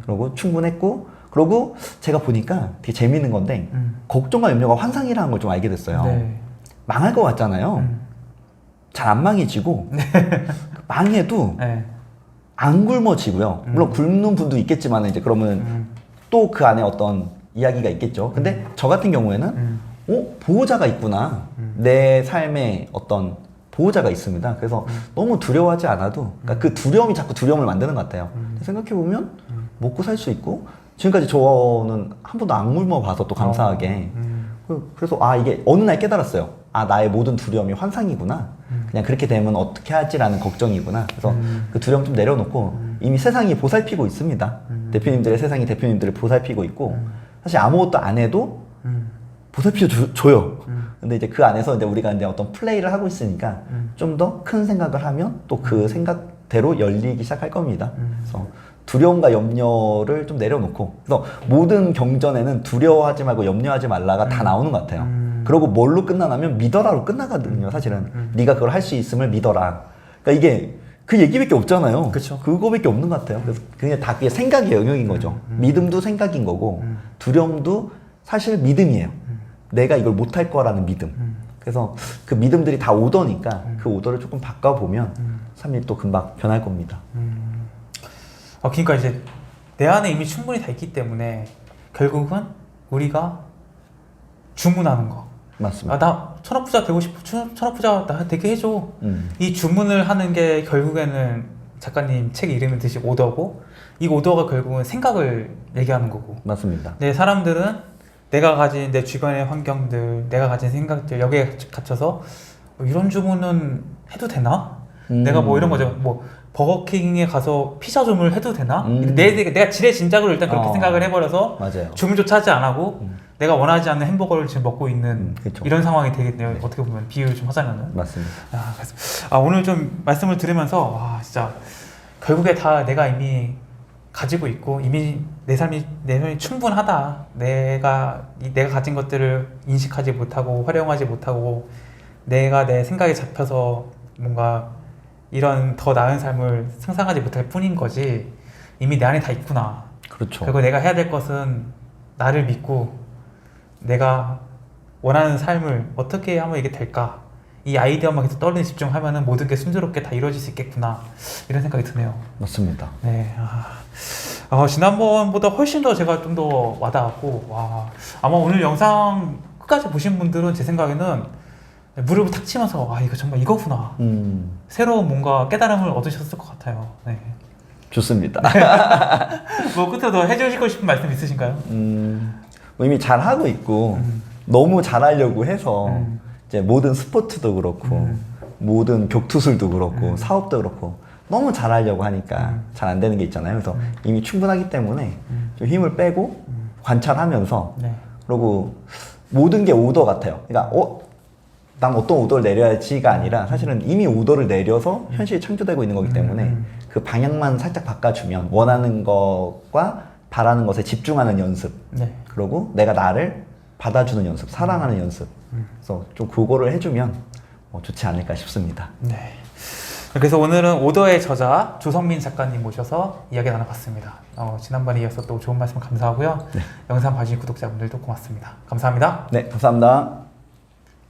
그러고 충분했고 그러고 제가 보니까 되게 재밌는 건데 걱정과 염려가 환상이라는 걸 좀 알게 됐어요. 네. 망할 것 같잖아요. 잘 안 망해지고 망해도 네. 안 굶어지고요. 물론 굶는 분도 있겠지만 이제 그러면 또 그 안에 어떤 이야기가 있겠죠. 근데 저 같은 경우에는 보호자가 있구나. 내 삶에 어떤 보호자가 있습니다. 그래서 너무 두려워하지 않아도 그러니까 그 두려움이 자꾸 두려움을 만드는 것 같아요. 생각해보면 먹고 살 수 있고 지금까지 저는 한 번도 안 굶어 봐서 또 감사하게 그래서 이게 어느 날 깨달았어요. 아, 나의 모든 두려움이 환상이구나. 그냥 그렇게 되면 어떻게 하지라는 걱정이구나. 그래서 그 두려움 좀 내려놓고 이미 세상이 보살피고 있습니다. 대표님들의 세상이 대표님들을 보살피고 있고 사실 아무것도 안 해도 보살펴 줘요. 근데 이제 그 안에서 이제 우리가 이제 어떤 플레이를 하고 있으니까 좀 더 큰 생각을 하면 또 그 생각대로 열리기 시작할 겁니다. 그래서 두려움과 염려를 좀 내려놓고 그래서 모든 경전에는 두려워하지 말고 염려하지 말라가 다 나오는 것 같아요. 그러고 뭘로 끝나냐면 믿어라로 끝나거든요. 사실은 네가 그걸 할 수 있음을 믿어라. 그러니까 이게 그 얘기밖에 없잖아요. 그쵸. 그거밖에 없는 것 같아요. 그래서 그냥 다 그게 생각의 영역인 거죠. 믿음도 생각인 거고 두려움도 사실 믿음이에요. 내가 이걸 못할 거라는 믿음. 그래서 그 믿음들이 다 오더니까 그 오더를 조금 바꿔보면 삶이 또 금방 변할 겁니다. 그러니까 이제 내 안에 이미 충분히 다 있기 때문에 결국은 우리가 주문하는 거. 맞습니다. 나 천억부자 되고 싶어. 천억부자 나 되게 해줘. 이 주문을 하는 게 결국에는 작가님 책 이름이 듯이 오더고 이 오더가 결국은 생각을 얘기하는 거고. 맞습니다. 네, 사람들은 내가 가진 내 주변의 환경들, 내가 가진 생각들 여기에 갇혀서 이런 주문은 해도 되나? 내가 뭐 이런 거죠. 뭐 버거킹에 가서 피자 주문을 해도 되나? 내가 지레짐작으로 일단 그렇게 생각을 해버려서 맞아요. 주문조차 하지 안 하고 내가 원하지 않는 햄버거를 지금 먹고 있는 그쵸. 이런 상황이 되겠네요. 어떻게 보면 비유를 좀 하자면은. 맞습니다. 그래서 오늘 좀 말씀을 들으면서 와 진짜 결국에 다 내가 이미 가지고 있고 이미 내 삶이 충분하다. 내가 가진 것들을 인식하지 못하고 활용하지 못하고 내가 내 생각에 잡혀서 뭔가 이런 더 나은 삶을 상상하지 못할 뿐인 거지 이미 내 안에 다 있구나. 그렇죠. 그리고 내가 해야 될 것은 나를 믿고 내가 원하는 삶을 어떻게 하면 이게 될까? 이 아이디어만 계속 떠올리는 집중하면은 모든 게 순조롭게 다 이루어질 수 있겠구나 이런 생각이 드네요. 맞습니다. 네. 지난번보다 훨씬 더 제가 좀 더 와닿았고 아마 오늘 영상 끝까지 보신 분들은 제 생각에는 무릎을 탁 치면서 이거 정말 이거구나. 새로운 뭔가 깨달음을 얻으셨을 것 같아요. 네. 좋습니다. 뭐 끝으로 더 해주시고 싶은 말씀 있으신가요? 뭐 이미 잘 하고 있고 너무 잘하려고 해서 이제 모든 스포츠도 그렇고 모든 격투술도 그렇고 사업도 그렇고 너무 잘하려고 하니까 잘 안 되는 게 있잖아요. 그래서 이미 충분하기 때문에 좀 힘을 빼고 관찰하면서 네. 그리고 모든 게 오더 같아요. 그러니까 난 어떤 오더를 내려야지가 아니라 사실은 이미 오더를 내려서 현실이 창조되고 있는 거기 때문에 그 방향만 살짝 바꿔주면 원하는 것과 바라는 것에 집중하는 연습. 네. 그리고 내가 나를 받아주는 연습, 사랑하는 연습. 그래서 좀 그거를 해주면 좋지 않을까 싶습니다. 네. 그래서 오늘은 오더의 저자 조성민 작가님 모셔서 이야기 나눠봤습니다. 지난번에 이어서 또 좋은 말씀 감사하고요. 네. 영상 봐주신 구독자분들도 고맙습니다. 감사합니다. 네, 감사합니다.